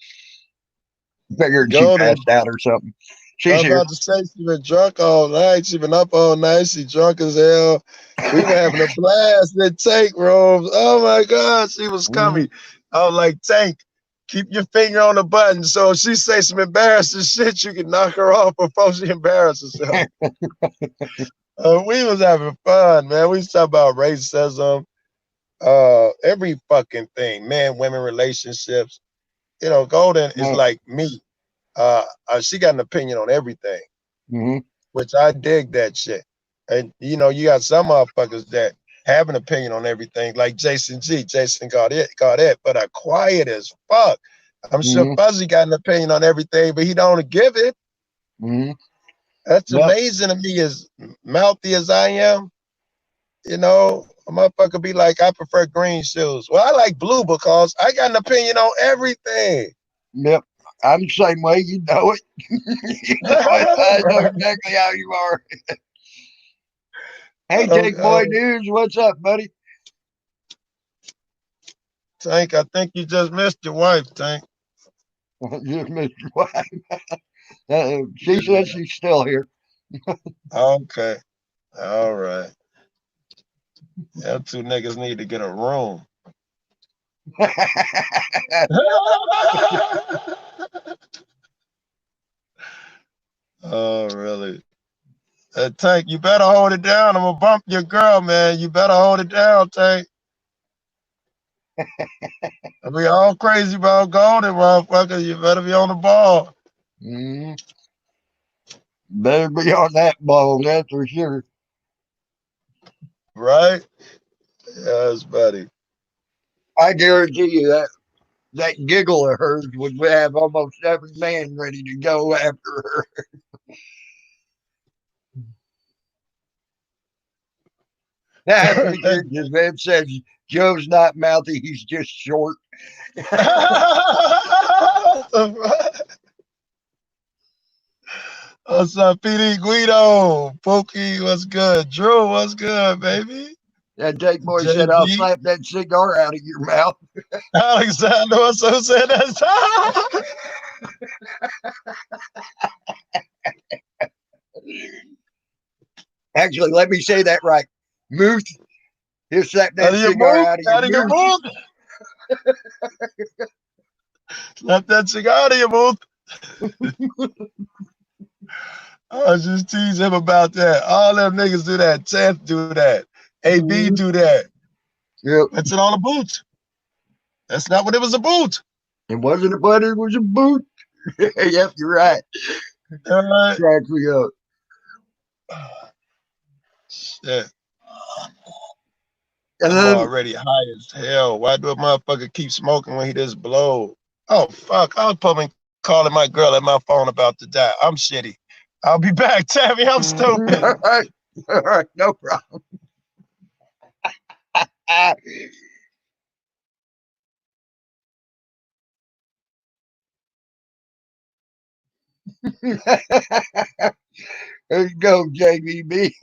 Figured she Golden, passed out or something. I She's was here. about to say she been drunk all night. She been up all night. She drunk as hell. We were having a blast in Tank rooms. Oh my God, she was coming. I was like, Tank, keep your finger on the button. So if she say some embarrassing shit, you can knock her off before she embarrasses herself. We was having fun, man. We was talking about racism, every fucking thing, man, women relationships. You know, Golden is like me. She got an opinion on everything, which I dig that shit. And you know, you got some motherfuckers that have an opinion on everything, like Jason G. Jason got it, but are quiet as fuck. I'm sure Fuzzy got an opinion on everything, but he don't give it. That's amazing to me, as mouthy as I am. You know, a motherfucker be like, I prefer green shoes. Well, I like blue because I got an opinion on everything. Yep. I'm the same way. You know it. You know it. I know exactly how you are. Hey, Take Boy News, what's up, buddy? Tank, I think you just missed your wife, Tank. Just missed your wife. She says she's still here. Okay. All right. Them two niggas need to get a room. Oh, really? Tank, you better hold it down. I'm gonna bump your girl, man. You better hold it down, Tank. We all crazy about Golden, motherfucker. You better be on the ball. Better be on that ball, that's for sure. Right? Yes, buddy. I guarantee you that giggle of hers would have almost every man ready to go after her. That's for sure. Just man says Joe's not mouthy, he's just short. What's up, PD Guido? Pookie, what's good? Drew, what's good, baby? That Jake Boy said, I'll slap that cigar out of your mouth. Alexander, what's up? Said that. Actually, let me say that right. Muth, he'll slap that cigar out of your mouth. Slap that cigar out of your mouth. I was just teasing him about that. All them niggas do that. Chance do that. AB do that. Yep. That's it on a boot. That's not what it was a boot. It wasn't a butt, it was a boot. Yep, you're right. Cracks me up. Shit. And I'm already high as hell. Why do a motherfucker keep smoking when he just blow? Oh, fuck. I was probably calling my girl at my phone about to die. I'm shitty. I'll be back, Tammy. I'm stupid. All right, no problem. There you go, JVB.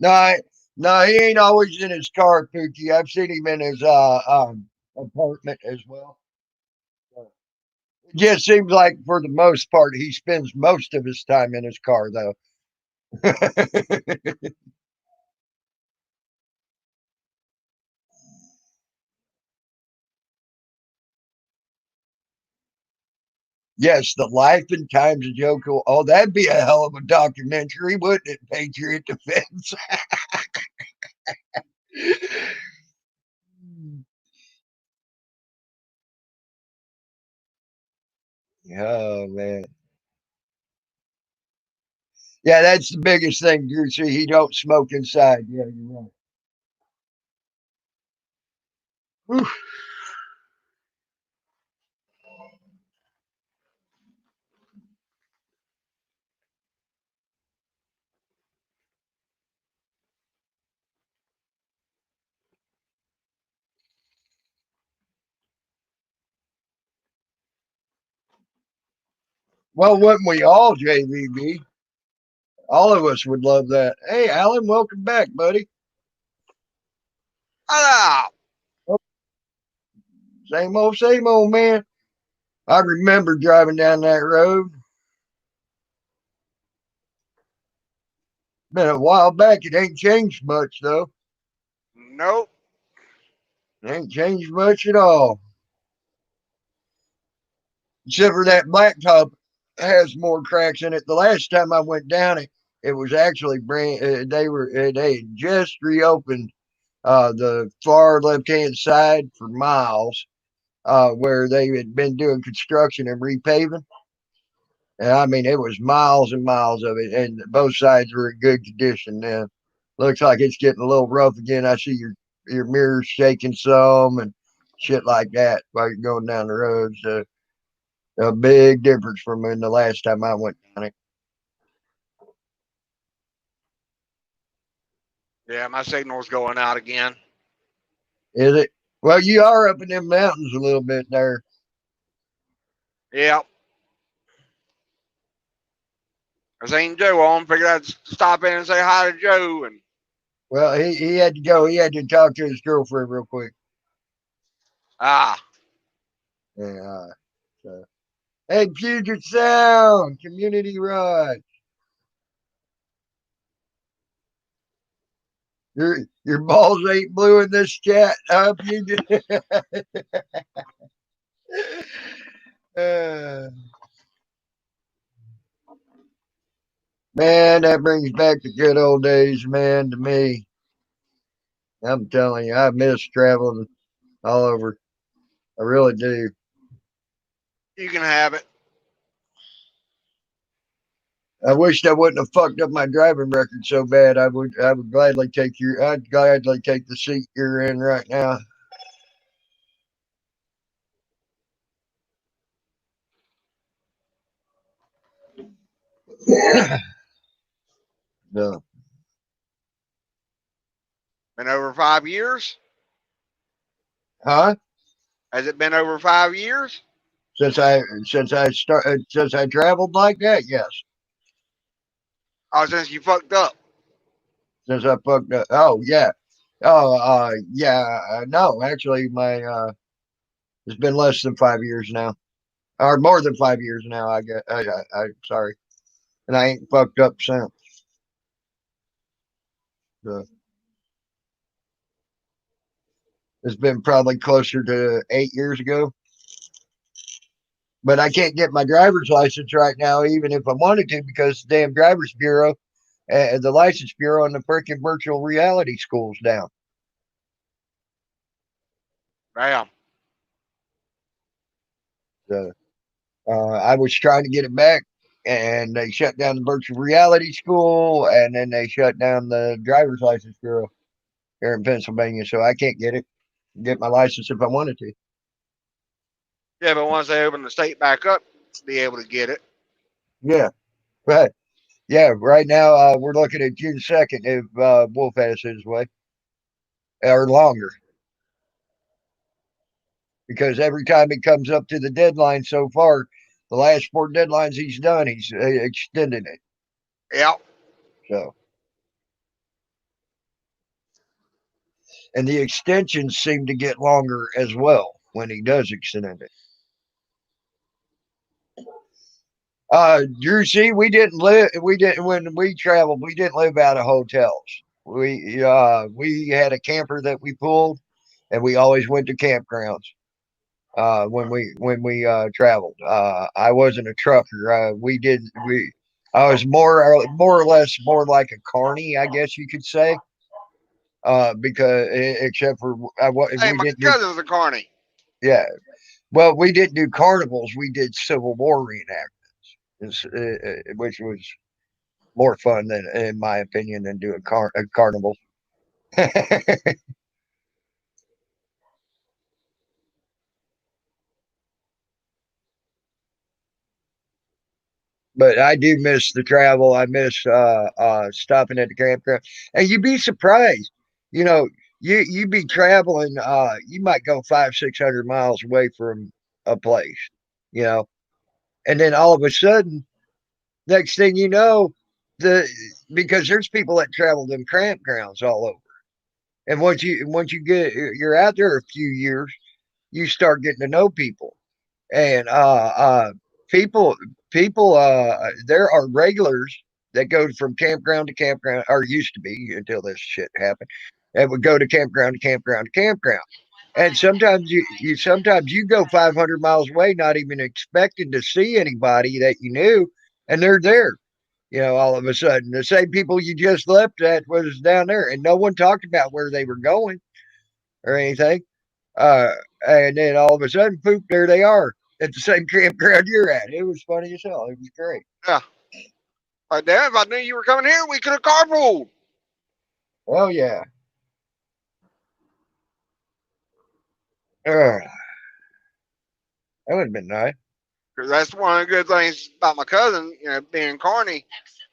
No, he ain't always in his car, Pookie. I've seen him in his apartment as well. So Just seems like for the most part he spends most of his time in his car though. Yes, the life and times of Joe Cool. Oh, that'd be a hell of a documentary, wouldn't it? Patriot Defense. Oh man. Yeah, that's the biggest thing, Drew. See, he don't smoke inside. Yeah, you're right. Whew. Well, wouldn't we all, JVB? All of us would love that. Hey, Alan, welcome back, buddy. Hello. Oh, same old man. I remember driving down that road. Been a while back. It ain't changed much, though. Nope. It ain't changed much at all. Except for that blacktop has more cracks in it. The last time I went down it, it was actually brand. They had just reopened the far left hand side for miles, where they had been doing construction and repaving. And I mean, it was miles and miles of it, and both sides were in good condition. Now, looks like it's getting a little rough again. I see your mirrors shaking some and shit like that while you're going down the road. So a big difference from when the last time I went down it. Yeah, my signal's going out again. Is it? Well, you are up in them mountains a little bit there. Yep. I seen Joe on. Figured I'd stop in and say hi to Joe. And Well, he had to go. He had to talk to his girlfriend real quick. ah, Yeah. So. Hey, Puget Sound Community Rod. Your balls ain't blue in this chat, huh, Puget? uh, man, that brings back the good old days, man. To me, I'm telling you, I miss traveling all over. I really do. you can have it. I wished I wouldn't have fucked up my driving record so bad. I would gladly take I'd gladly take the seat you're in right now. No. Been over 5 years. Huh? Has it been over 5 years? Since I traveled like that, yes. Oh, since you fucked up. Since I fucked up. Oh yeah. Oh yeah. No, actually, my it's been less than 5 years now, or more than 5 years now. I guess. Sorry, and I ain't fucked up since. So it's been probably closer to 8 years ago. But I can't get my driver's license right now, even if I wanted to, because the damn driver's bureau, the license bureau, and the freaking virtual reality school's down. Damn. So I was trying to get it back, and they shut down the virtual reality school, and then they shut down the driver's license bureau here in Pennsylvania. So I can't get my license if I wanted to. Yeah, but once they open the state back up, be able to get it. Yeah, but yeah, right now we're looking at June 2nd if Wolf has his way, or longer. Because every time it comes up to the deadline so far, the last 4 deadlines he's done, he's extended it. Yep. So, and the extensions seem to get longer as well when he does extend it. Drew, see, we didn't when we traveled, we didn't live out of hotels. We had a camper that we pulled, and we always went to campgrounds. When we traveled, I wasn't a trucker. I was more or less more like a carny, I guess you could say. Because except for Hey, we my didn't do, cousin's a carny. yeah. Well, we didn't do carnivals. We did Civil War reenactments, which was more fun than, in my opinion, than doing a carnival. But I do miss the travel. I miss stopping at the campground, and you'd be surprised. You know, you'd be traveling. You might go 500-600 miles away from a place. You know, and then all of a sudden, next thing you know, the because there's people that travel them campgrounds all over. And once you get you're out there a few years, you start getting to know people. And people people there are regulars that go from campground to campground, or used to be until this shit happened. And would go to campground to campground to campground. And sometimes you go 500 miles away, not even expecting to see anybody that you knew, and they're there. All of a sudden, the same people you just left at was down there, and no one talked about where they were going or anything. Uh, and then all of a sudden, poop, there they are at the same campground you're at. It was funny as hell. It was great. Yeah. Like, damn, if I knew you were coming here, we could have carpooled. Oh yeah. Uh, that would have been nice. Because that's one of the good things about my cousin, being carny.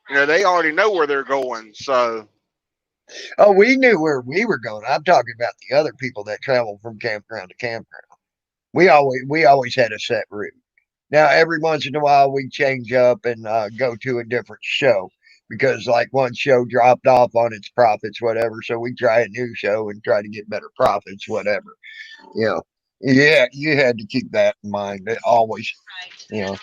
They already know where they're going. So, Oh, we knew where we were going. I'm talking about the other people that travel from campground to campground. We always had a set route. Now, every once in a while, we change up and go to a different show because, like, one show dropped off on its profits, whatever. So we try a new show and try to get better profits, whatever. You know, yeah, you had to keep that in mind. Always, you know.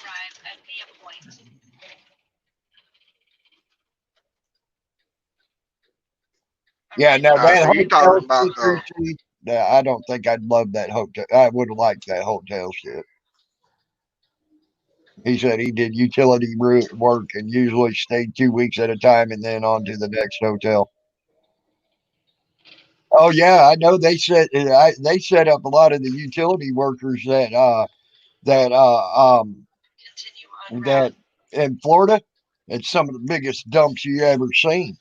Yeah, now that so you hotel talking about the shit, yeah, I don't think I'd love that hotel. I would have liked that hotel shit. He said he did utility work and usually stayed 2 weeks at a time and then on to the next hotel. Oh yeah, I know they set up a lot of the utility workers that in Florida. It's some of the biggest dumps you ever seen.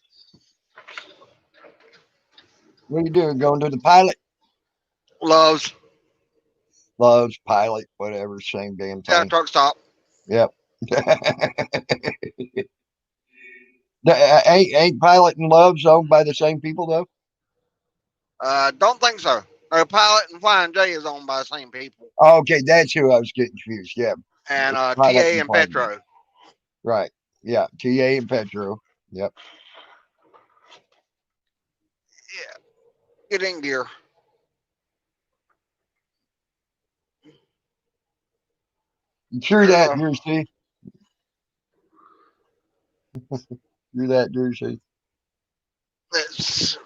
What are you doing? Going to the pilot? Loves. Loves, pilot, whatever, same damn Yeah, thing. truck stop. Yep. Ain't Pilot and Love's owned by the same people though? Don't think so. Pilot and Flying J is owned by the same people. Oh, okay, that's who I was getting confused. Yeah, And Pilot TA and and Flying. Petro. Right. Yeah, TA and Petro. Yep. Yeah. Get in gear. True that, Uh, Jersey. True that, Jersey. let's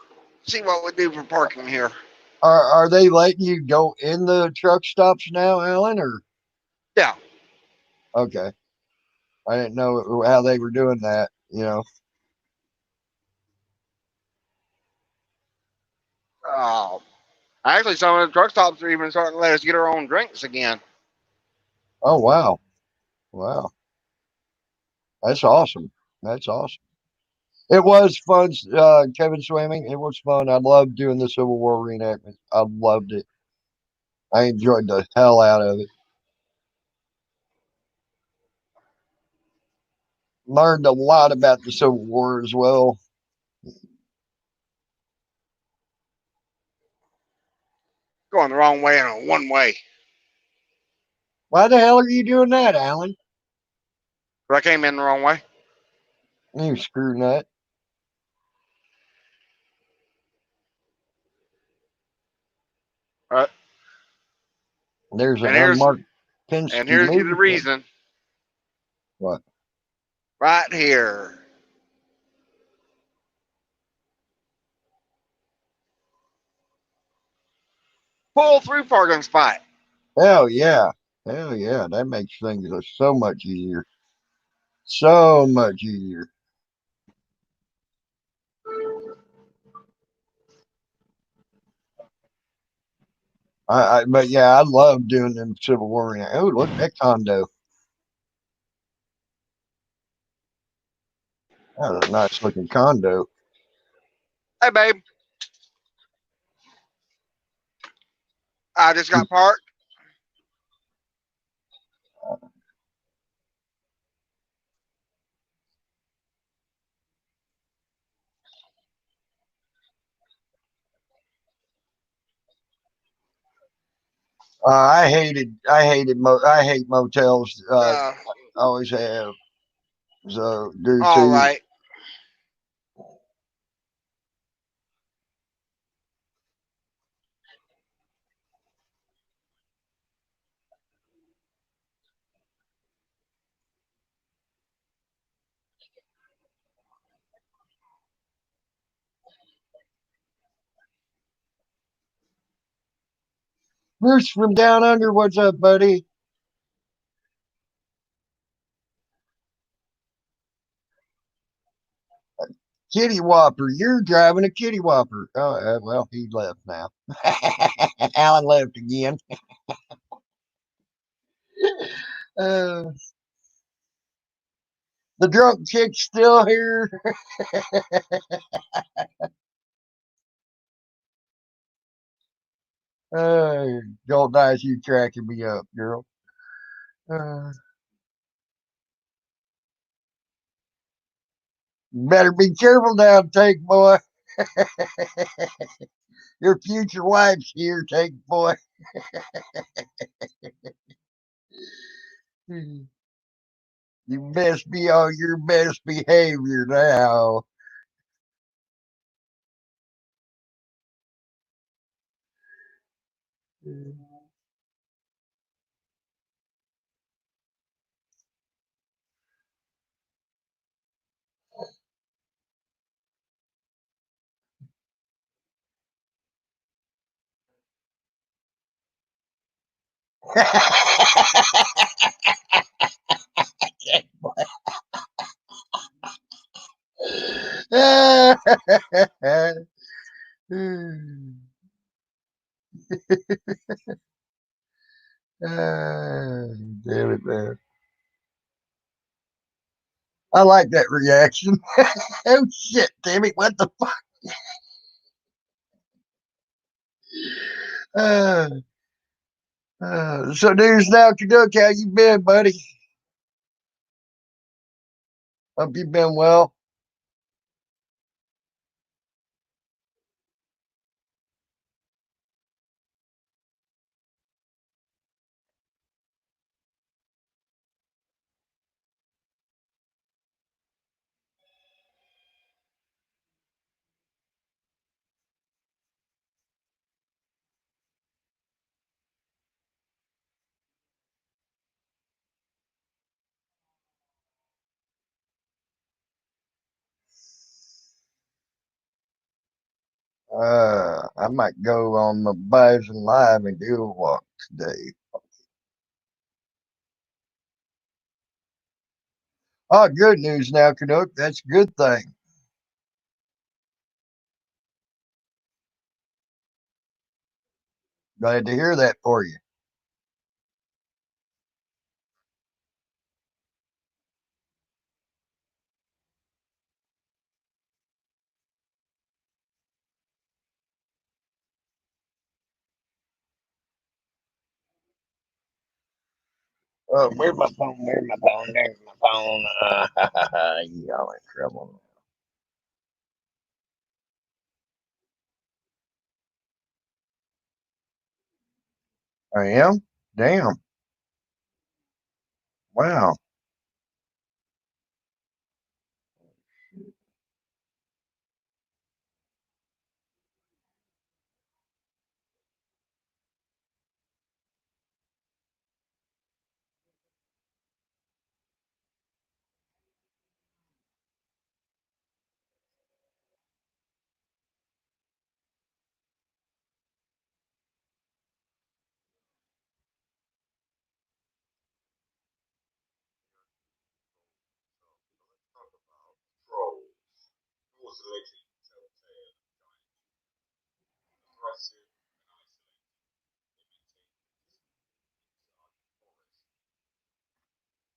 see what we do for parking here. Are they letting you go in the truck stops now, Alan? Or Yeah. okay, I didn't know how they were doing that. Uh, Actually, some of the truck stops are even starting to let us get our own drinks again. Oh wow, wow, that's awesome. That's awesome. It was fun, Kevin swimming. It was fun. I loved doing the Civil War reenactment. I loved it. I enjoyed the hell out of it. Learned a lot about the Civil War as well. Going the wrong way and a one way. Why the hell are you doing that, Alan? I came in the wrong way. You screw nut. Uh, There's an and here's unmarked and Penske here's the movie. reason. What? Right here. Pull through parking spot. Hell yeah. Hell yeah. That makes things so much easier. So much easier. But yeah, I love doing them Civil War. Oh, look at that condo. That's a nice looking condo. Hey, babe. I just got parked. I hate motels. Uh, Always have. So due all to right. Bruce from down under, what's up, buddy? Kitty Whopper, you're driving a Kitty Whopper. Oh, well, he left now. Alan left again. Uh, the drunk chick's still here. Gold Dice, you cracking me up, girl. Uh, better be careful now, Take Boy. Your future wife's here, Take Boy. You best be on your best behavior now. Damn it, man. I like that reaction. Oh shit, damn it, what the fuck? Uh, so news now, Caduck, how you been, buddy? Hope you been well. I might go on my Bison Live and do a walk today. Oh, good news now, Canuck. That's a good thing. Glad to hear that for you. Oh, where's my phone? Where's my phone? There's my phone. Y'all in trouble. I am? Damn. Wow.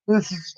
This is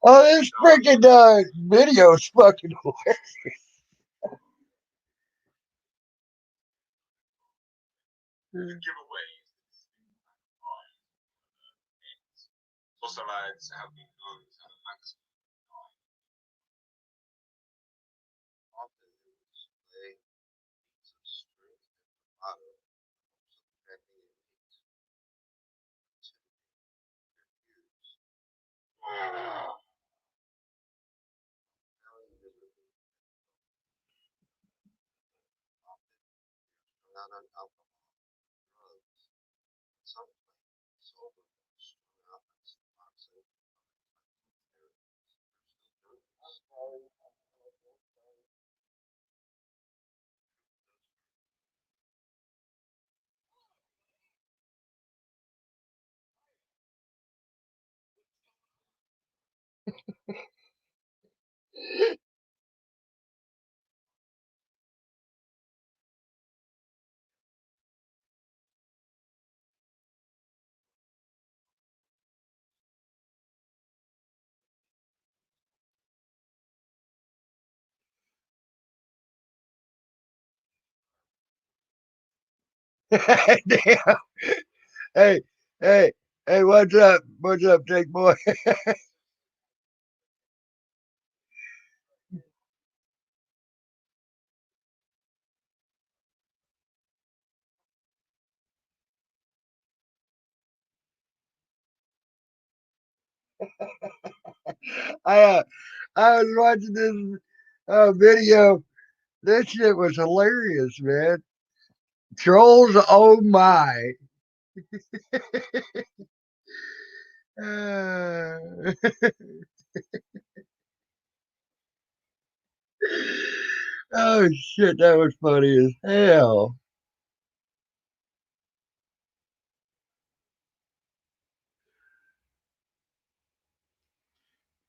oh, this freaking video is fucking hilarious. Damn. Hey, hey, hey, what's up? What's up, Jake boy? I I was watching this video. This shit was hilarious, man. Trolls, oh my. Uh, oh shit, that was funny as hell.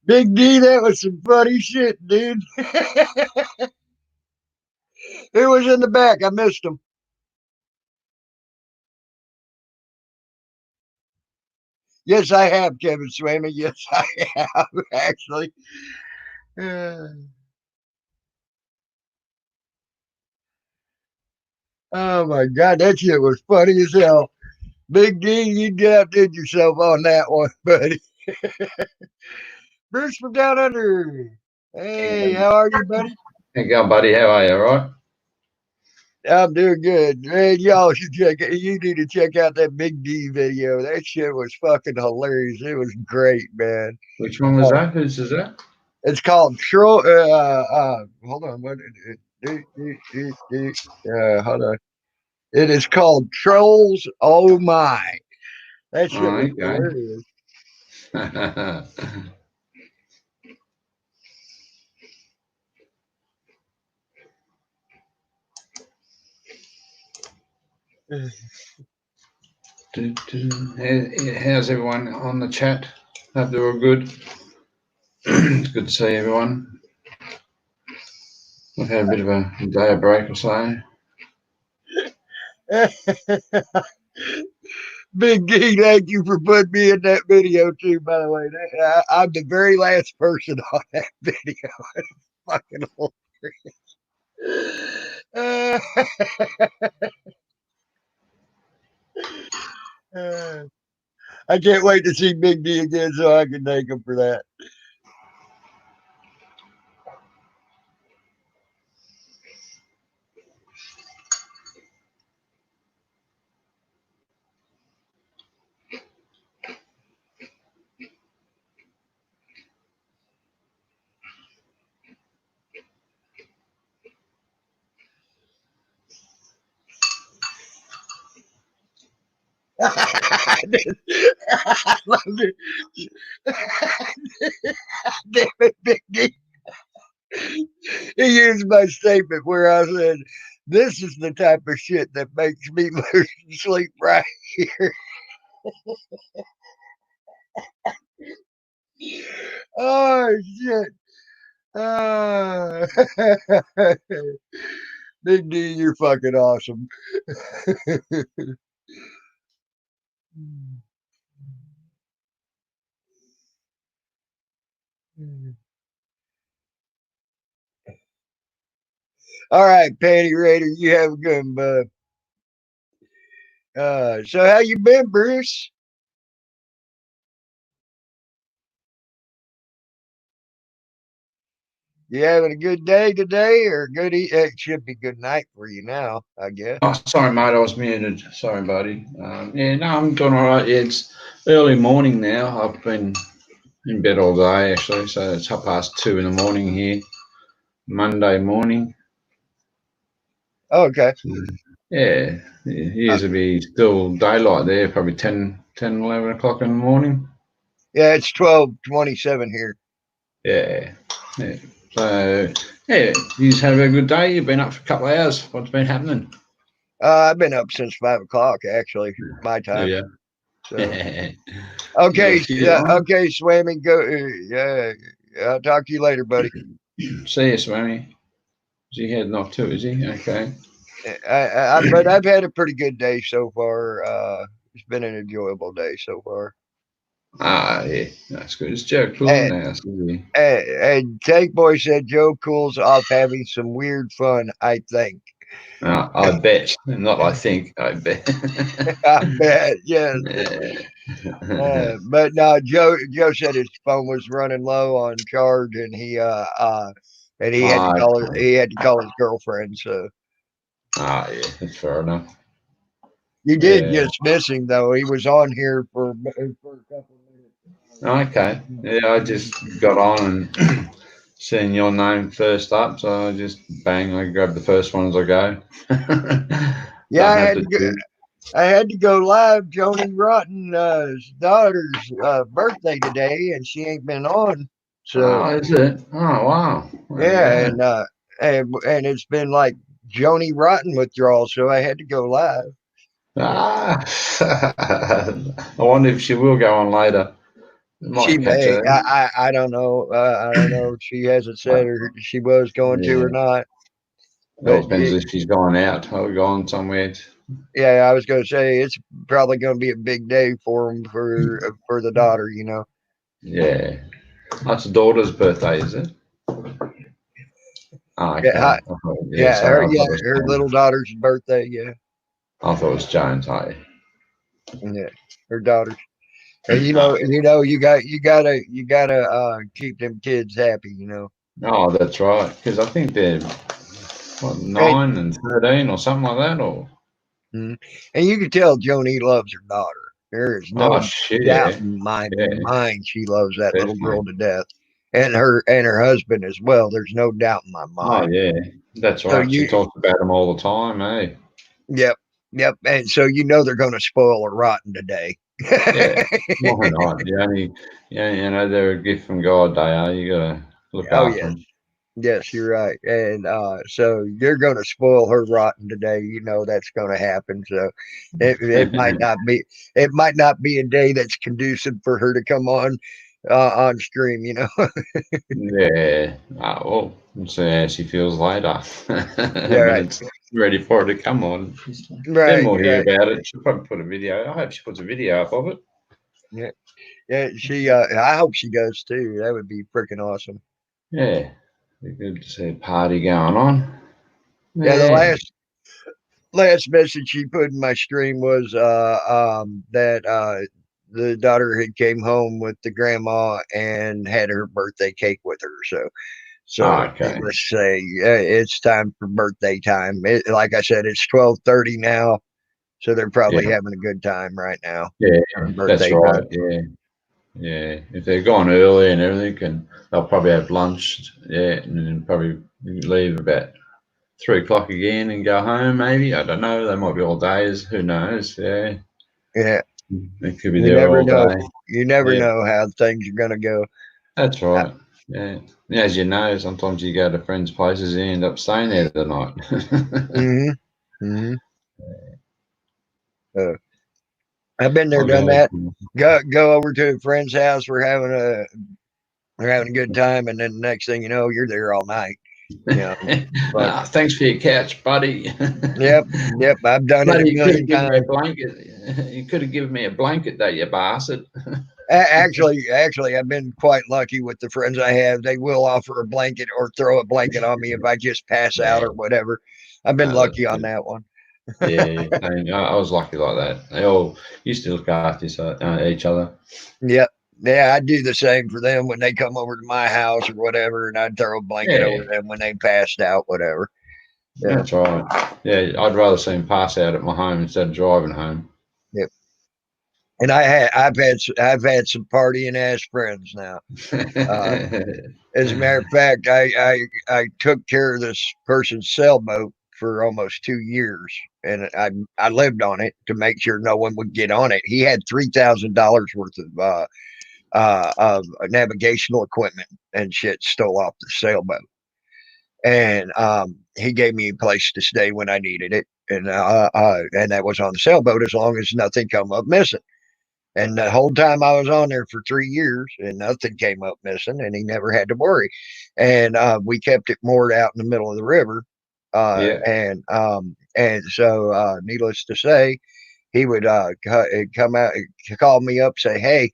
Big D, that was some funny shit, dude. Who was in the back? I missed him. Yes, I have, Kevin Swayman. Yes, I have, actually. Uh, oh my God, that shit was funny as hell. Big D, you outdid yourself on that one, buddy. Bruce from down under. Hey, how are you, buddy? Hey, go, buddy. How are you? All right? I'm doing good. Man, y'all should check it. You need to check out that Big D video. That shit was fucking hilarious. It was great, man. Which one was that? Whose is that? It's called Troll. Hold on. Hold on. It is called Trolls. Oh my! That shit Oh, was okay. hilarious. How's everyone on the chat? Hope they're all good. It's good to see everyone. I've had a bit of a day of break or so. Big D, thank you for putting me in that video too. By the way, I'm the very last person on that video. Fucking hilarious. I can't wait to see Big D again so I can thank him for that. I loved it. Damn it, Big D. He used my statement where I said, "This is the type of shit that makes me lose sleep right here." Oh shit! Ah. Big D, you're fucking awesome. All right, Panty Raider, you have a good one, bud. So how you been, Bruce? You having a good day today, or good? It should be good night for you now, I guess. Oh, sorry, mate. I was muted. Sorry, buddy. Yeah, no, I'm doing all right. Yeah, it's early morning now. I've been in bed all day, actually. So it's 2:30 in the morning here, Monday morning. Okay. Yeah, it used to be still daylight there, probably 10, 11 o'clock in the morning. Yeah, it's 12:27 here. Yeah, yeah. So, yeah, you just had a very good day. You've been up for a couple of hours. What's been happening? I've been up since 5 o'clock, actually, my time. Yeah. So. Okay, okay, Swammy, go. I'll talk to you later, buddy. See you, Swammy. Is he heading off too? Is he? Okay. But I've had a pretty good day so far. It's been an enjoyable day so far. Ah, yeah, that's good. It's Joe Cool now. And Tank Boy said Joe Cool's off having some weird fun, I think. I bet. Not I think, I bet. I bet, yes. But no, Joe said his phone was running low on charge, and he had to call his girlfriend. So. Ah, yeah, that's fair enough. You did just miss him though. He was on here for a couple of minutes. Okay. Yeah, I just got on and seen your name first up, so I just I grab the first one as I go. Yeah, I had to go live. Joni Rotten's daughter's birthday today, and she ain't been on. So is it? Oh wow. Yeah, and it's been like Joni Rotten withdrawal, so I had to go live. I wonder if she will go on later. She may. I don't know. I don't know if she hasn't said or she was going to or not. But it depends if she's gone out or gone somewhere. Yeah, I was going to say it's probably going to be a big day for him for the daughter, you know. Yeah, that's the daughter's birthday, is it? Oh, okay. Her little daughter's birthday. Yeah, I thought it was Jones. Hey. Yeah, her daughter's. And you gotta keep them kids happy, you know. Oh, that's right. Because I think they're 9 and 13 or something like that, or. And you can tell Joni loves her daughter. There is no doubt in my mind she loves that little girl to death, and her husband as well. There's no doubt in my mind. Oh yeah, that's right. She talks about them all the time, eh? Yep. And so they're going to spoil her rotten today. Yeah, why not? They're a gift from God. They are. You gotta look after them. Yes, you're right. And so you're going to spoil her rotten today. You know that's going to happen. So it might not be a day that's conducive for her to come on stream. You know. Yeah. Well, we'll see how she feels later. Yeah, right. ready for it to come on. Then Right, we'll hear right. about it. She'll probably put a video. I hope she puts a video up of it. Yeah, yeah. I hope she does too. That would be freaking awesome. Yeah, be good to see a party going on. Yeah, the Yeah. last message she put in my stream was that the daughter had came home with the grandma and had her birthday cake with her. So Okay. needless to say, it's time for birthday time. Like I said, it's 12:30 now, so they're probably Yeah. having a good time right now. Yeah. On That's birthday right. time. Yeah. Yeah. If they're gone early and everything, they'll probably have lunch. Yeah, and then probably leave about 3 o'clock again and go home. Maybe, I don't know. They might be all days. Who knows? Yeah. Yeah, They could be you there never all know. day. You never Yeah. know how things are gonna go. That's right. Yeah. As you know, sometimes you go to friends' places and you end up staying there the night. Mm-hmm. Mm-hmm. I've been there, I'll done go. that. Go over to a friend's house. We're having a good time, and then the next thing you know, you're there all night. But Thanks for your couch, buddy. yep, I've done it a Buddy, you could million have given me a times. blanket. You could have given me a blanket, though, you bastard. Actually, I've been quite lucky with the friends I have. They will offer a blanket or throw a blanket on me if I just pass out Yeah, or whatever. I've been no, that's lucky on good. that one. Yeah, I was lucky like that. They all used to look after each other. Yep. Yeah, I do the same for them when they come over to my house or whatever, and I'd throw a blanket Yeah, over them when they passed out, whatever. Yeah. that's right. Yeah, I'd rather see them pass out at my home instead of driving home. Yep. And I've had some partying ass friends now. As a matter of fact, I took care of this person's sailboat for almost 2 years, and I lived on it to make sure no one would get on it. He had $3,000 worth of navigational equipment and shit stole off the sailboat, and he gave me a place to stay when I needed it, and that was on the sailboat as long as nothing come up missing. And the whole time I was on there for 3 years, and nothing came up missing, and he never had to worry. And we kept it moored out in the middle of the river, Yeah. and so needless to say, he would come out, call me up, say, "Hey,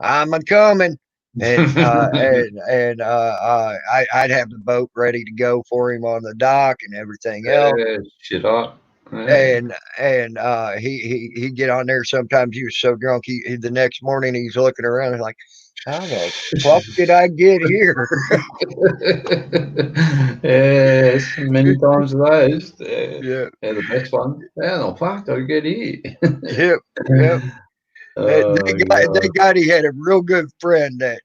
I'm a coming," and I'd have the boat ready to go for him on the dock and everything else. Shit hot. Yeah. And he'd get on there. Sometimes he was so drunk, the next morning he's looking around and like, how the fuck did I get here? Yes, many times those. Yeah, They're the best one. How the fuck did I get here? yep, yep. Oh, Thank God he had a real good friend that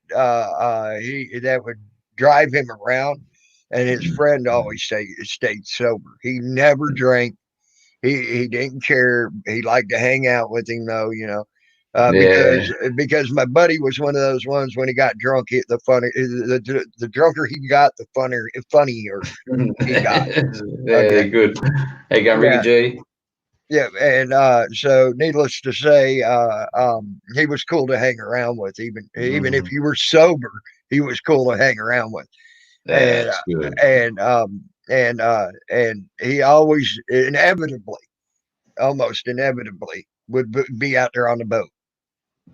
would drive him around, and his friend always stayed sober. He never drank. He didn't care. He liked to hang out with him though, yeah. because my buddy was one of those ones when he got drunk. The drunker he got, the funnier he got. Yeah, Okay, they're good. Hey, go Ricky yeah, G. yeah, and so needless to say, he was cool to hang around with, even if Mm, you were sober. He was cool to hang around with, and that's good. and he always almost inevitably would be out there on the boat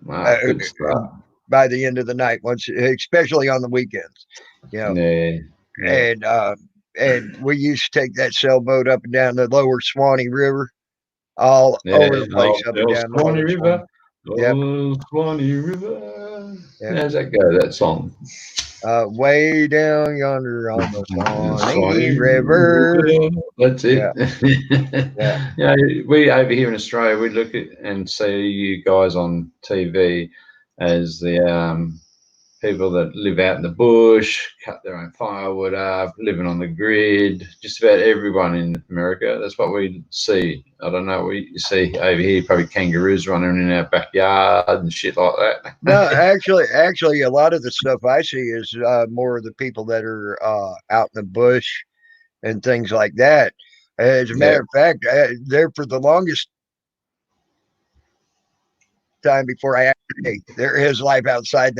uh, Wow, good stuff. by the end of the night, especially on the weekends, you know. Yeah, yeah, And and we used to take that sailboat up and down the lower Swanee River, all yeah. over the place, Oh, up and oh, down the Stormy lower Swanee. River. Yep, Oh, Swanee River. yep. How's that go, that song? Way down yonder on the Swanee Swanee River. River. That's Yeah, it. yeah. Yeah, we over here in Australia, we look at and see you guys on TV as the people that live out in the bush, cut their own firewood up, living on the grid. Just about everyone in America. That's what we see. I don't know. We see over here probably kangaroos running in our backyard and shit like No, that. actually, a lot of the stuff I see is more of the people that are out in the bush and things like that. As a Yeah, matter of fact, there for the longest time before there is life outside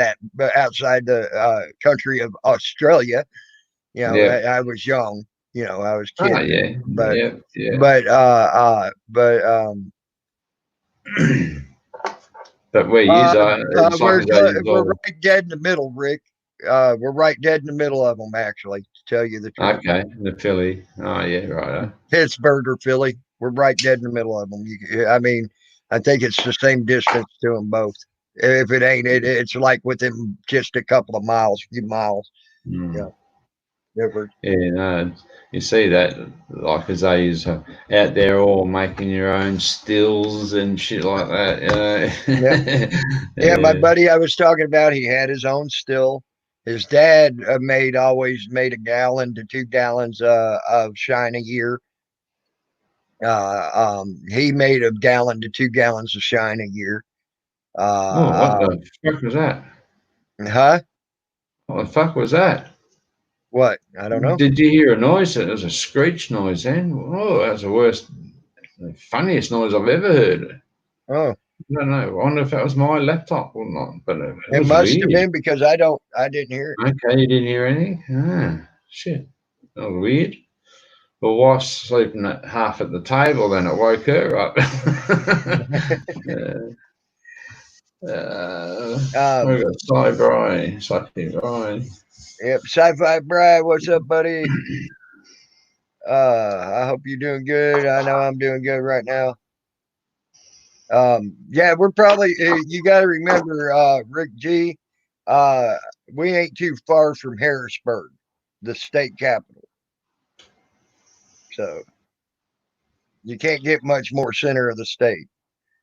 outside the country of Australia. yeah, I was young, You know, I was Oh kidding, yeah, but yeah. but But where you are, it's like we're right dead in the middle, Rick. We're right dead in the middle of them, actually, to tell you the truth. okay, the Philly. Oh yeah, right. Pittsburgh or Philly, we're right dead in the middle of them. I mean, I think it's the same distance to them both. If it ain't, it's like within just a couple of miles, few miles. Mm. Yeah, different. Yeah, no, you see that, like, as they is out there all making your own stills and shit like that, you Yeah, know. yeah. My Yeah. buddy I was talking about, he had his own still. His dad always made a gallon to 2 gallons of shine a year. He made a gallon to 2 gallons of shine a year. Oh, what Uh, the fuck was that? huh? What the fuck was that? What? I don't know. Did you hear a noise? It was a screech noise then. Oh, that's the worst, the funniest noise I've ever heard. Oh, I don't know. I wonder if that was my laptop or not, but it it was must have weird. been because I didn't hear Okay, you didn't hear anything? Ah, shit. That was weird. My wife's sleeping at half at the table, then it woke her up. it. We got Celebratory. Yep. Sci-Fi Brad, what's up, buddy? I hope you're doing good. I know I'm doing good right now. Yeah, we're probably. You got to remember, Rick G. Uh, we ain't too far from Harrisburg, the state capital. So you can't get much more center of the state.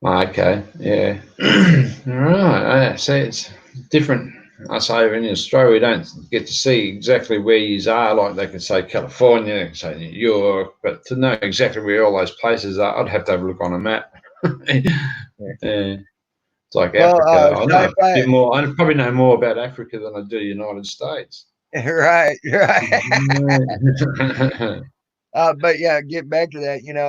Okay, yeah. Right. See, it's different. I say over in Australia, we don't get to see exactly where you are. Like they can say California, they can say New York, but to know exactly where all those places are, I'd have to have a look on a map. Yeah. It's like Well, Africa. I know a sci-fi. bit more. I probably know more about Africa than I do the United States. Right, right. Yeah. But yeah, get back to that. You know,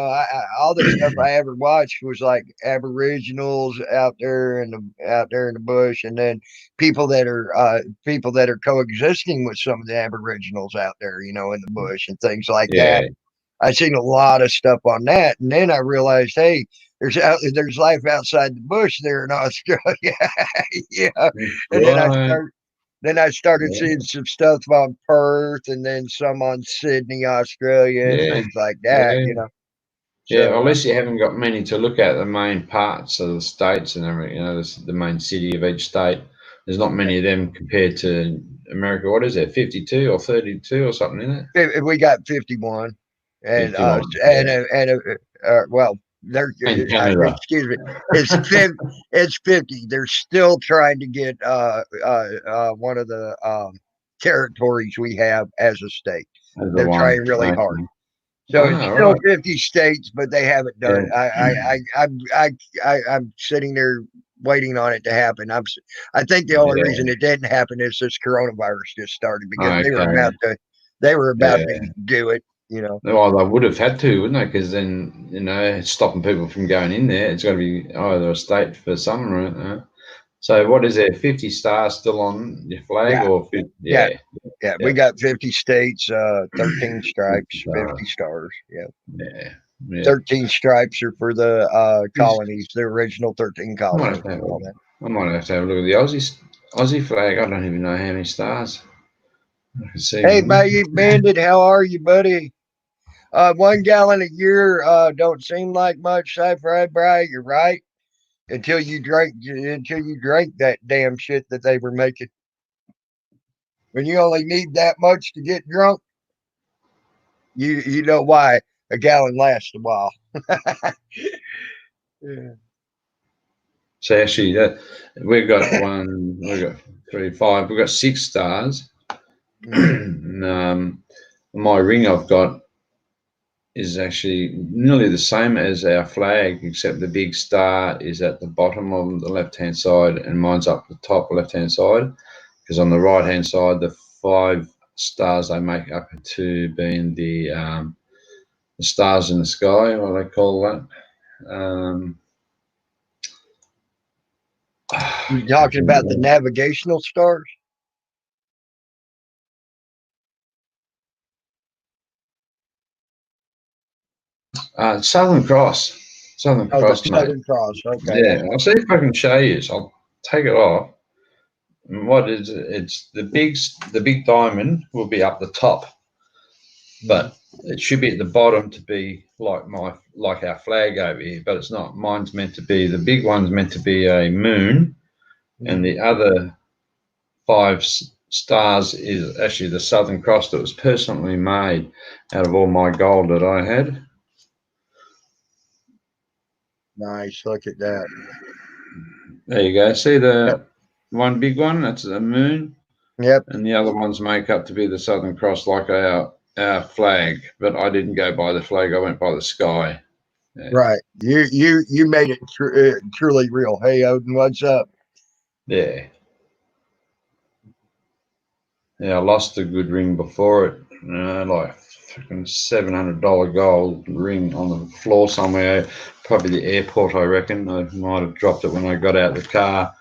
all the stuff I ever watched was like Aboriginals out there in the bush, and then people that are coexisting with some of the Aboriginals out there. You know, in the bush and things like that. Yeah. I seen a lot of stuff on that, and then I realized, hey, there's life outside the bush there in Australia. Yeah, and Right. then I started Yeah. seeing some stuff on Perth and then some on Sydney, Australia, and Yeah. things like that, Yeah. you know. Yeah, well, So, at least you haven't got many to look at, the main parts of the states and everything, you know, the main city of each state. There's not many of them compared to America. What is it, 52 or 32 or something, isn't it? we got 51 and, 51, yeah. well, they're, And Canada. excuse me, it's 50. They're still trying to get, one of the, territories we have as a state. As the They're one. trying really Okay. hard. So it's Oh, still right. 50 states, but they haven't done it. I'm sitting there waiting on it to happen. I think the only Yeah. reason it didn't happen is this coronavirus just started because Okay. they were about Yeah. to do it, you know. Well, they would have had to, wouldn't they? Because then, you know, it's stopping people from going in there. It's got to be either a state for some reason. So what is there? 50 stars still on your flag, Yeah, or 50? yeah, Yeah, yeah. We yeah. got 50 states, 13 50 stripes, 50 stars. stars. Yeah. Yeah, yeah. 13 stripes are for the colonies, the original 13 I might colonies have to have and all that. I might have to have a look at the Aussie flag. I don't even know how many stars. I can see. Hey, Bandit, how are you, buddy? 1 gallon a year don't seem like much, Sci-Fi Bri. You're right. Until you drank that damn shit that they were making. When you only need that much to get drunk, you know why a gallon lasts a while. Yeah. So actually, that we've got one, we've got 3, 5, we've got 6 stars. And, my ring I've got is actually nearly the same as our flag, except the big star is at the bottom of the left-hand side, and mine's up the top left-hand side. Because on the right-hand side, the 5 stars they make up to being the stars in the sky. What do they call that? You talking about the navigational stars? Southern Cross. Southern Oh, the Cross, mate. Southern Cross. Okay. Yeah, I'll see if I can show you. So I'll take it off. And what is it? It's the big diamond will be up the top, but it should be at the bottom to be like our flag over here, but it's not. Mine's meant to be, the big one's meant to be a moon, and the other 5 stars is actually the Southern Cross that was personally made out of all my gold that I had. Nice. Look at that. There you go. See the one big one? That's the moon. Yep. And the other ones make up to be the Southern Cross, like our flag. But I didn't go by the flag. I went by the sky. Yeah. Right. You made it truly real. Hey, Odin, what's up? Yeah. Yeah, I lost a good ring before it. Like freaking $700 gold ring on the floor somewhere. Probably the airport, I reckon. I might have dropped it when I got out of the car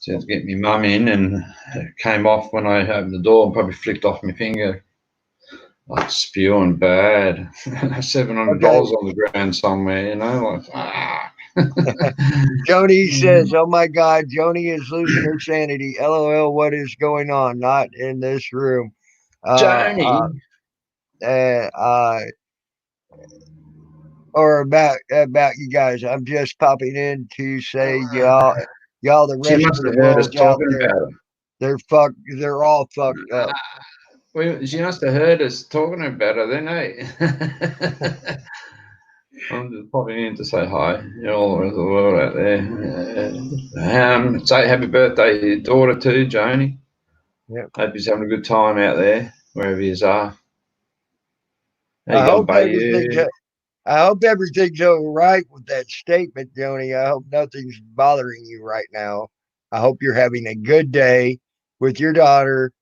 to get my mum in, and it came off when I opened the door and probably flicked off my finger. Like spewing bad. $700 on the ground somewhere, like, Joni says, "Oh my God, Joni is losing her sanity. LOL, what is going on? Not in this room." Joni. Or about you guys. I'm just popping in to say y'all the She rest must of the have heard us world's out talking there. about it. They're all fucked up. Well, she must have heard us talking about her then, eh? I'm just popping in to say hi. You're all over the world out there. Say happy birthday to your daughter too, Joni. Yep. Hope he's having a good time out there, wherever you are. I hope everything's all right with that statement, Joni. I hope nothing's bothering you right now. I hope you're having a good day with your daughter.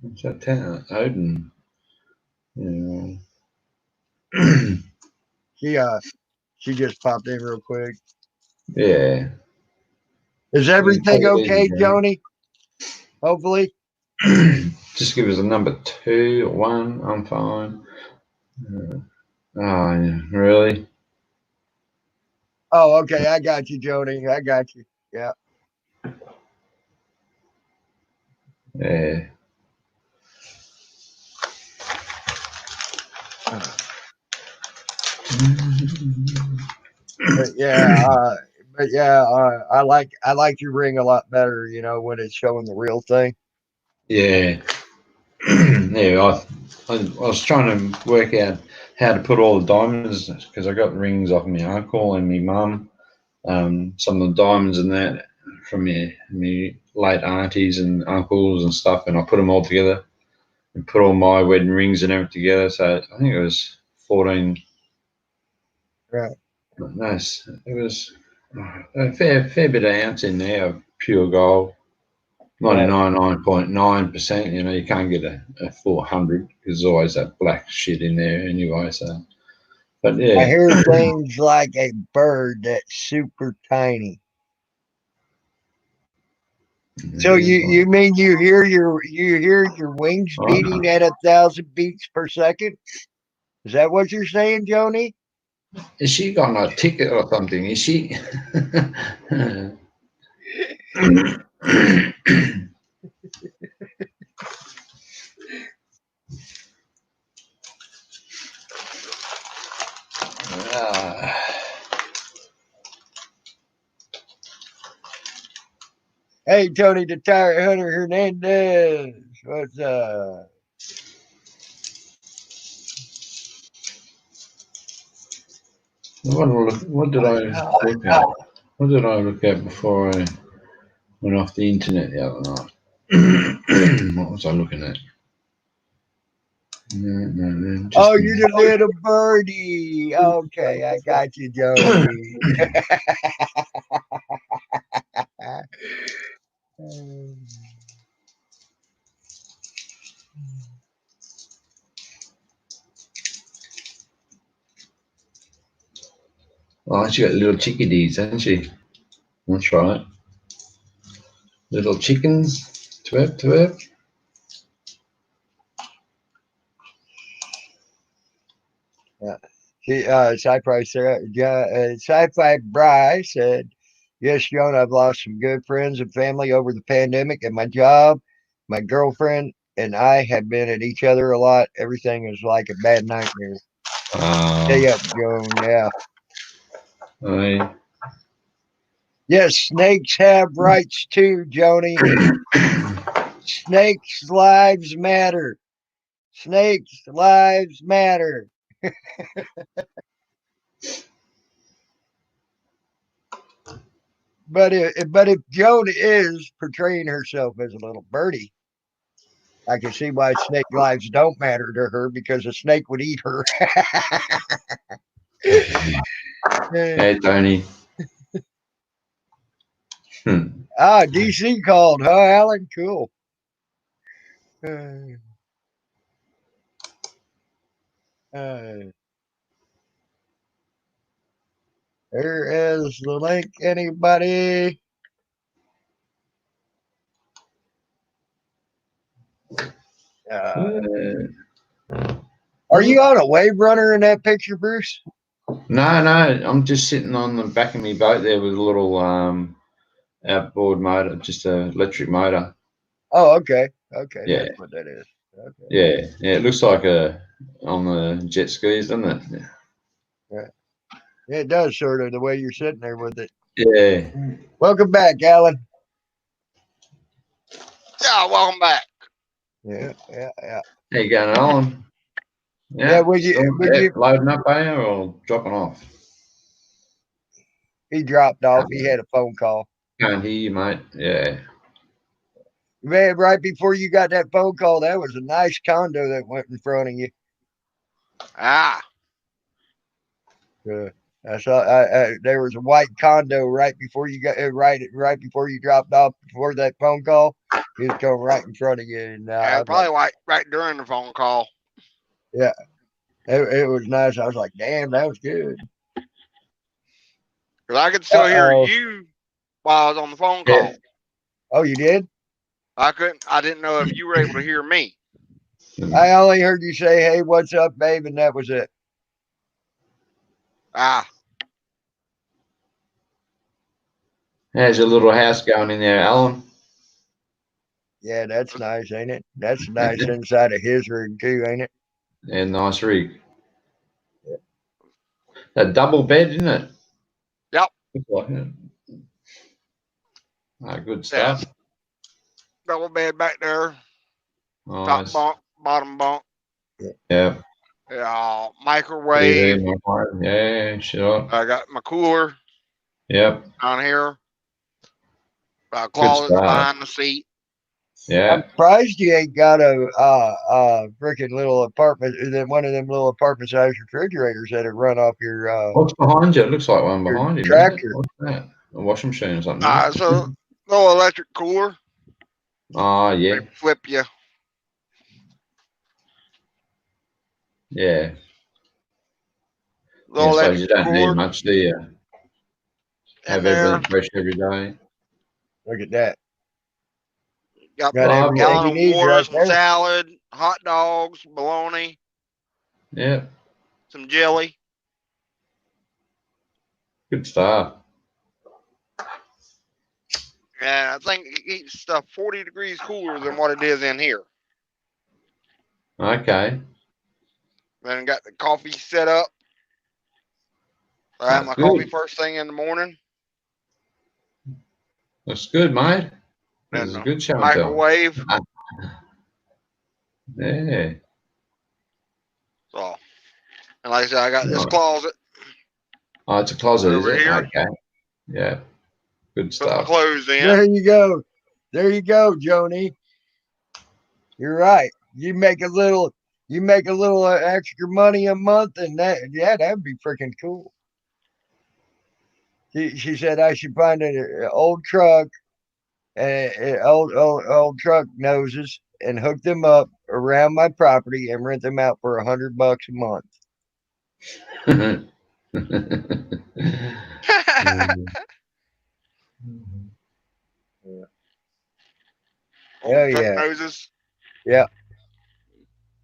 What's that town? Odin. Yeah. She just popped in real quick. Yeah. Is everything okay, Joni? Hopefully. Just give us a number 2 or 1. I'm fine. Oh, yeah, really? Oh, okay. I got you, Joni. I got you. Yeah. Yeah. But yeah, I like your ring a lot better, when it's showing the real thing. Yeah. Yeah, I was trying to work out how to put all the diamonds, because I got rings off my uncle and my mum, some of the diamonds and that from my late aunties and uncles and stuff, and I put them all together and put all my wedding rings and everything together. So I think it was 14. Right. Nice. It was a fair bit of ounce in there of pure gold. 99.9%. You can't get a full 100 because there's always that black shit in there anyway. So, but yeah. I hear things like a bird that's super tiny. So you mean you hear your wings beating at 1,000 beats per second? Is that what you're saying, Joni? Is she got a ticket or something? Is she? Hey, Tony the Tire Hunter Hernandez. What's up? What did I look at? What did I look at before I went off the internet the other night? What was I looking at? Oh, you're the little birdie. Okay, I got you, Joni. Oh, she got little chickadees, hasn't she? That's right. Little chickens. Twerp, twerp. Sci-Fi Bry said, "Yes, Joan, I've lost some good friends and family over the pandemic, and my job, my girlfriend, and I have been at each other a lot. Everything is like a bad nightmare." Stay up, Joan. Yeah. I, Yes, snakes have rights too, Joni. Snakes' lives matter. Snakes' lives matter. But if Joan is portraying herself as a little birdie, I can see why snake lives don't matter to her, because a snake would eat her. hey, Tony. DC called, huh, Alan? Cool. Uh, there is the link. Anybody? Are you on a wave runner in that picture, Bruce? No, I'm just sitting on the back of my boat there with a little outboard motor, just an electric motor. Oh, okay. Okay, Yeah. that's what that is. Okay. Yeah. It looks like on the jet skis, doesn't it? Yeah. It does, sort of, the way you're sitting there with it. Yeah. Welcome back, Alan. Yeah, welcome back. Yeah. How you going, Alan? Yeah, would you loading up, or dropping off? He dropped off. He had a phone call. Can't hear you, mate. Yeah. Man, right before you got that phone call, that was a nice condo that went in front of you. Ah. I saw there was a white condo right before you got right before you dropped off before that phone call. It was going right in front of you, and Yeah, probably right during the phone call. Yeah, it was nice. I was like, damn, that was good. Because I could still hear you while I was on the phone call. Yeah. Oh, you did? I didn't know if you were able to hear me. I only heard you say, "Hey, what's up, babe?" and that was it. Ah. How's your little house going in there, Alan? Yeah, that's nice, ain't it? That's nice inside of his rig too, ain't it? Yeah, nice rig. Yeah. A double bed, isn't it? Yep. Good stuff. Yeah. Double bed back there. Nice. Top bunk, bottom bunk. Yeah. Yeah. Microwave. Yeah, sure. I got my cooler. Yep. Down here. Closet behind the seat. Yeah. I'm surprised you ain't got a freaking little apartment, one of them little apartment size refrigerators that have run off your What's behind you? It looks like one behind you. Tractor. What's that? A washing machine or something? So little electric cooler. Oh yeah. They flip you. Yeah. Little So you don't cooler need much, do you? Have everything fresh every day. Look at that. Got a gallon of water, right some there. salad, hot dogs, bologna. Yeah. Some jelly. Good stuff. Yeah, I think it keeps stuff 40 degrees cooler than what it is in here. Okay. Then got the coffee set up. I have my coffee first thing in the morning. That's good, mate. That's a good show. Microwave. Yeah. So, and like I said, I got this closet. Oh, it's a closet, over is it? here. Okay. Yeah. Good stuff. Put my clothes in. There you go. There you go, Joni. You're right. You make a little extra money a month, and that'd be freaking cool. She said I should find an old truck, old truck noses, and hook them up around my property and rent them out for $100 a month. Old truck noses. Yeah.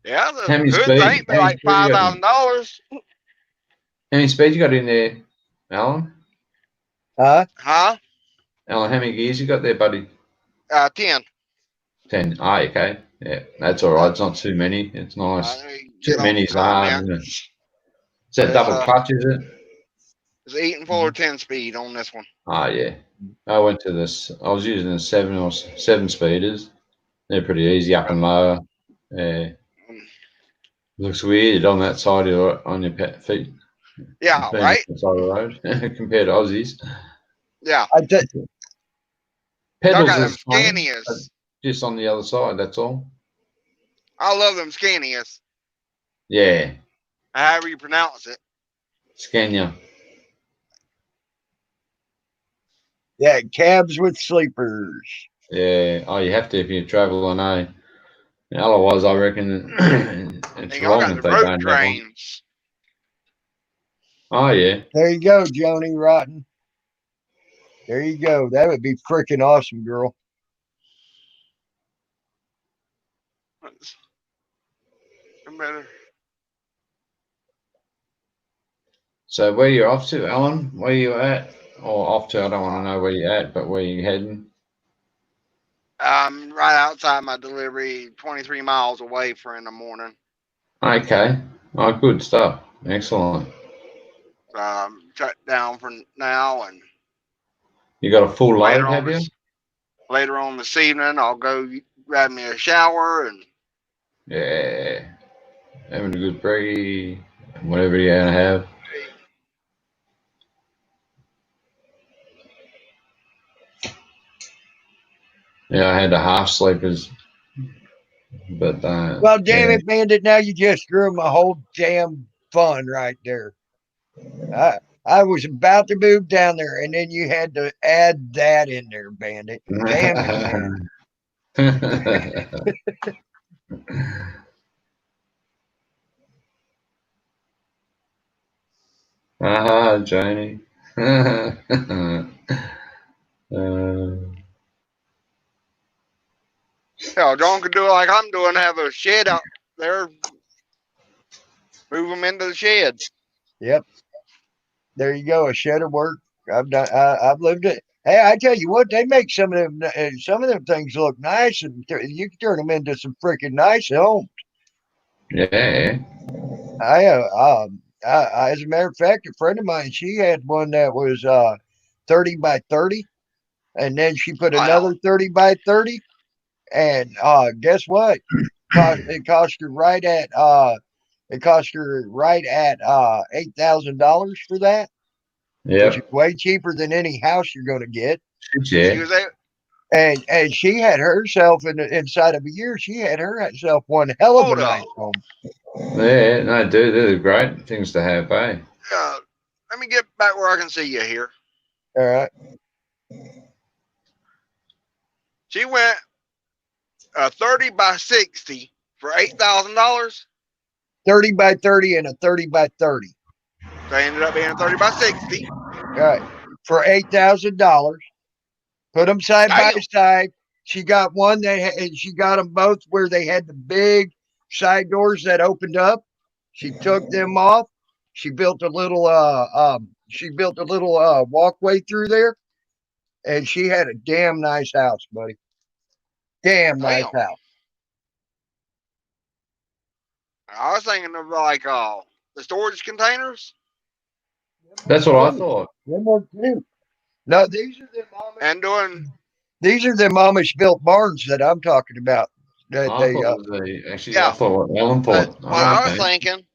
Yeah, How many good speed? thing. They're like $5,000. many speed you got in there, Alan? Huh? Huh? Alan, how many gears you got there, buddy? 10. 10. Ah, okay. Yeah, that's all right. It's not too many. It's nice. Too Get on many the is hard, isn't it? comments. Is that double clutch, is it? It's 8 and 4 or 10 speed on this one. Ah, yeah. I went to this. I was using the 7 speeders. They're pretty easy up and lower. Yeah. Looks weird on that side of on your feet. Yeah, Being right? on the side of the road compared to Aussies. Yeah. I tell Y'all Pedals got them is fine, but Scanias. just on the other side. That's all. I love them Scanias. Yeah, However you pronounce it. Scania. yeah, cabs with sleepers. Yeah. Oh, you have to if you travel. I know. Otherwise, I reckon And it's y'all wrong got if the they road don't have one. trains. Oh yeah. There you go, Joni Rotten. There you go. That would be freaking awesome, girl. Better. So where you off to, Alan? Where you at? Or off to? I don't want to know where you at, but where you heading? I'm right outside my delivery, 23 miles away for in the morning. Okay. Oh, good stuff. Excellent. So I'm shut down for now, and You got a full load, later have on you? later on this evening, I'll go grab me a shower and Yeah. Having a good brekkie, whatever you're gonna have. Yeah, I had the half sleepers, but Well, damn yeah. it, Bandit. Now you just drew my whole damn fun right there. I was about to move down there, and then you had to add that in there, Bandit. Damn it, man. Aha, Janie. hell, John could do it like I'm doing, have a shed out there, move them into the shed. Yep. There you go. A shed of work. I've done. I've lived it. Hey, I tell you what, they make some of them things look nice, and you can turn them into some freaking nice homes. Yeah. As a matter of fact, a friend of mine, she had one that was 30 by 30, and then she put Wow. another 30 by 30, and guess what? It cost her right at $8,000 for that, which is Yep. way cheaper than any house you're going to get. She Yeah. was there. And she had herself inside of a year. She had herself one hell of a Hold nice up. home. Yeah, no, dude, they're great things to have, eh? Let me get back where I can see you here. All right, She went 30 by 60 for $8,000. 30 by 30 and a 30 by 30. So it ended up being a 30 by 60. All right, for $8,000. Put them side by Damn. side. She got one and she got them both where they had the big side doors that opened up. She took them off. She built a little walkway through there, and she had a damn nice house, buddy. Damn nice Damn. house. I was thinking of like the storage containers. That's what I thought. Them work too. No, these are them Amish. And doing These are them Amish built barns that I'm talking about. That I they thought it was actually, Yeah. I thought what Alan thought. what I was Okay. thinking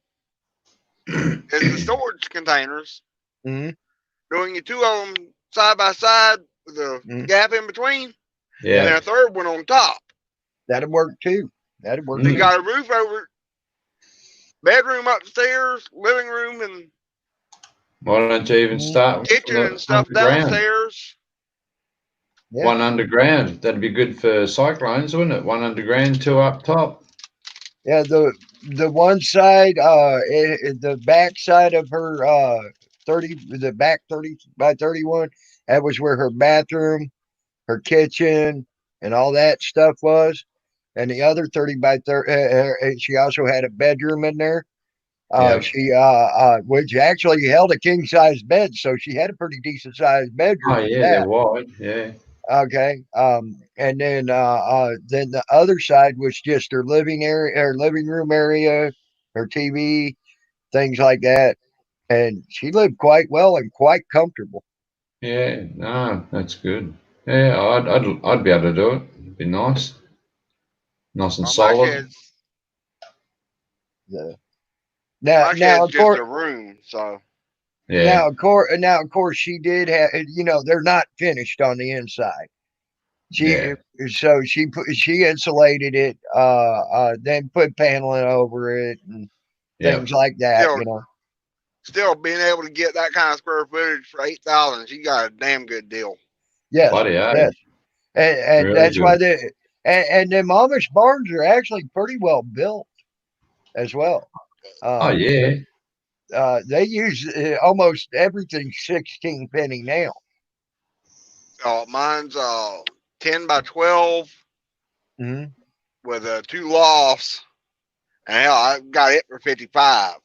is the storage containers. Mhm. Doing you two of them side by side with a Mhm. gap in between, and Yeah. then a third one on top. That'd work too. That'd work So you too. got a roof over, bedroom upstairs, living room, and Why don't you even start with kitchen and stuff underground? downstairs. Yeah. One underground. That'd be good for cyclones, wouldn't it? One underground, two up top. Yeah, the one side, the back side of her 30 by 31, that was where her bathroom, her kitchen, and all that stuff was. And the other 30 by 30, she also had a bedroom in there. Yeah. Which actually held a king size bed, so she had a pretty decent sized Oh, bedroom for yeah, they're that. wide. Yeah. Okay. And then the other side was just her living area, her living room area, her TV, things like that. And she lived quite well and quite comfortable. Yeah. No, that's good. Yeah, I'd be able to do it. It'd be nice. Nice and My solid. shed's Yeah. my Now shed's of just course, a room, so Yeah. now of course, she did have. They're not finished on the inside. She Yeah. she insulated it, then put paneling over it and Yeah. things like that. still still being able to get that kind of square footage for 8,000, she got a damn good deal. Yes, Bloody yes, hell. and Really that's why good. and them Amish barns are actually pretty well built as well. Oh, Um, yeah. they use almost everything 16 penny nail. So mine's 10 by 12 Hmm. with 2 lofts, and hell, I got it for 55.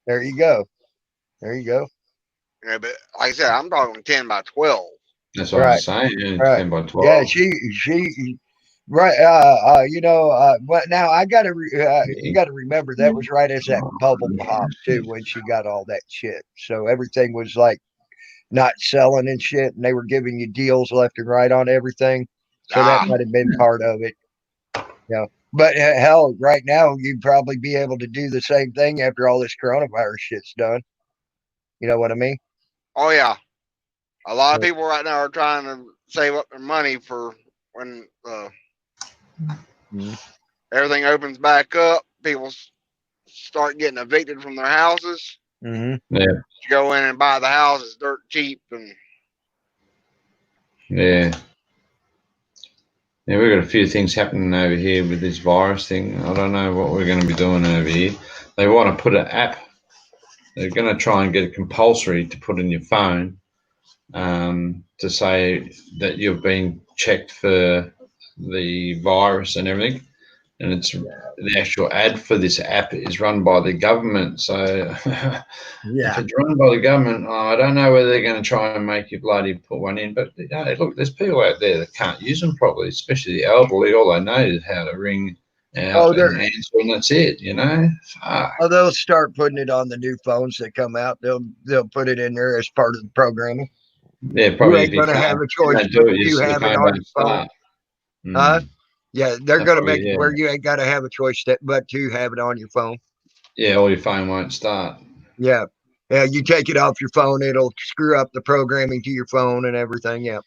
There you go. There you go. Yeah, but like I said, I'm talking 10 by 12. That's what I'm Right. saying. Yeah, Right. 10 by Yeah. 12. She. Right. But now you got to remember that was right as that bubble popped too when she got all that shit. So everything was like not selling and shit, and they were giving you deals left and right on everything. So that Ah, might have been part of it. But hell, right now you'd probably be able to do the same thing after all this coronavirus shit's done. You know what I mean? oh yeah. A lot of Yeah. people right now are trying to save up their money for when Mhm. everything opens back up. People start getting evicted from their houses. Mhm. Yeah. You go in and buy the houses dirt cheap, and Yeah. Yeah, we've got a few things happening over here with this virus thing. I don't know what we're going to be doing over here. They want to put an app. They're going to try and get it compulsory to put in your phone to say that you've been checked for the virus and everything. And it's the actual ad for this app is run by the government. So if Yeah. it's run by the government, I don't know whether they're going to try and make you bloody put one in. But look, there's people out there that can't use them properly, especially the elderly. All they know is how to ring out Oh, and answer, and that's it. Fuck. they'll start putting it on the new phones that come out. They'll put it in there as part of the programming. Yeah, You probably ain't gonna have a if you choice don't but do it, to the have it phone on your don't phone. start. Huh? Yeah, they're So gonna make probably, it where you ain't gotta have a choice but to have it on your phone. yeah, or your phone won't start. Yeah. Yeah, you take it off your phone, it'll screw up the programming to your phone and everything. Yeah.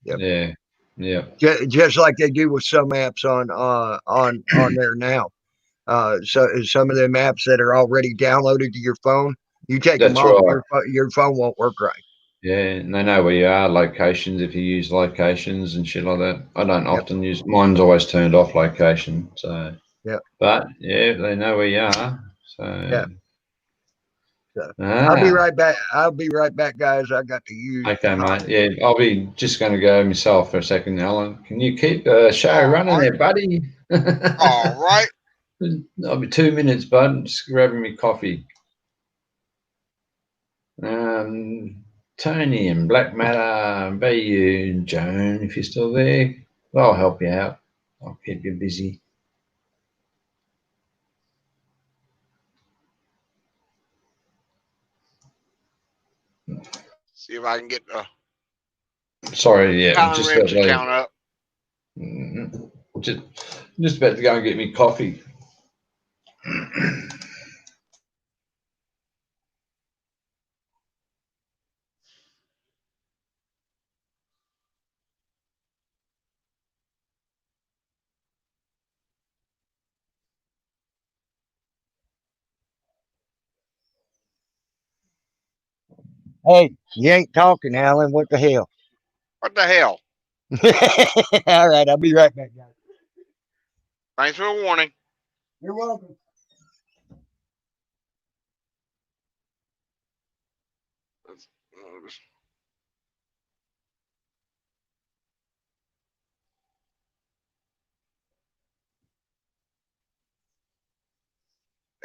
Yep. Yeah, yeah, Just like they do with some apps on there now. So some of them apps that are already downloaded to your phone, you take them that's off, right. your phone won't work right. Yeah, and they know where you are, locations, if you use locations and shit like that. I don't Yep. often use mine's always turned off location. So, Yep. but yeah, they know where you are. Yeah. So, So I'll be ah, right back. I'll be right back, guys. I got to use the okay, mate. toilet. Yeah, I'll be just going to go myself for a second, Alan. Can you keep the show all running right, there, buddy? all right. I'll be 2 minutes, bud. Just grabbing me coffee. Tony and Black Matter, be you, Joan, if you're still there. I'll help you out. I'll keep you busy. See if I can get the Sorry, yeah, pound just about wrench to leave. account up. Just, just about to go and get me coffee. Hey, you ain't talking, Alan. What the hell? What the hell? All right, I'll be right back, guys. Thanks for the warning. You're welcome.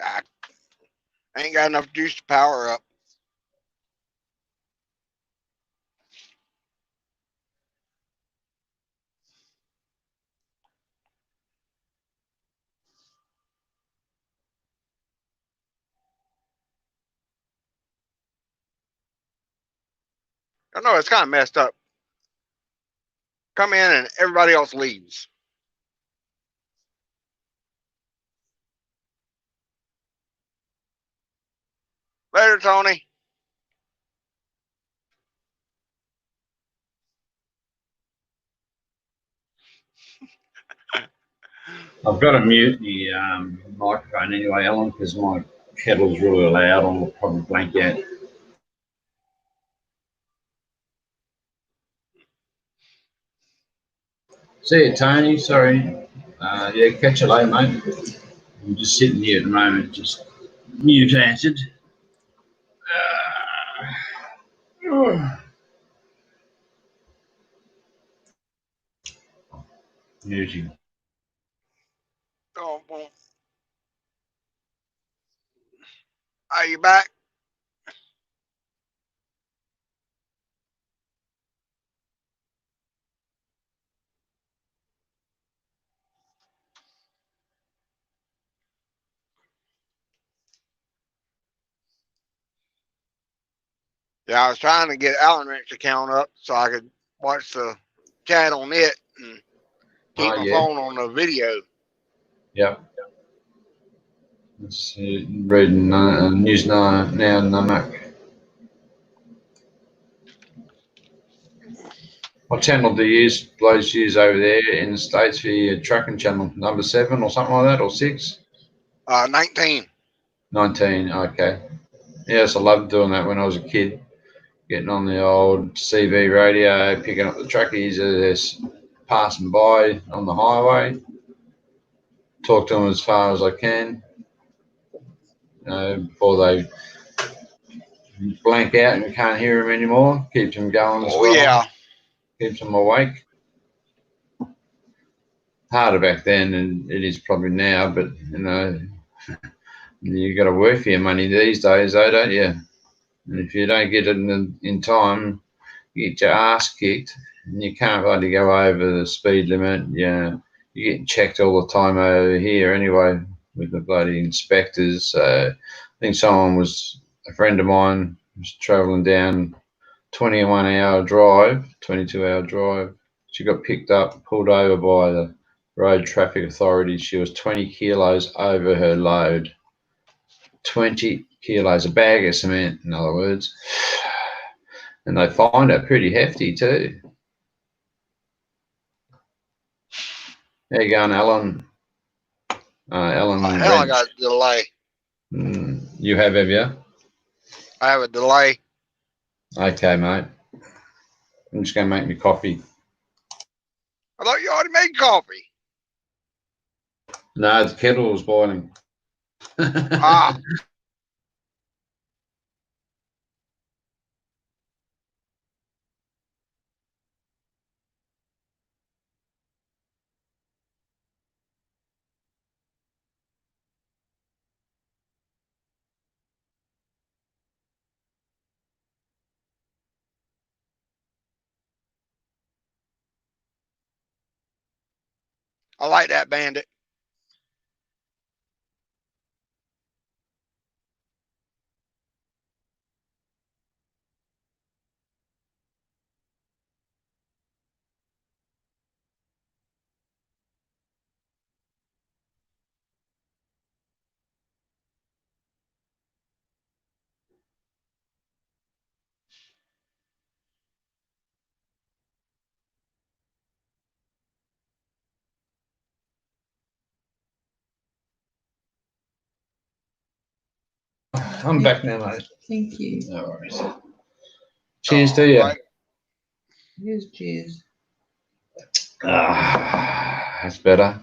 I Ain't got enough juice to power up. I know it's kind of messed up. Come in and everybody else leaves. Later, Tony. I've got to mute the microphone anyway, Alan, because my kettle's really loud. I'll probably blank out. See you, Tony. Sorry. Yeah, catch you later, mate. I'm just sitting here at the moment, just mutated. Muting. Oh, well. Are you back? Yeah, I was trying to get Alan Rick's account up so I could watch the chat on it and keep my phone on the video. Yep. Let's reading news now, Namak. What channel do you use, blokes use over there in the States for your trucking channel? Number 7 or something like that, or 6? 19. 19, okay. Yes, I loved doing that when I was a kid. Getting on the old CV radio, picking up the truckies as they're passing by on the highway. Talk to them as far as I can, before they blank out and you can't hear them anymore. Keeps them going as well. Yeah. Keeps them awake. Harder back then than it is probably now, but you got to work for your money these days, though, don't you? And if you don't get it in time, you get your ass kicked, and you can't bloody go over the speed limit. Yeah, you get checked all the time over here anyway with the bloody inspectors. I think a friend of mine was travelling down 21-hour drive, 22-hour drive. She got picked up, pulled over by the road traffic authorities. She was 20 kilos over her load. 20 kilos, a bag of cement, in other words. And they find it pretty hefty too. How you going, Alan? Alan. Oh, hell, I got a delay. You have you? I have a delay. Okay, mate. I'm just going to make me coffee. I thought you already made coffee. No, the kettle was boiling. Ah. I like that bandit. I'm back now, mate. Thank you. No worries. Cheers to you. Right. Yes, cheers. That's better.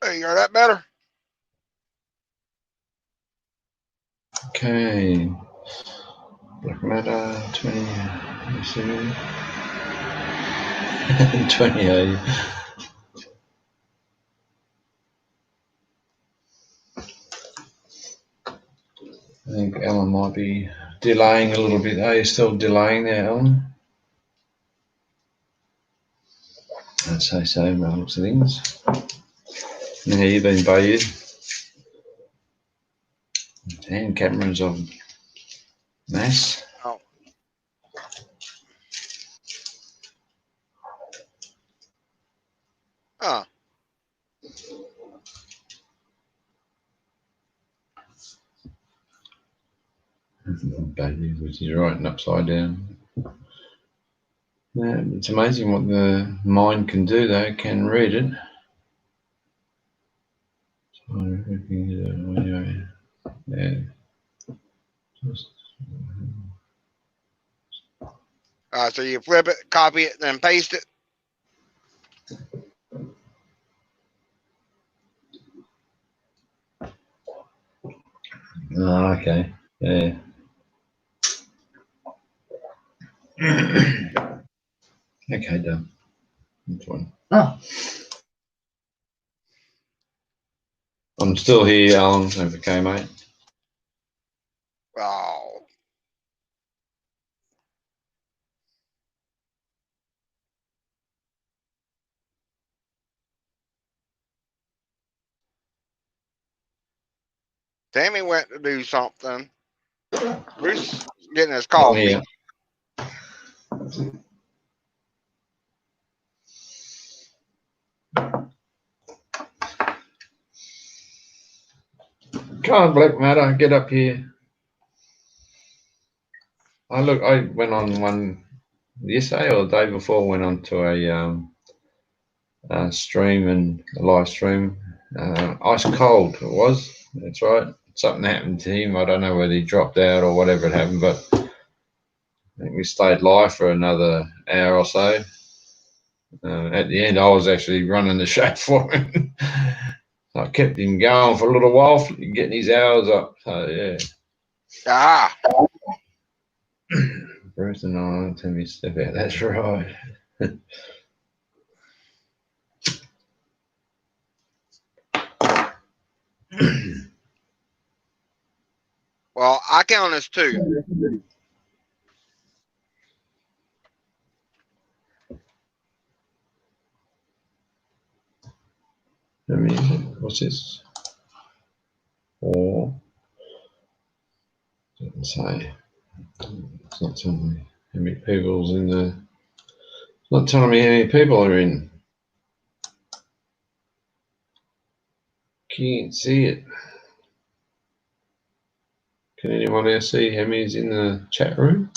There you go. That better. Okay. Black matter 20. 28. I think Alan might be delaying a little bit. Are you still delaying there, Alan? I'd say so, by the looks of things. Yeah, you've been baited. And cameras of mass. Oh. Huh. Baited, which is writing upside down. Yeah, it's amazing what the mind can do, though. It can read it. So, yeah. So you flip it, copy it, then paste it. Oh, okay. Yeah. Okay, done. That's one. Oh. I'm still here, Alan. Okay, mate. Oh. Tammy went to do something. Bruce getting his coffee. Yeah. Come on, Black Matter, get up here. I went on one yesterday or the day before. Went on to a stream and a live stream. Ice cold it was. That's right. Something happened to him. I don't know whether he dropped out or whatever had happened, but I think we stayed live for another hour or so. At the end, I was actually running the show for him. I kept him going for a little while, getting his hours up. So yeah. Ah. Bruce and I, tell me step out. That's right. Well, I count as 2. I mean, what's this? 4. Doesn't say. It's not telling me how many people's in the. It's not telling me how many people are in. Can't see it. Can anyone else see how many's in the chat room?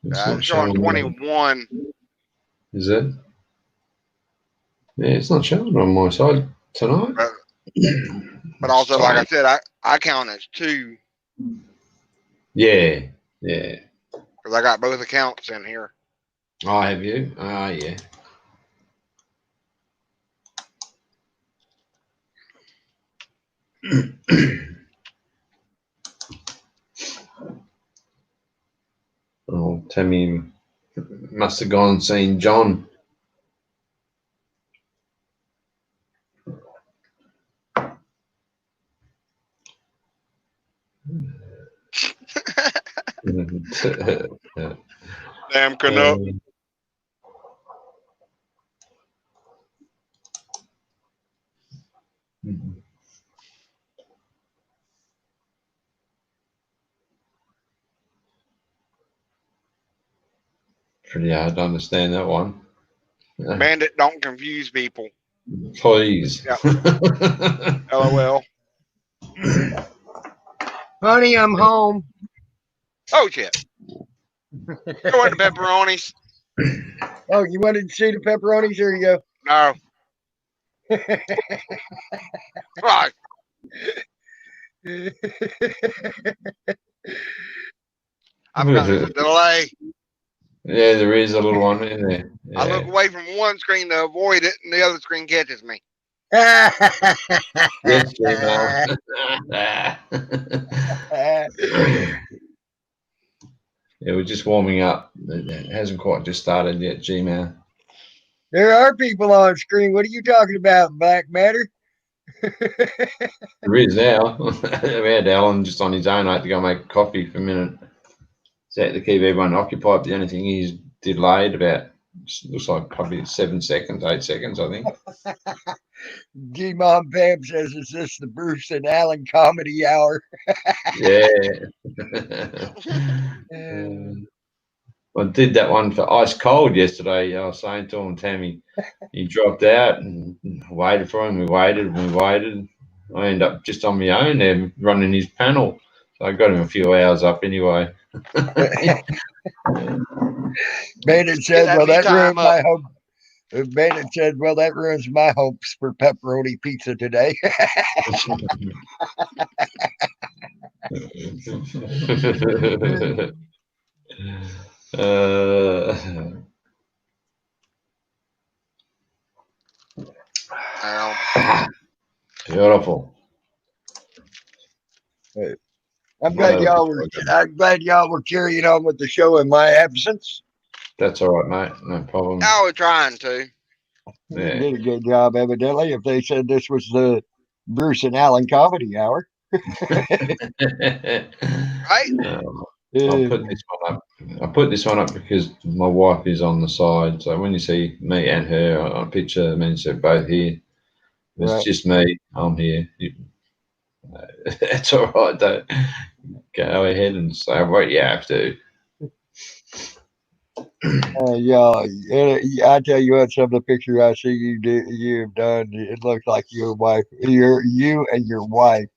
It's not It's showing showing. 21. Is it? Yeah, it's not showing on my side tonight. But also, like I said, I count as 2. Yeah, yeah. Because I got both accounts in here. I have you. Ah, yeah. Oh, Tammy must have gone and seen John. Damn Canuck. Pretty hard to understand that one. Bandit, don't confuse people. Please. Yep. LOL. Honey, I'm home. Oh shit. Go with the pepperonis. Oh, you wanted to see the pepperonis? Here you go. No. Right. I've got a delay. Yeah, there is a little one in there. Yeah. I look away from one screen to avoid it, and the other screen catches me. Yes, yeah, we're just warming up. It hasn't quite just started yet, Gmail. There are people on screen. What are you talking about, Black Matter? There is now. We had Alan just on his own. I had to go make coffee for a minute. So I had to keep everyone occupied. The only thing he's delayed about, looks like probably 7 seconds, 8 seconds, I think. G-Mom Pam says, is this the Bruce and Allen comedy hour? Yeah. I did that one for Ice Cold yesterday. I was saying to him, Tammy, he dropped out and waited for him. We waited and we waited. I ended up just on my own there running his panel. So I got him a few hours up anyway. Bennett Get said, that well, me that time ruined up. my hope. Bennett said, well, that ruins my hopes for pepperoni pizza today. Beautiful. I'm glad y'all were carrying on with the show in my absence. That's all right, mate. No problem. I was trying to. You did a good job, evidently. If they said this was the Bruce and Allen comedy hour. Right? I'll put this one up. I put this one up because my wife is on the side. So when you see me and her on a picture, it means they're both here. If it's just me, I'm here. That's all right, though. Go ahead and say what you have to. I tell you what, some of the pictures I see you've done, it looks like you and your wife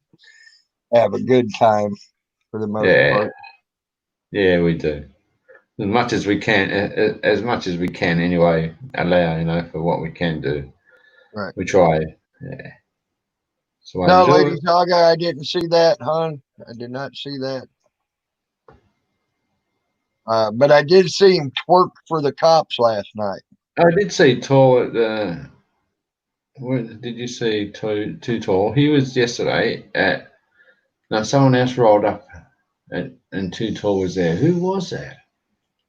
have a good time for the most part. Yeah, we do. As much as we can, anyway, allow, for what we can do. Right. We try. Yeah. So no, Lady Saga, I didn't see that, hon. I did not see that. But I did see him twerk for the cops last night. I did see Tall at where did you see Too Tall? He was yesterday at. No, someone else rolled up, and Too Tall was there. Who was that?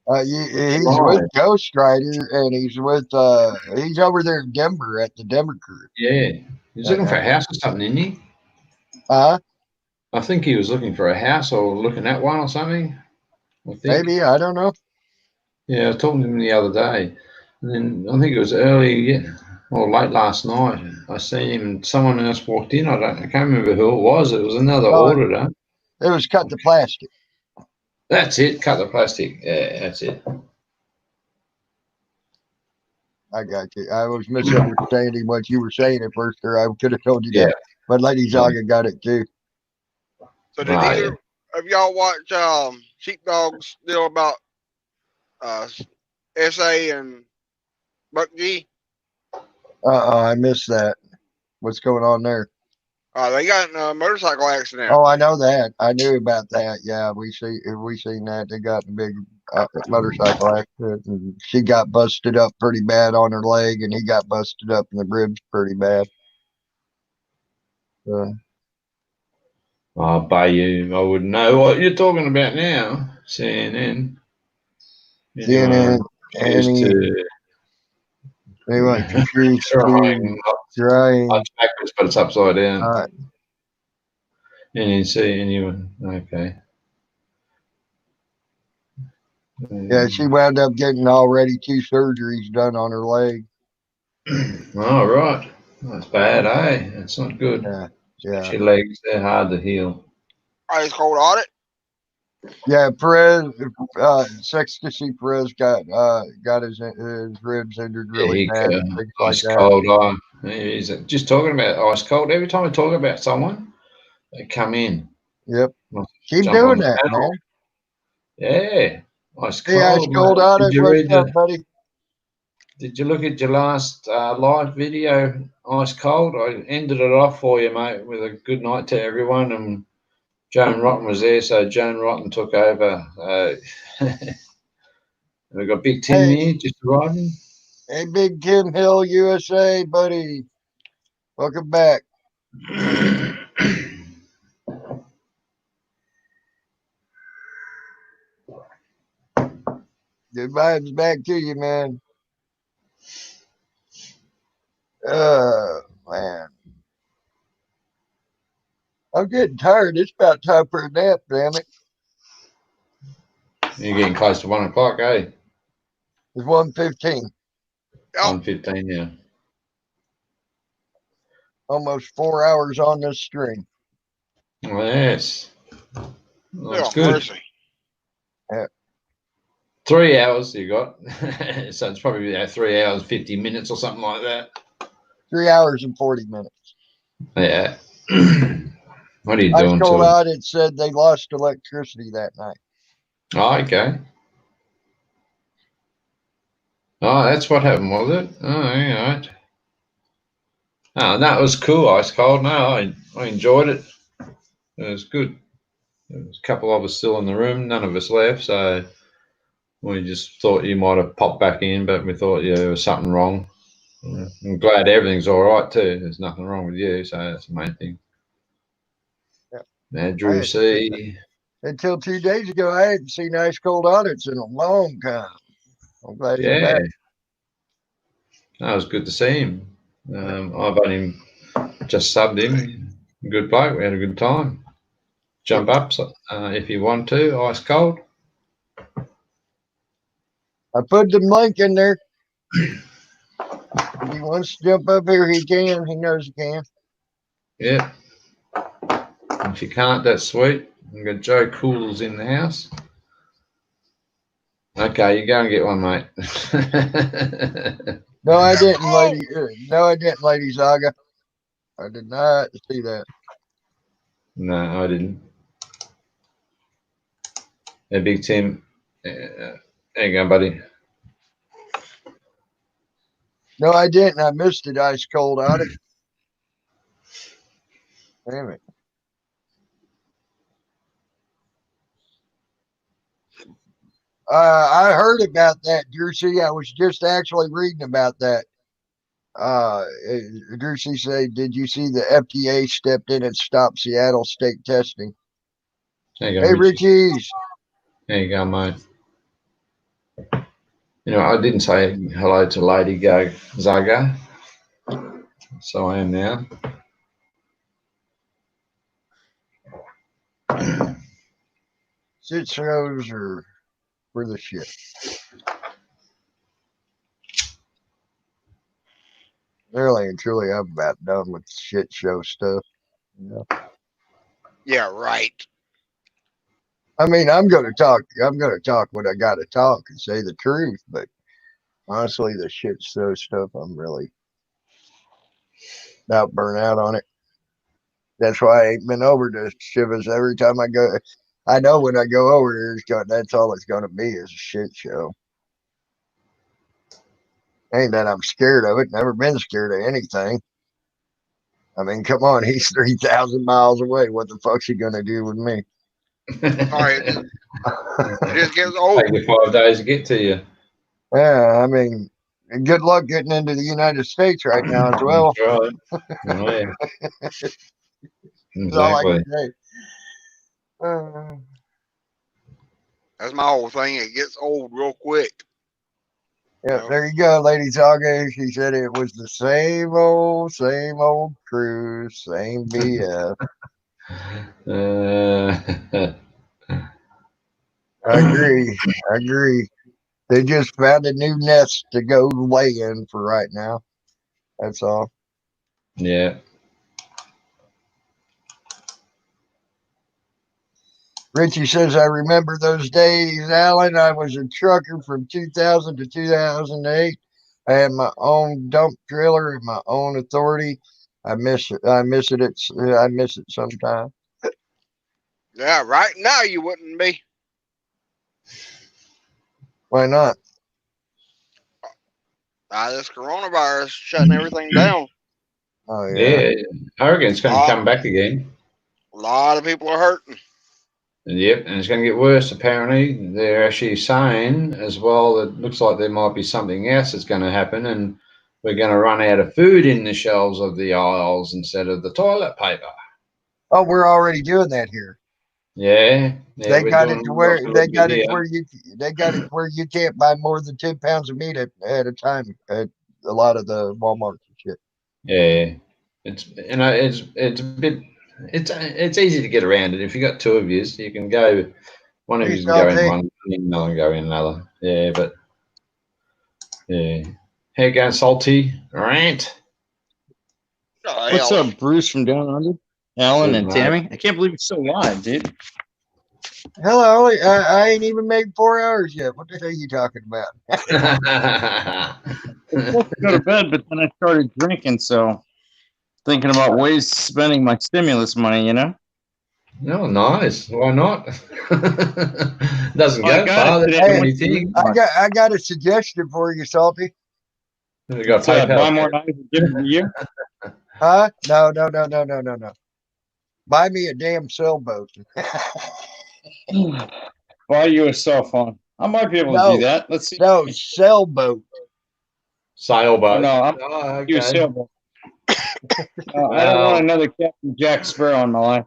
He's with Ghost Rider, and he's over there in Denver at the Denver Crew. Yeah, he's looking for a house or something, isn't he? I think he was looking for a house or looking at one or something. Maybe, I don't know. Yeah, I was talking to him the other day, and then I think it was early or late last night. I seen him, and someone else walked in. I can't remember who it was. It was another auditor. It was Cut the Plastic. That's it. Cut the Plastic. Yeah, that's it. I got you. I was misunderstanding what you were saying at first, or I could have told you that. But Lady Zaga got it too. So did either of y'all watch Sheepdog's deal about SA and Buck G? I missed that. What's going on there? They got in a motorcycle accident. Oh, I know that. I knew about that. Yeah, we seen that. They got in a big motorcycle accident, and she got busted up pretty bad on her leg, and he got busted up in the ribs pretty bad. Bayou, I wouldn't know what you're talking about now. CNN. CNN. Anyway, confused. Trying. Backwards, but it's upside down. All right. Anyone? Okay. Yeah, she wound up getting already 2 surgeries done on her leg. All right. That's bad, eh? That's not good. Yeah. Your legs, they're hard to heal. Ice cold audit. Yeah, Perez, Sextasy Perez got his ribs injured really bad. Things Ice like cold. He's just talking about ice cold. Every time I talk about someone, they come in. Yep. Keep doing that, man. Yeah. Ice cold. Hey, Ice cold audit. What's up, buddy? Did you look at your last live video, Ice Cold? I ended it off for you, mate, with a good night to everyone. And Joan Rotten was there, so Joan Rotten took over. We've got Big Tim here just arriving. Hey, Big Tim Hill, USA, buddy. Welcome back. Good vibes back to you, man. Man. I'm getting tired. It's about time for a nap, damn it. You're getting close to 1 o'clock, eh? It's 1:15. 1:15, yeah. Almost 4 hours on this string. Well, yes. Well, that's Oh, good. mercy. 3 hours you got. So it's probably about 3 hours, 50 minutes or something like that. 3 hours and 40 minutes. Yeah. What are you Ice doing Cold to it? Audit said they lost electricity that night. Oh, okay. Oh, that's what happened, was it? Oh, all right. Oh, that was cool, Ice Cold. No, I enjoyed it. It was good. There was a couple of us still in the room. None of us left, so we just thought you might have popped back in, but we thought there was something wrong. I'm glad everything's all right too. There's nothing wrong with you, so that's the main thing. Yeah. Now, Drew C. Until 2 days ago, I hadn't seen Ice Cold Audits in a long time. I'm glad he's back. That was good to see him. I've only just subbed him. Good bloke. We had a good time. Jump up if you want to. Ice Cold. I put the link in there. If he wants to jump up here, he can. He knows he can. Yeah. If you can't, that's sweet. We've got Joe Cools in the house. Okay, you go and get one, mate. No, I didn't, lady. No, I didn't, Lady Zaga. I did not see that. No, I didn't. Hey, Big Tim. There you go, buddy. No, I didn't. I missed it. Ice Cold Audit. Damn it. I heard about that, Drew C. I was just actually reading about that. Drew C. said, "Did you see the FDA stepped in and stopped Seattle state testing?" There you go, Hey, Richie. Richie's. There you go, mate. You know, I didn't say hello to Lady Zaga, so I am now. Shit shows are for the shit. Really and truly, I'm about done with shit show stuff. Yeah, right. I mean, I'm gonna talk what I gotta talk and say the truth, but honestly, the shit show stuff, I'm really about burnt out on it. That's why I ain't been over to Shivas every time I go. I know when I go over there, that's all it's gonna be is a shit show. Ain't that I'm scared of it. Never been scared of anything. I mean, come on, he's 3,000 miles away. What the fuck's he gonna do with me? All right. It just gets old. Take you 5 days to get to you. Yeah, I mean, good luck getting into the United States right now as well. That's right. Oh, yeah. That's all I Exactly. can say. That's my whole thing. It gets old real quick. Yeah, there you go, Lady Zaga. She said it was the same old cruise, same BS. I agree. They just found a new nest to go lay in for right now. That's all. Yeah. Richie says, I remember those days, Alan. I was a trucker from 2000 to 2008. I had my own dump trailer and my own authority. I miss it. I miss it sometimes. Yeah, right now you wouldn't be. Why not? This coronavirus shutting everything down. Oh yeah. Yeah. I reckon it's going to come back again. A lot of people are hurting. Yep, and it's going to get worse. Apparently, they're actually saying as well that it looks like there might be something else that's going to happen, and we're going to run out of food in the shelves of the aisles instead of the toilet paper. Oh, we're already doing that here. Yeah, They got it to where it where you can't buy more than 10 pounds of meat at a time at a lot of the Walmarts and shit. Yeah, it's a bit it's easy to get around it. If you got two of yous, you can go. One of Hey, you can go in Salty. one, and another can go in another. Yeah, but yeah. How you going, Salty? Rant. Oh, What's hell. up, Bruce from down under? Alan Good, and mate. Tammy. I can't believe it's so live, dude. Hell, I ain't even made 4 hours yet. What the hell are you talking about? I was supposed to go to bed, but then I started drinking, so thinking about ways spending my stimulus money, you know? Oh, nice. Why not? Doesn't Well, I go got far. it That's today. the I Hey, went only to the thing. mart. I got a suggestion for you, Salty. We got Buy PayPal. more knives and give it to you. Huh? No. Buy me a damn sailboat. Buy you a cell phone. I might be able to do No, that. Let's see. no, sailboat. Oh, Sailboat. no, I'm Oh, you a okay. sailboat. I don't want Well, another Captain Jack Sparrow in my life.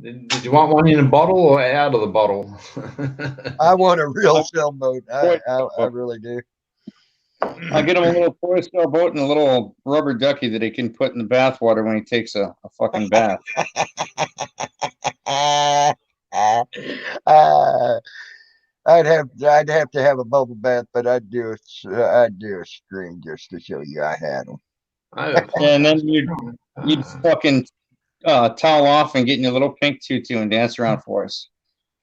did you want one in a bottle or out of the bottle? I want a real I- sailboat. Toy I sailboat. really do. I'll get him a little toy sailboat and a little rubber ducky that he can put in the bathwater when he takes a fucking bath. uh, I'd have to have a bubble bath, but I'd do a stream just to show you I had them. And then you'd fucking towel off and get in your little pink tutu and dance around for us.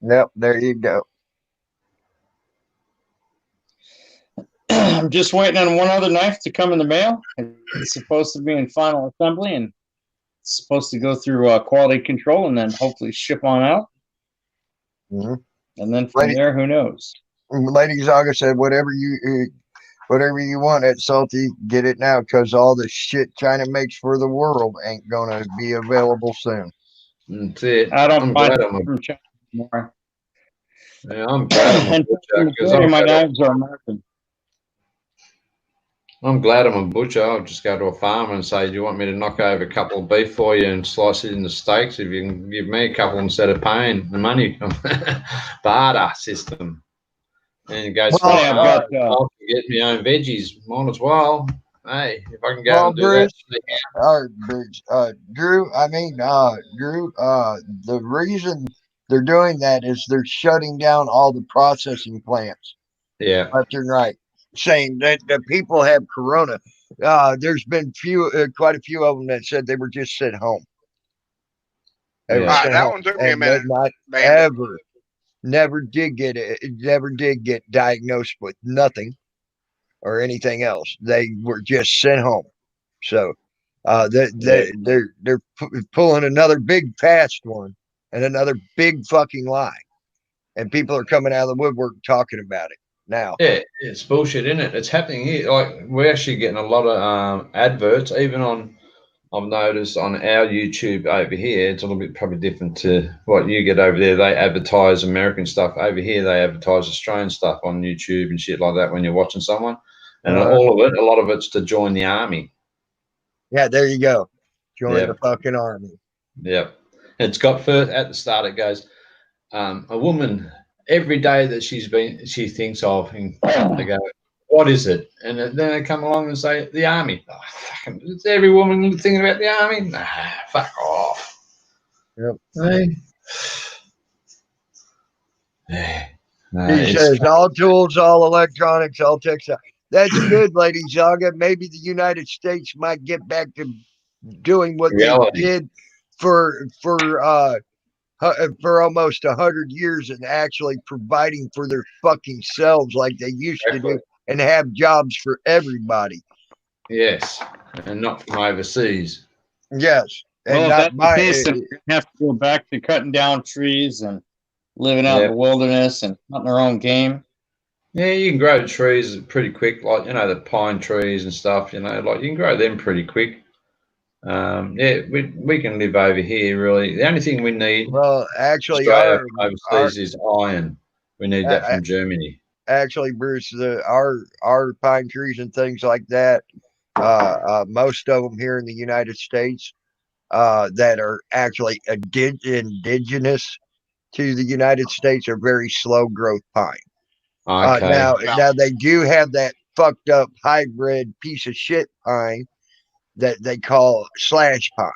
Yep, there you go. I'm just waiting on one other knife to come in the mail. It's supposed to be in final assembly and it's supposed to go through quality control and then hopefully ship on out. Mhm. And then from there, who knows? Lady Zaga said, whatever you want at Salty, get it now, because all the shit China makes for the world ain't gonna be available soon. That's it. I don't I'm buy glad I'm a, from China anymore. yeah, I'm glad I'm a And butcher because majority of my knives are American. I'm glad I'm a butcher. I'll just go to a farmer and say, "Do you want me to knock over a couple of beef for you and slice it into steaks? If you can give me a couple instead of paying the money." Barter system. And it goes, Well, "Fine, I've got I'll get my own veggies. Might as well. Hey, if I can go well, and do that." Bruce, Drew. Drew. The reason they're doing that is they're shutting down all the processing plants Yeah, left and right, saying that the people have corona. There's been quite a few of them that said they were just sent home. They were yeah. All right, sent that home, one took me a and they're minute, not Bandit. never did get it. Never did get diagnosed with nothing or anything else. They were just sent home. So they're pulling another big fast one and another big fucking lie, and people are coming out of the woodwork talking about it now. Yeah, it's bullshit, isn't it? It's happening here. Like we're actually getting a lot of adverts, even on. I've noticed on our YouTube over here, it's a little bit probably different to what you get over there. They advertise American stuff. Over here, they advertise Australian stuff on YouTube and shit like that when you're watching someone. And all of it, a lot of it's to join the army. Yeah, there you go. Join Yeah, the fucking army. yeah. It's got first at the start. It goes, a woman every day that she thinks of, and they go, "What is it?" And then they come along and say, "The army." Oh, fucking, is every woman thinking about the army? Nah, fuck off. Yep. Hey. Yeah. No, He says all tools, all electronics, all textile. That's good, Lady Zaga. Maybe the United States might get back to doing what they reality. did for almost 100 years and actually providing for their fucking selves like they used to do, and have jobs for everybody. Yes, and not from overseas. Yes, and Well, if not that's the by case, then we're gonna have to go back to cutting down trees and living out in Yeah. the wilderness and hunting our own game. Yeah, you can grow trees pretty quick, like the pine trees and stuff. Like you can grow them pretty quick. Yeah, we can live over here. Really, the only thing we need, well, actually, Australia from overseas, is iron. We need that from Germany. actually, Bruce, our pine trees and things like that. Most of them here in the United States that are actually indigenous to the United States are very slow growth pine. Okay. Now they do have that fucked up hybrid piece of shit pine that they call slash pine.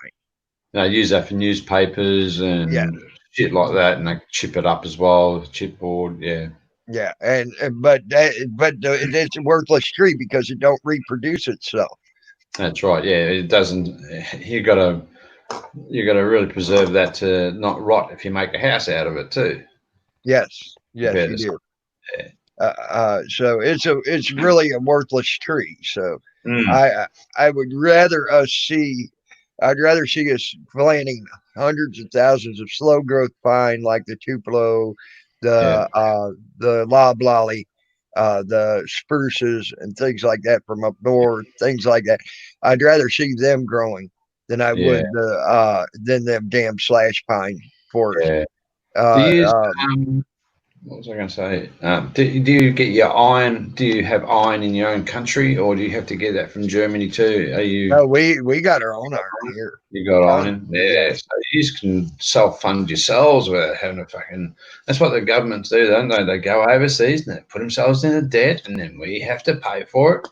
They use that for newspapers and shit like that, and they chip it up as well, chipboard. Yeah, Yeah, but it's a worthless tree because it don't reproduce itself. that's right. Yeah, it doesn't. You gotta really preserve that to not rot if you make a house out of it too. Yes, you Compared to do. something. So it's really a worthless tree. So Mm, I would rather us see. I'd rather see us planting hundreds of thousands of slow growth pine like the tupelo, yeah, the loblolly, the spruces and things like that from up north, things like that. I'd rather see them growing than I yeah, would than them damn slash pine forests. yeah. Do Uh, you use um, what was I going to say? Do you get your iron? Do you have iron in your own country, or do you have to get that from Germany too? Are you no, we got our own iron here. you got Tons, iron? yeah. Yeah, so you can self fund yourselves without having a fucking. That's what the governments do, don't they? They go overseas and they put themselves into debt, and then we have to pay for it.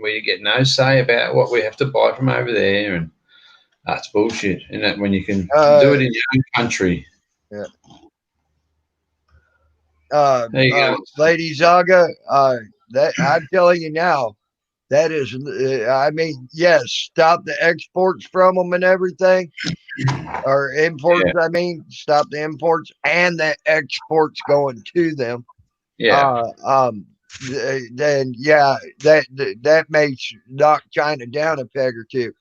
We get no say about what we have to buy from over there, and that's bullshit. And that when you can do Uh, it in your own country, yeah. there you go. Lady Zaga, that I'm telling you now, that is, I mean, yes, stop the exports from them and everything, or imports. Yeah, I mean, stop the imports and the exports going to them. yeah. Uh, um, then yeah, that may knock China down a peg or two,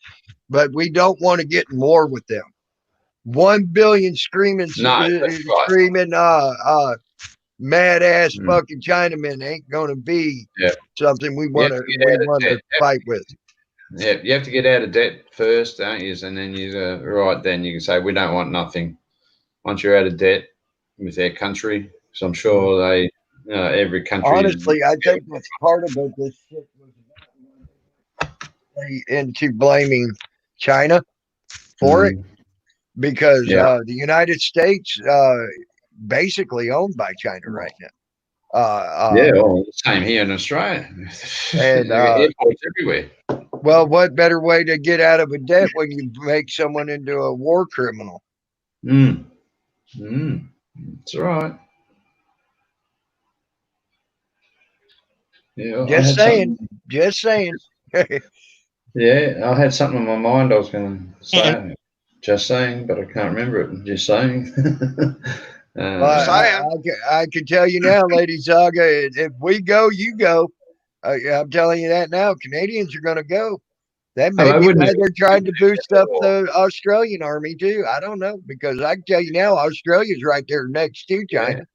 but we don't want to get in war with them. 1 billion No, that's right. screaming, mad ass Mm, fucking Chinamen ain't gonna be yeah. something we You want have to to get out of debt. fight with. Yeah, you have to get out of debt first, don't you? And then you right then you can say we don't want nothing. Once you're out of debt with their country, so I'm sure they, every country is Honestly, I think that's part of what this shit was about. Into blaming China for it mm, because yeah, the United States basically owned by China right now. yeah. Well, same here in Australia. And Airports everywhere. well, what better way to get out of a debt when you make someone into a war criminal? Mm, mm, that's right. Yeah, I Just had saying. something. Just saying. Yeah, I had something on my mind. I was going to say, just saying, but I can't remember it. Just saying. Just Well, saying. I can tell you now, Lady Zaga, if we go, you go. I'm telling you that now. Canadians are going to go. That Oh, may I be wouldn't. why they're trying to boost up the Australian army too. I don't know because I can tell you now, Australia's right there next to Yeah. China.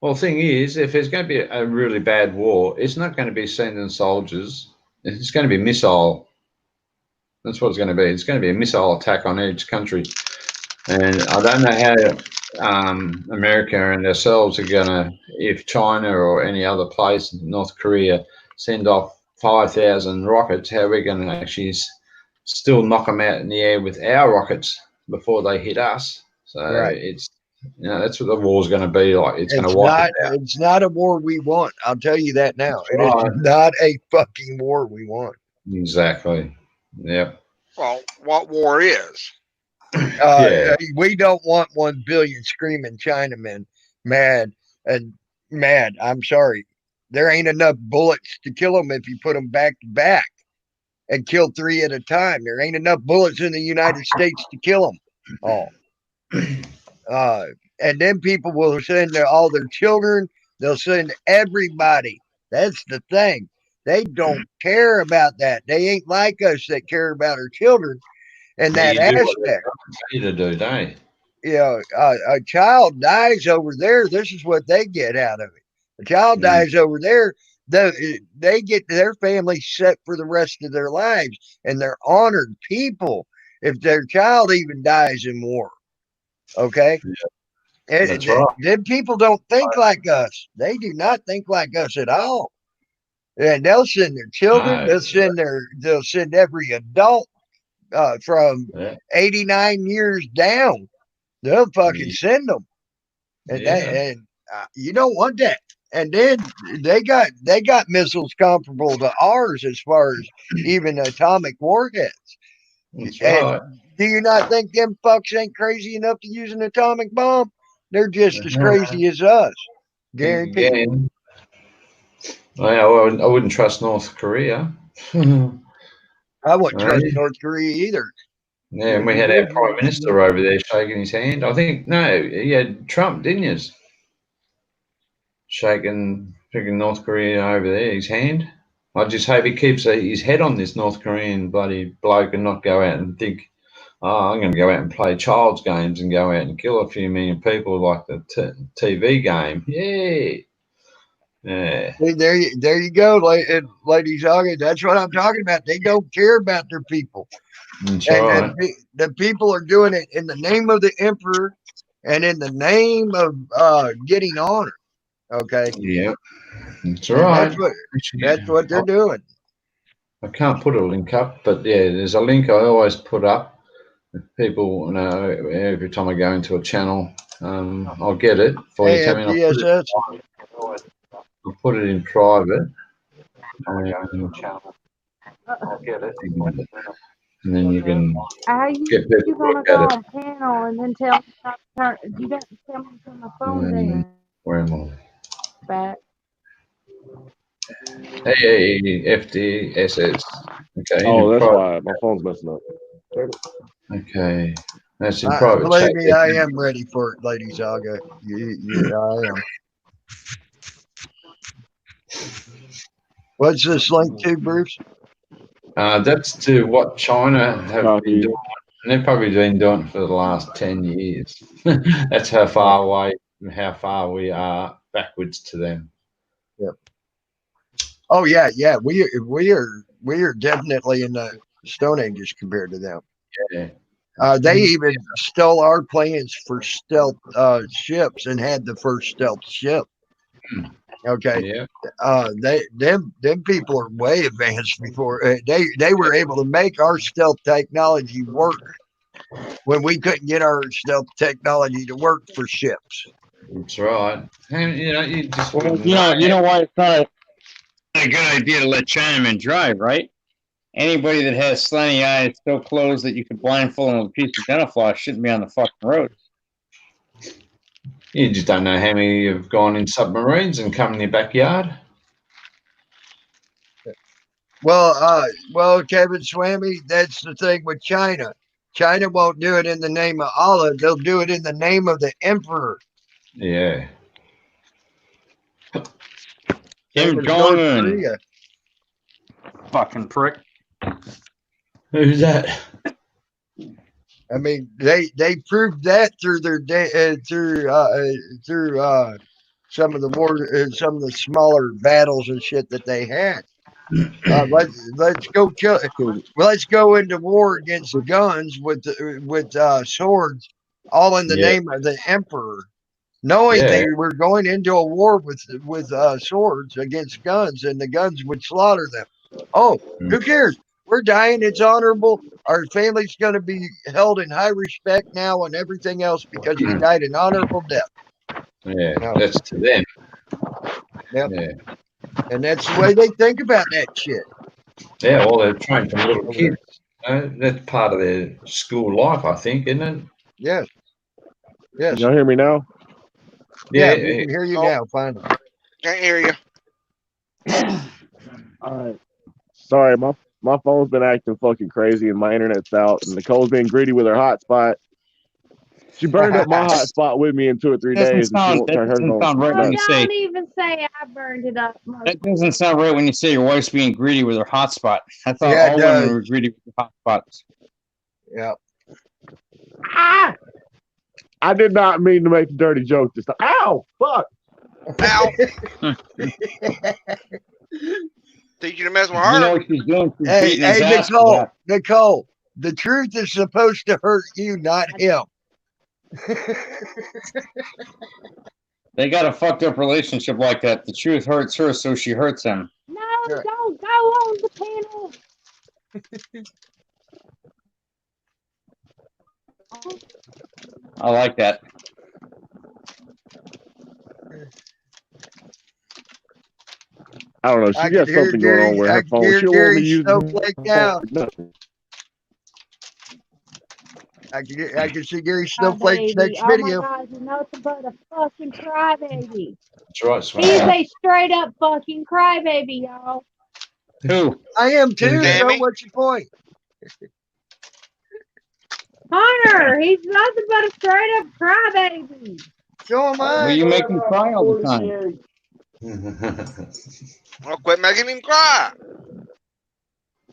Well, the thing is, if there's going to be a really bad war, it's not going to be sending soldiers. It's going to be missile. That's what it's going to be. It's going to be a missile attack on each country. And I don't know how America and themselves are going to, if China or any other place, North Korea, send off 5,000 rockets, how we're going to actually still knock them out in the air with our rockets before they hit us. So Right. it's, that's what the war's going to be like. It's going to wipe us out. It's not a war we want. I'll tell you that now. That's It is right. not a fucking war we want. Exactly. Yep. Well, what war is? Yeah. We don't want 1 billion screaming Chinamen mad and mad. I'm sorry. There ain't enough bullets to kill them if you put them back to back and kill three at a time. There ain't enough bullets in the United States to kill them all. And then people will send all their children. They'll send everybody. That's the thing. They don't care about that. They ain't like us that care about our children and Yeah, that you do what they're aspect. trying you to do, don't you? You know, a child dies over there. This is what they get out of it. A child Mm. dies over there. They get their family set for the rest of their lives, and they're honored people if their child even dies in war. Okay, Yeah, that's right. then people don't think like us. They do not think like us at all. And they'll send their children. No. They'll send every adult from Yeah. 89 years down. They'll fucking Yeah. send them. And Yeah. you don't want that. And then they got missiles comparable to ours as far as even atomic warheads. That's And right. do you not think them fucks ain't crazy enough to use an atomic bomb? They're just as crazy as us. Think Guaranteed. again. I wouldn't trust North Korea. I wouldn't trust Right? North Korea either. Yeah, and we had our Prime Minister over there shaking his hand. I think, no, he had Trump, didn't you? Shaking North Korea over there, his hand. I just hope he keeps his head on this North Korean bloody bloke and not go out and think, oh, I'm going to go out and play child's games and go out and kill a few million people like the TV game. Yeah. Yeah. See, there you go, ladies. That's what I'm talking about. They don't care about their people. That's And right. the people are doing it in the name of the emperor and in the name of getting honor. Okay. Yeah. That's And right. that's what they're doing. I can't put a link up, but yeah, there's a link I always put up. People, every time I go into a channel, I'll get it for you, Tammy. AFDSS. I'll put it in private. I'll get it. And then you can How you get people to gonna look go at it. on panel and then tell me not to turn? You don't tell me to turn my phone down. Where am I? Back. AFDSS. Okay. Oh, that's why my phone's messing up. Okay. That's in private Believe chat. me, I am ready for it, Lady Zaga. I am. What's this link to, Bruce? That's to what China have Copy. been doing. And they've probably been doing it for the last 10 years. That's how far away, how far we are backwards to them. Yep. Oh yeah. We are definitely in the Stone Ages compared to them. Yeah. They even stole our plans for stealth ships and had the first stealth ship. Okay. Yeah. Them people are way advanced before they were able to make our stealth technology work when we couldn't get our stealth technology to work for ships. That's right. And you just you know why it's not a good idea to let Chinamen drive, right? Anybody that has slanty eyes so closed that you could blindfold them with a piece of dental floss shouldn't be on the fucking road. You just don't know how many have gone in submarines and come in your backyard. Well, Kevin Swammy, that's the thing with China. China won't do it in the name of Allah. They'll do it in the name of the emperor. Yeah. Kim Jong-un. Fucking prick. Who's that? I mean, they proved that through their through some of the war, some of the smaller battles and shit that they had. Let's go kill. Let's go into war against guns with swords, all in the name of the emperor, knowing they were going into a war with swords against guns, and the guns would slaughter them. Oh, who cares? We're dying. It's honorable. Our family's going to be held in high respect now and everything else because we died an honorable death. Yeah, that's to them. Yep. Yeah. And that's the way they think about that shit. Yeah, well, they're trained from little kids. That's part of their school life, I think, isn't it? Yes. Yes. Can y'all hear me now? Yeah, we can hear you now, finally. Can't hear you. All right. Sorry, my phone's been acting fucking crazy and my internet's out, and Nicole's being greedy with her hotspot. She burned up my hotspot with me in 2 or 3 days, and she won't turn hers on. Right when you say, don't even say I burned it up. that doesn't sound right when you say your wife's being greedy with her hotspot. I thought all women were greedy with their hotspots. Yeah. Ah! I did not mean to make a dirty joke this time. Ow! Fuck! Ow! Teach you to mess with her. You know what she's doing? She's hey, Nicole, the truth is supposed to hurt you, not him. They got a fucked up relationship like that. The truth hurts her, so she hurts him. No, don't go on the panel. I like that. I don't know. She got something going on where her phone. She'll only use nothing. I can see Gary Snowflake's Crybaby. next Oh my video. God, you're nothing but a fucking crybaby. That's right, He's Swan. a straight up fucking crybaby, y'all. Who? I am too. So Sammy? what's your point? Hunter, he's nothing but a straight up crybaby. So am Well, I. you make him cry all the time. Well, quit making him cry.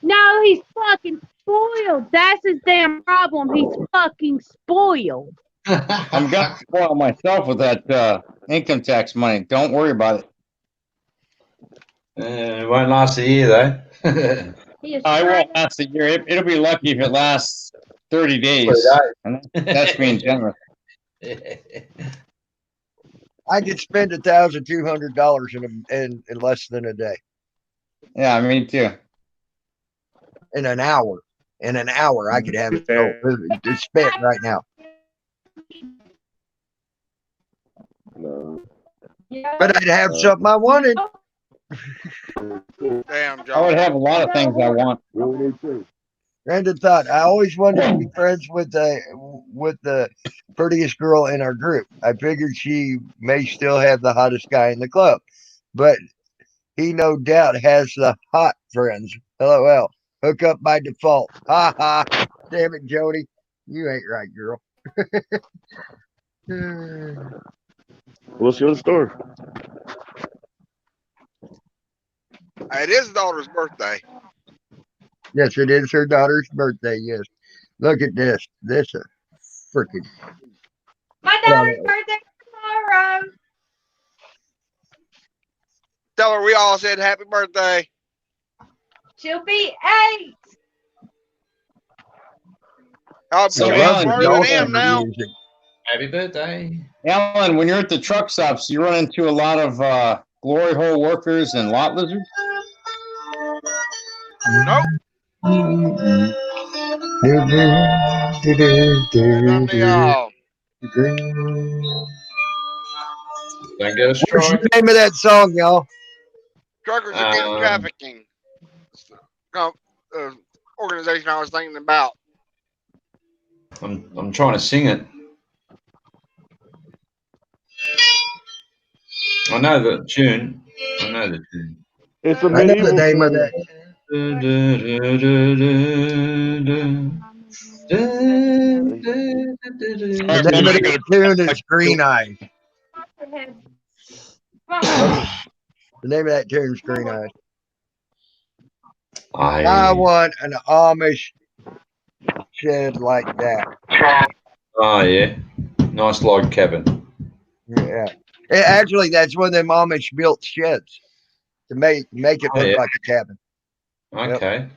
No, he's fucking spoiled. That's his damn problem. He's fucking spoiled. I'm gonna spoil myself with that income tax money. Don't worry about it. It won't last a year though. He is I straight won't up. last a year. It'll be lucky if it lasts 30 days. And that's being generous. I could spend $1,200 in less than a day. Yeah, me too. In an hour. In an hour, I could have it spent right now. No. But I'd have something I wanted. Damn, I would John. have a lot of things I want. Really need to. Random thought. I always wanted to be friends with the prettiest girl in our group. I figured she may still have the hottest guy in the club, but he no doubt has the hot friends. LOL. Hook up by default. Ha ha. Damn it, Jody. You ain't right, girl. We'll see what the store. It is his daughter's birthday. Yes, it is her daughter's birthday. Yes. Look at this. This is freaking. My daughter's birthday tomorrow. Tell her we all said happy birthday. She'll be 8. Oh, So, you're Alan, smarter than him now. Happy birthday. Alan, when you're at the truck stops, you run into a lot of glory hole workers and lot lizards? Nope. None of y'all. Don't get a What's strike. the name of that song, y'all? Truckers Against Trafficking. Organization I was thinking about. I'm trying to sing it. I know the tune. It's a I know the medieval name of tune. that. The name of that tune is Green Eyes. The name of that tune is Green Eyes. I want an Amish shed like that. Oh yeah, nice log cabin. Yeah. Actually, that's one of them Amish built sheds to make it look like a cabin. Okay. Yep.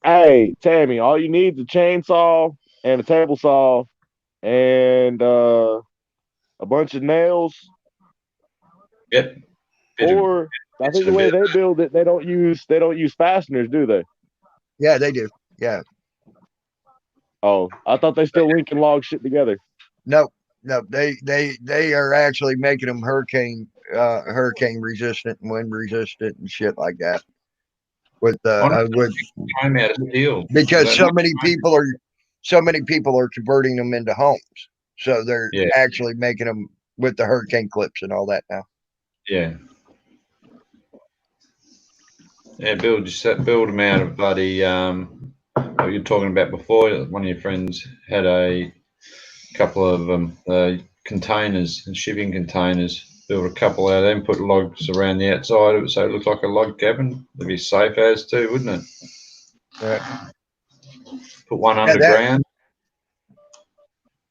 Hey, Tammy, all you need is a chainsaw and a table saw and a bunch of nails. Yep. Or I think the way they build it, they don't use fasteners, do they? Yeah, they do. Yeah. Oh, I thought they still linking log shit together. No, they are actually making them hurricane resistant and wind resistant and shit like that. With Came out of steel because so many people are converting them into homes, so they're actually making them with the hurricane clips and all that now. Yeah. Yeah, build them out of bloody what you're talking about before. One of your friends had a couple of containers, shipping containers. Build a couple out of them, put logs around the outside of it so it looked like a log cabin. It'd be safe as too, wouldn't it? Yeah. Put one underground.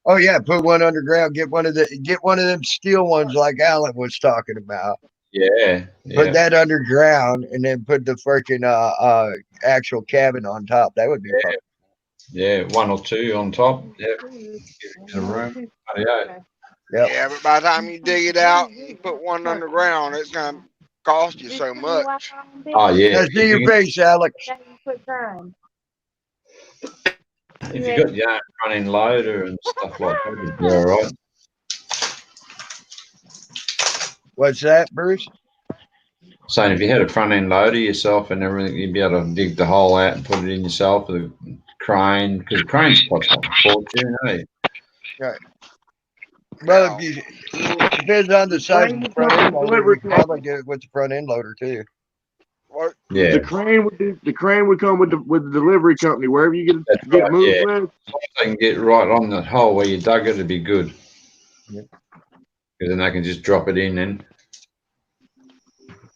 Oh yeah, put one underground. Get one of them steel ones like Alan was talking about. Yeah. Put that underground and then put the freaking actual cabin on top. That would be fun. Yeah, one or two on top. Yeah. In a room. Yeah, but by the time you dig it out and put one underground, it's gonna cost you so much. Oh yeah. Let's see your face, Alex. If you got your own front-end loader and stuff like that, it'd be all right. What's that, Bruce? Saying if you had a front-end loader yourself and everything, you'd be able to dig the hole out and put it in yourself with a crane, because cranes cost like a fortune, eh? Right. Well, if you depends on the size of the front end loader, you can probably do it with the front end loader too. What? Yeah, The crane would come with the delivery company wherever you get right, moved yeah. with. As long as they can get right on the hole where you dug it, it'd be good. Yep. Because then they can just drop it in then.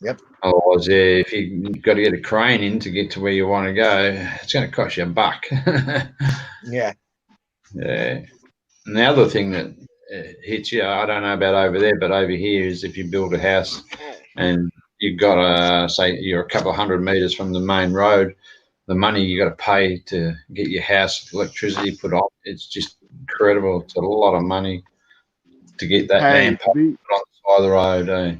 Yep. Otherwise, yeah, if you've got to get a crane in to get to where you want to go, it's going to cost you $1. Yeah. Yeah. And the other thing that hits you, I don't know about over there, but over here is if you build a house and you've got say you're a couple of 100 meters from the main road, the money you got to pay to get your house electricity put on, it's just incredible. It's a lot of money to get that damn put on the side of the road. Eh?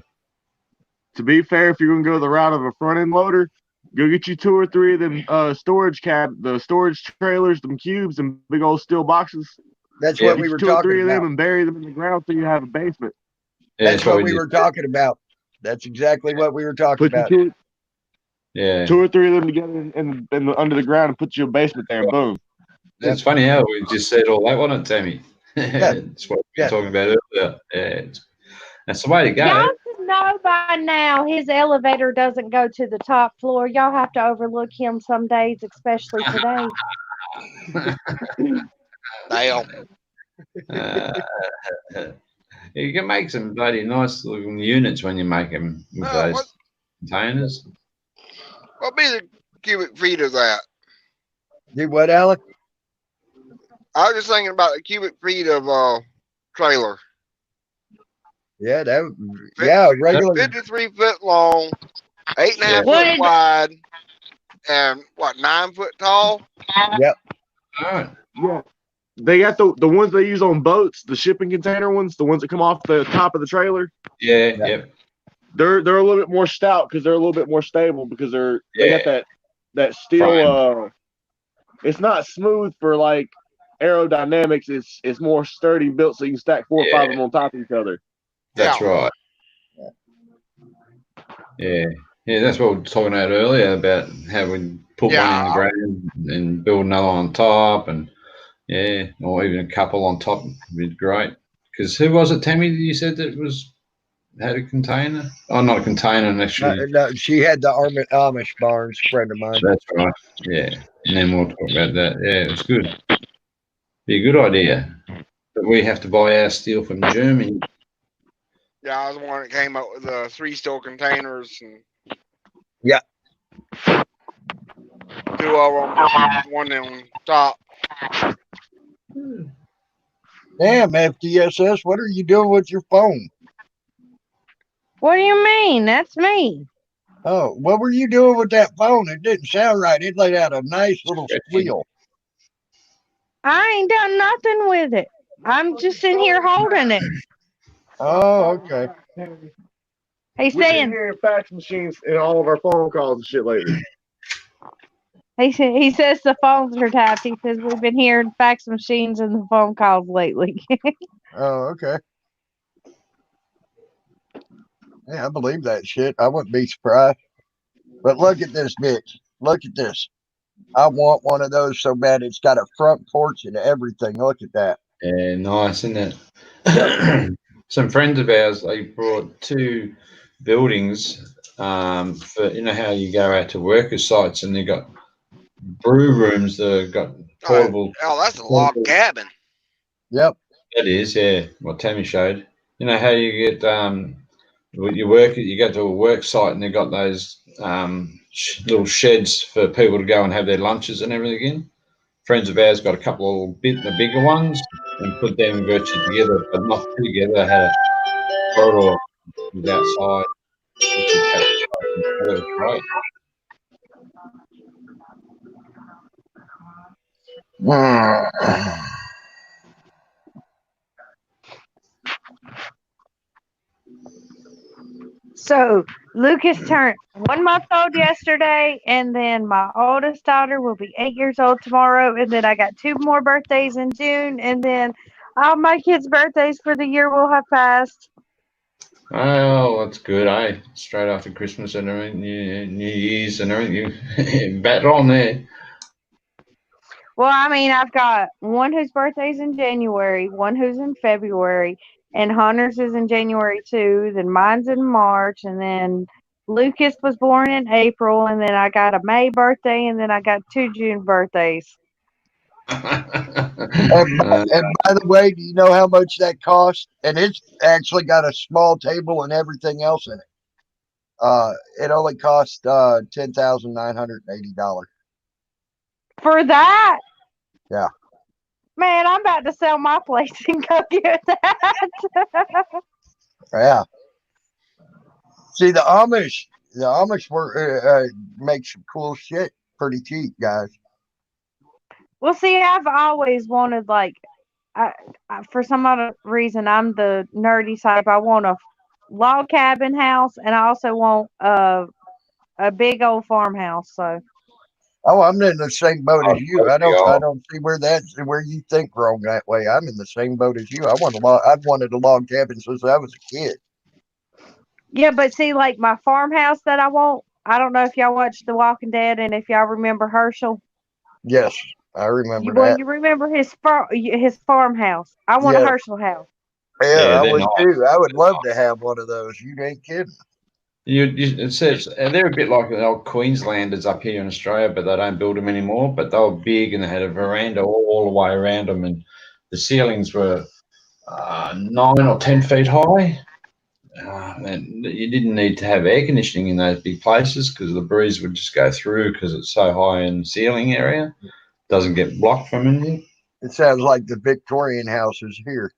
To be fair, if you're gonna go the route of a front end loader, go get you 2 or 3 of them the storage trailers, them cubes, and big old steel boxes. That's Get what we you were 2 or 3 talking of them about. and bury them in the ground so you have a basement. Yeah, That's what we were talking about. That's exactly what we were talking Put about. you Yeah. 2 or 3 of them together and under the ground and put you a basement there, and boom. It's funny how we just said all that, wasn't it, Tammy? Yeah. That's what we were talking about earlier. Yeah, that's the way to go. Y'all should know by now his elevator doesn't go to the top floor. Y'all have to overlook him some days, especially today. Damn. You can make some bloody nice looking units when you make them with those containers. What be the cubic feet of that? Do what, Alec? I was just thinking about the cubic feet of trailer. Yeah, regular 53 foot long, 8.5 foot wide, and what, 9 foot tall? Yep. All right. Yeah. They got the ones they use on boats, the shipping container ones, the ones that come off the top of the trailer. Yeah, yep. They're a little bit more stout because they're a little bit more stable because they got that steel. It's not smooth for like aerodynamics. It's more sturdy built so you can stack 4 or 5 of them on top of each other. That's right. Yeah. Yeah, that's what we were talking about earlier about how we put one in the ground and build another on top, and or even a couple on top would be great. Because who was it, Tammy, that you said that had a container? Oh, not a container, actually. No, she had the Amish barns, friend of mine. That's right. Yeah. And then we'll talk about that. Yeah, it was good. Be a good idea. But we have to buy our steel from Germany. Yeah, I was the one that came up with the 3 steel containers and 2 of them, one on top. Damn, FDSS, what are you doing with your phone? What do you mean? That's me. Oh, what were you doing with that phone? It didn't sound right. It laid out a nice little squeal. I ain't done nothing with it. I'm just in here holding it. Oh, okay. He's We've been saying hearing fax machines in all of our phone calls and shit lately. he says the phones are tapped. He says we've been hearing fax machines and the phone calls lately. Oh, okay. Yeah, I believe that shit. I wouldn't be surprised. But look at this, bitch. Look at this. I want one of those so bad. It's got a front porch and everything. Look at that. Yeah, nice, isn't it? Some friends of ours, they brought 2 buildings for, you know how you go out to worker sites and they got brew rooms that have got portable. Oh, that's a log cabin. Yep. That is, yeah, what Tammy showed. You know how you get you go to a work site and they've got those little sheds for people to go and have their lunches and everything in. Friends of ours got a couple of the bigger ones and put them virtually together, but not together. They had a corridor with outside, which you catch. That was great. So Lucas turned 1 month old yesterday, and then my oldest daughter will be 8 years old tomorrow, and then I got 2 more birthdays in June, and then all my kids' birthdays for the year will have passed. Oh, that's good, eh? Straight after Christmas and everything, New Year's and everything, you batter on there. Well, I mean, I've got one whose birthday's in January, one who's in February, and Hunter's is in January too. Then mine's in March, and then Lucas was born in April, and then I got a May birthday, and then I got 2 June birthdays. And by the way, do you know how much that cost? And it's actually got a small table and everything else in it. It only cost $10,980. For that, Yeah, man, I'm about to sell my place and go get that. yeah. See, the Amish were make some cool shit pretty cheap, guys. Well, see, I've always wanted I, for some other reason, I'm the nerdy type. I want a log cabin house, and I also want a big old farmhouse. So, Oh, I'm in the same boat as you. I They are. don't see where you think wrong that way. I'm in the same boat as you. I've wanted a log cabin since I was a kid. yeah, but see, like my farmhouse that I want. I don't know if y'all watched The Walking Dead, and if y'all remember Herschel. Yes, I remember Well, that. you remember his farmhouse. I want a Yeah, Herschel house. yeah, Yeah, I they're would nice. too. I would They're love to nice. have one of those. You ain't kidding. It says they're a bit like the old Queenslanders up here in Australia, but they don't build them anymore. But they were big and they had a veranda all the way around them, and the ceilings were 9 or 10 feet high. And you didn't need to have air conditioning in those big places because the breeze would just go through because it's so high in the ceiling area. Doesn't get blocked from anything. It sounds like the Victorian houses here.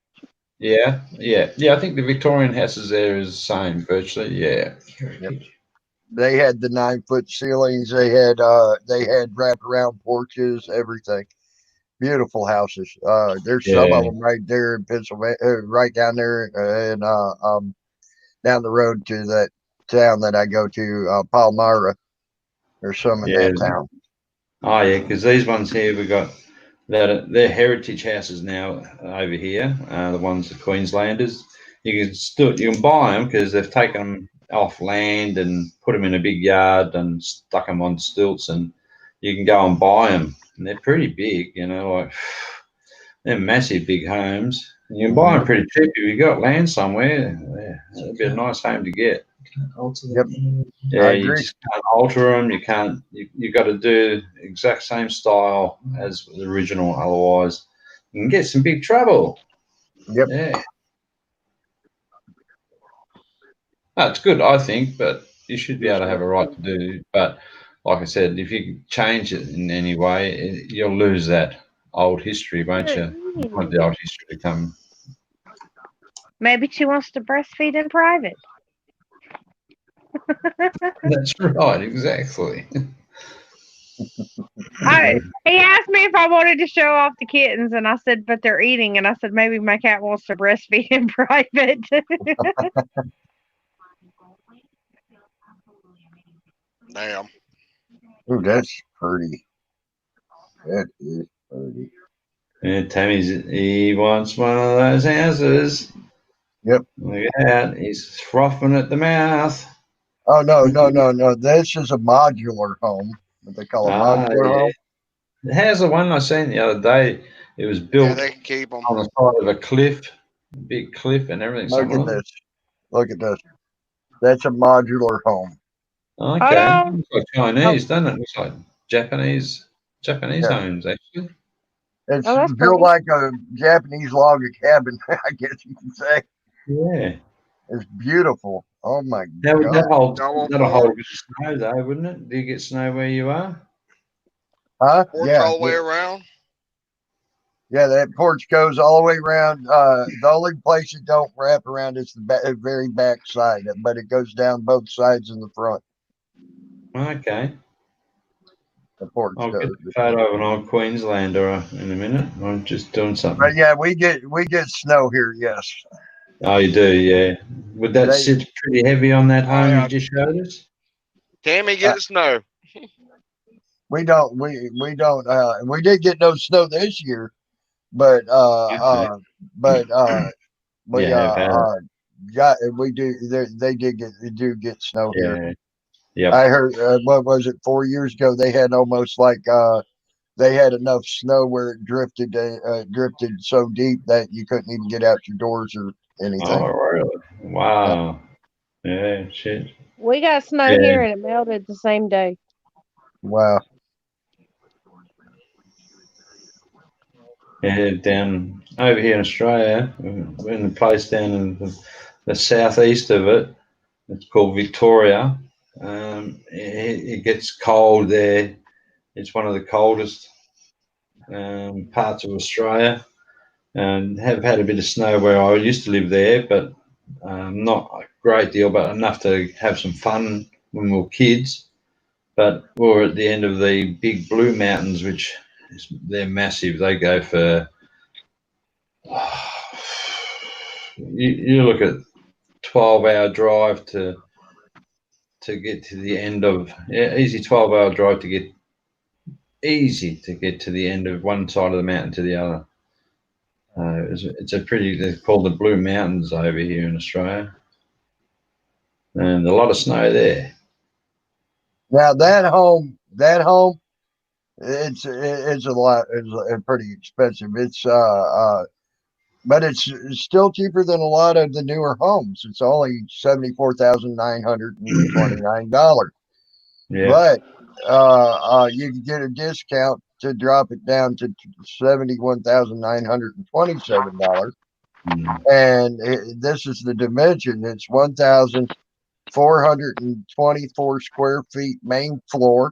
Yeah. I think the Victorian houses there is the same virtually. Yeah. Yep. They had the 9 foot ceilings. They had wraparound porches, everything. Beautiful houses. There's some of Yeah. them right there in Pennsylvania, right down there, and down the road to that town that I go to, Palmyra. There's some in Yeah. that town. Oh, yeah, because these ones here we got that they're heritage houses now over here. The ones the Queenslanders, you can buy them because they've taken them off land and put them in a big yard and stuck them on stilts, and you can go and buy them, and they're pretty big. Like they're massive big homes. And you can buy them pretty cheap if you got land somewhere. Yeah, it'd be a nice home to get. Yep, Yeah, I you agree. just can't alter them. You can't. You got to do exact same style as the original. Otherwise, you can get some big trouble. Yep. Yeah, that's good, I think. But you should be able to have a right to do. But like I said, if you change it in any way, you'll lose that old history, won't you? You want the old history to come. Maybe she wants to breastfeed in private. That's right, exactly. He asked me if I wanted to show off the kittens, and I said, but they're eating. And I said, maybe my cat wants to breastfeed in private. Damn. Ooh, that's pretty. That is pretty. Yeah, he wants one of those houses. Yep. Look at that. He's frothing at the mouth. Oh no. This is a modular home. What they call a modular Yeah. home. How's the one I seen the other day? It was Yeah, built they can keep them. on the side of a cliff, big cliff, and everything. Look Some at of them. this. Look at this. That's a modular home. Okay, looks like Oh, Chinese, doesn't it? Looks like Japanese Yeah. homes actually. It's oh, that's built pretty. like a Japanese log cabin, I guess you can say. Yeah. It's beautiful. Oh my That would that God. hold Double that'll hold a bit porch. of snow though, wouldn't it? Do you get snow where you are? Huh? Porch Yeah. all the way around. Yeah, that porch goes all the way around. The only place it don't wrap around is the very back side, but it goes down both sides in the front. Okay. The porch I'll get does. the photo of an old Queenslander in a minute. I'm just doing But something. yeah, we get snow here. Yes. Oh, you do, yeah. Would that They sit pretty heavy on that Oh home you yeah. just showed us? Tammy uh, gets snow. we don't we did get no snow this year, but Okay. we You have had it. got we do they do get snow here. Yeah. Yep. I heard what was it 4 years ago they had almost like they had enough snow where it drifted so deep that you couldn't even get out your doors or anything. Oh, really? Wow. Yeah, shit. We got snow Yeah. here and it melted the same day. Wow. Yeah, down over here in Australia, we're in a place down in the southeast of it. It's called Victoria. It gets cold there. It's one of the coldest parts of Australia, and have had a bit of snow where I used to live there, but not a great deal, but enough to have some fun when we were kids. But we're at the end of the Big Blue Mountains, which they're massive. They go for you look at 12-hour drive to get to the end of easy 12-hour drive to get to the end of one side of the mountain to the other. It's a pretty. They're called the Blue Mountains over here in Australia, and a lot of snow there. Now that home, it's a lot. It's pretty expensive. But it's still cheaper than a lot of the newer homes. It's only $74,929. Yeah. But you can get a discount to drop it down to $71,927. And this is the dimension. It's 1,424 square feet main floor,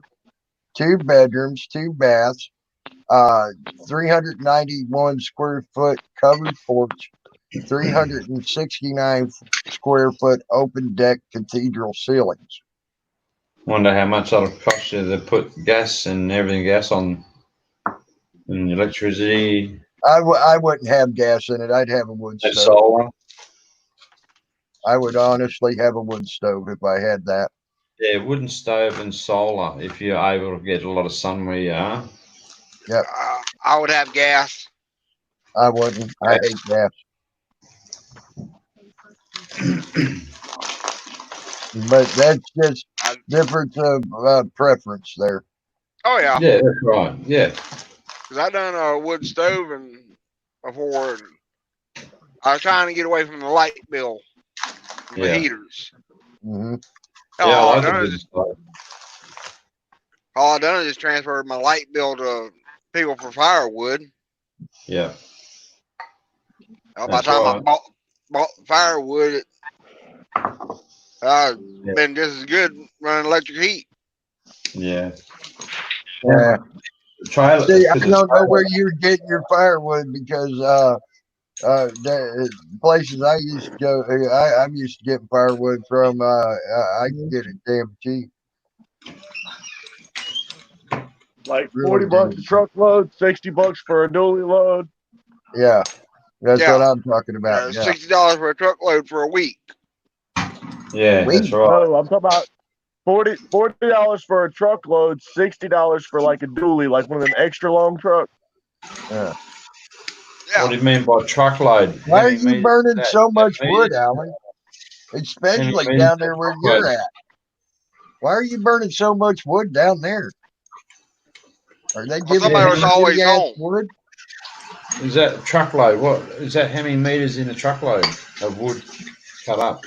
2 bedrooms, 2 baths, 391 square foot covered porch, 369 square foot open deck cathedral ceilings. Wonder how much that'll cost you to put gas and everything on and electricity. I wouldn't have gas in it. I'd have a wood stove. Solar. I would honestly have a wood stove if I had that. Yeah, wooden stove and solar if you're able to get a lot of sun where you are. Yep. I would have gas. I wouldn't. I hate gas. But that's just difference of preference there. Oh yeah. Yeah, that's right. Yeah. Because I done a wood stove and before, and I was trying to get away from the light bill, from the heaters. Mm-hmm. All I done is transferred my light bill to people for firewood. Yeah. By the time I bought firewood, I've been just as good running electric heat. Yeah. Yeah. See, I don't know where you're getting your firewood because the places I used to go, I'm used to getting firewood from. I can get it damn cheap. Like $40 a truckload, $60 for a dually load. Yeah, that's what I'm talking about. Yeah. $60 for a truckload for a week. Yeah, that's right. No, I'm talking about $40 for a truckload, $60 for like a dually, like one of them extra long trucks. Yeah. What do you mean by truckload? Why are you burning so much wood, Alan? Especially down there where you're at. Why are you burning so much wood down there? Are they giving you always home? Wood? Is that truckload? What is that? How many meters in a truckload of wood cut up?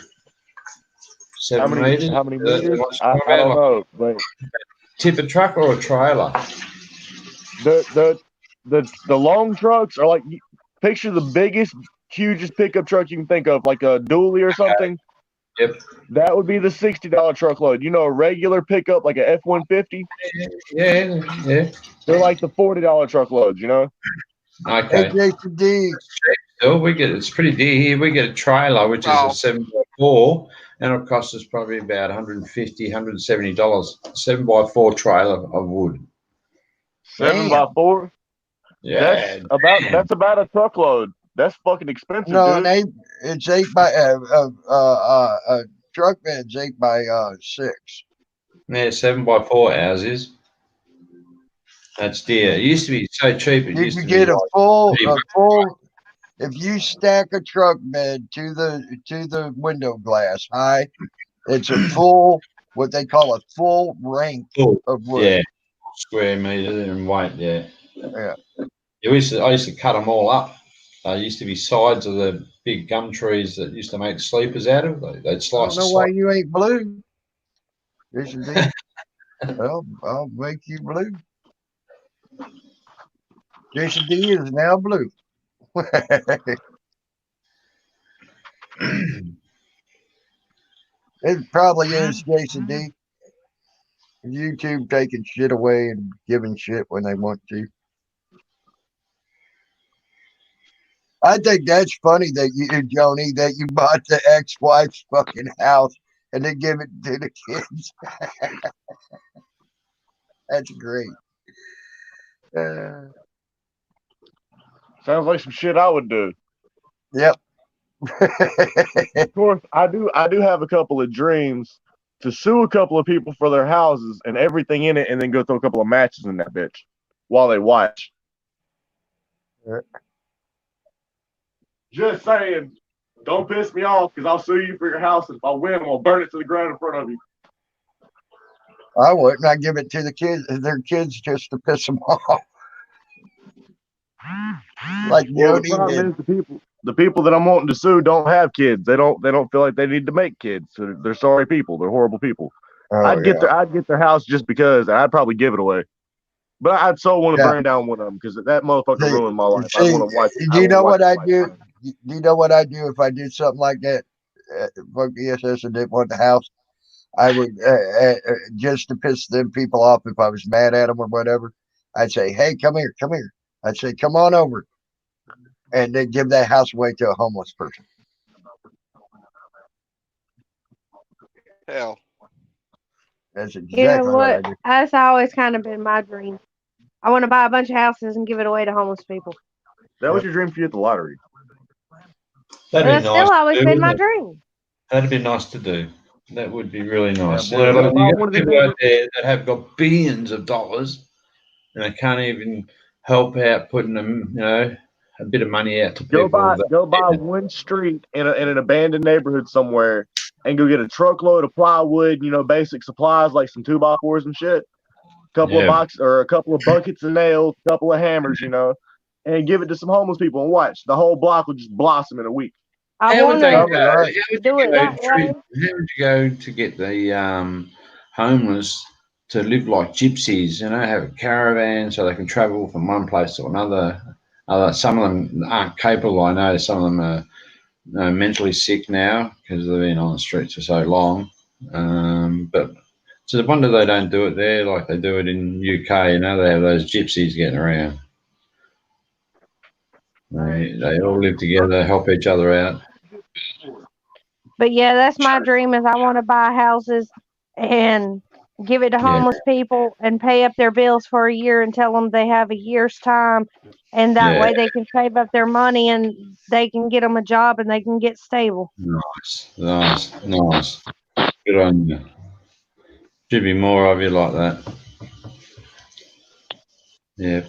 7 meters. How many meters? I don't know. But tip a truck or a trailer? The long trucks are like, picture the biggest, hugest pickup truck you can think of, like a dually or something. Yep. That would be the $60 truckload. You know, a regular pickup like a F-150. Yeah. They're like the $40 truckloads. You know. Okay. So it's pretty dear here. We get a trailer, which is a 7x4, and it'll cost us probably about $150, $170. 7x4 trailer of wood. 7x4. Yeah, that's about a truckload. That's fucking expensive. No, dude. it's 8 by a truck bed's 8 by 6. Yeah, 7x4 ours is. That's dear. It used to be so cheap. You can get a full. If you stack a truck bed to the window glass high, it's a full, what they call a full rank of wood. Yeah, square meter in weight. Yeah. Yeah. I used to cut them all up. They used to be sides of the big gum trees that used to make sleepers out of. They'd I slice don't the know why side. you ain't blue. Jason D. Well, I'll make you blue. Jason D is now blue. It probably is Jason D. YouTube taking shit away and giving shit when they want to. I think that's funny that you, Joni, that you bought the ex-wife's fucking house and then give it to the kids. That's great. Sounds like some shit I would do. Yep. Of course, I do have a couple of dreams to sue a couple of people for their houses and everything in it, and then go throw a couple of matches in that bitch while they watch. Just saying, don't piss me off because I'll sue you for your house. And if I win, I'll burn it to the ground in front of you. I wouldn't. I give it to the kids, their kids, just to piss them off. Like Well, Jody the problem did. is the people that I'm wanting to sue don't have kids. They don't feel like they need to make kids. So they're sorry people. They're horrible people. Oh, I'd get their house just because, and I'd probably give it away. But I'd so want to burn down one of them because that motherfucker ruined my life. I want to watch. Do you know what I do? Do you know what I do if I did something like that? Fuck ESS and didn't want the house. I would just to piss them people off if I was mad at them or whatever. I'd say, "Hey, come here, come here." I'd say, "Come on over," and then give that house away to a homeless person. Hell, That's exactly You know what I what? do. That's always kind of been my dream. I want to buy a bunch of houses and give it away to homeless people. That was your dream for you at the lottery. That'd That's be nice still always to do, been my wouldn't it? dream. That'd be nice to do. That would be really nice. Yeah, Like, you got one of the people out there that have got billions of dollars and they can't even help out putting them, a bit of money out to people. Go buy one street in an abandoned neighborhood somewhere and go get a truckload of plywood, basic supplies like some 2x4s and shit, a couple of boxes or a couple of buckets of nails, a couple of hammers, and give it to some homeless people and watch. The whole block will just blossom in a week. How would you go to get the homeless to live like gypsies? Have a caravan so they can travel from one place to another. Some of them aren't capable. I know some of them are mentally sick now because they've been on the streets for so long. But it's a wonder they don't do it there like they do it in UK. They have those gypsies getting around. They all live together, help each other out. But yeah, that's my dream is I want to buy houses and give it to homeless people and pay up their bills for a year and tell them they have a year's time. And that way they can save up their money and they can get them a job and they can get stable. Nice. Good on you. Should be more of you like that. Yeah.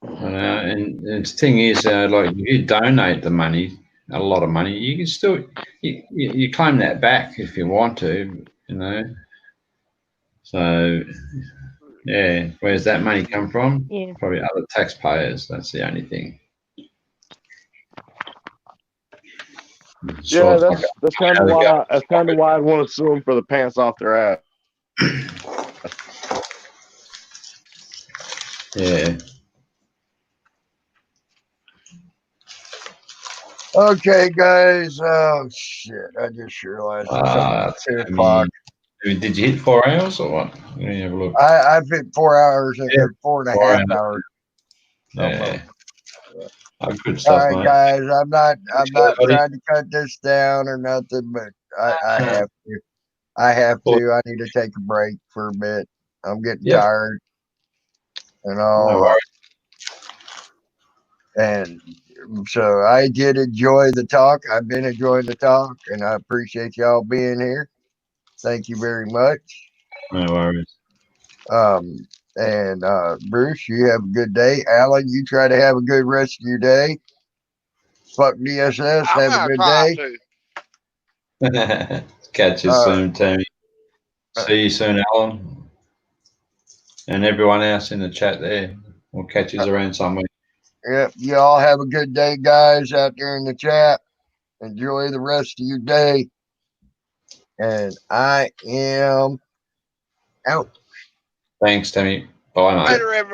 And the thing is, like if you donate the money, a lot of money, you can still you claim that back if you want to, So yeah, where's that money come from? Yeah. Probably other taxpayers. That's the only thing. Yeah, that's kind of why I'd want to sue them for the pants off their ass. Yeah. Okay, guys. Oh shit! I just realized it's 2 o'clock. Did you hit 4 hours or what? Let me have a look. I've hit 4 hours and 4.5 hours. Yeah. Good stuff, all right, mate. guys. I'm not trying to cut this down or nothing, but I have to. I need to take a break for a bit. I'm getting tired. No worries. And so I did enjoy the talk. I've been enjoying the talk, and I appreciate y'all being here. Thank you very much. No worries. And Bruce, you have a good day. Alan, you try to have a good rest of your day. Fuck DSS. Have a good day. Catch you soon, Tammy. See you soon, Alan. And everyone else in the chat there. We'll catch you around somewhere. Yep. You all have a good day, guys, out there in the chat. Enjoy the rest of your day. And I am out. Thanks, Timmy. Bye, mate. Later, everybody.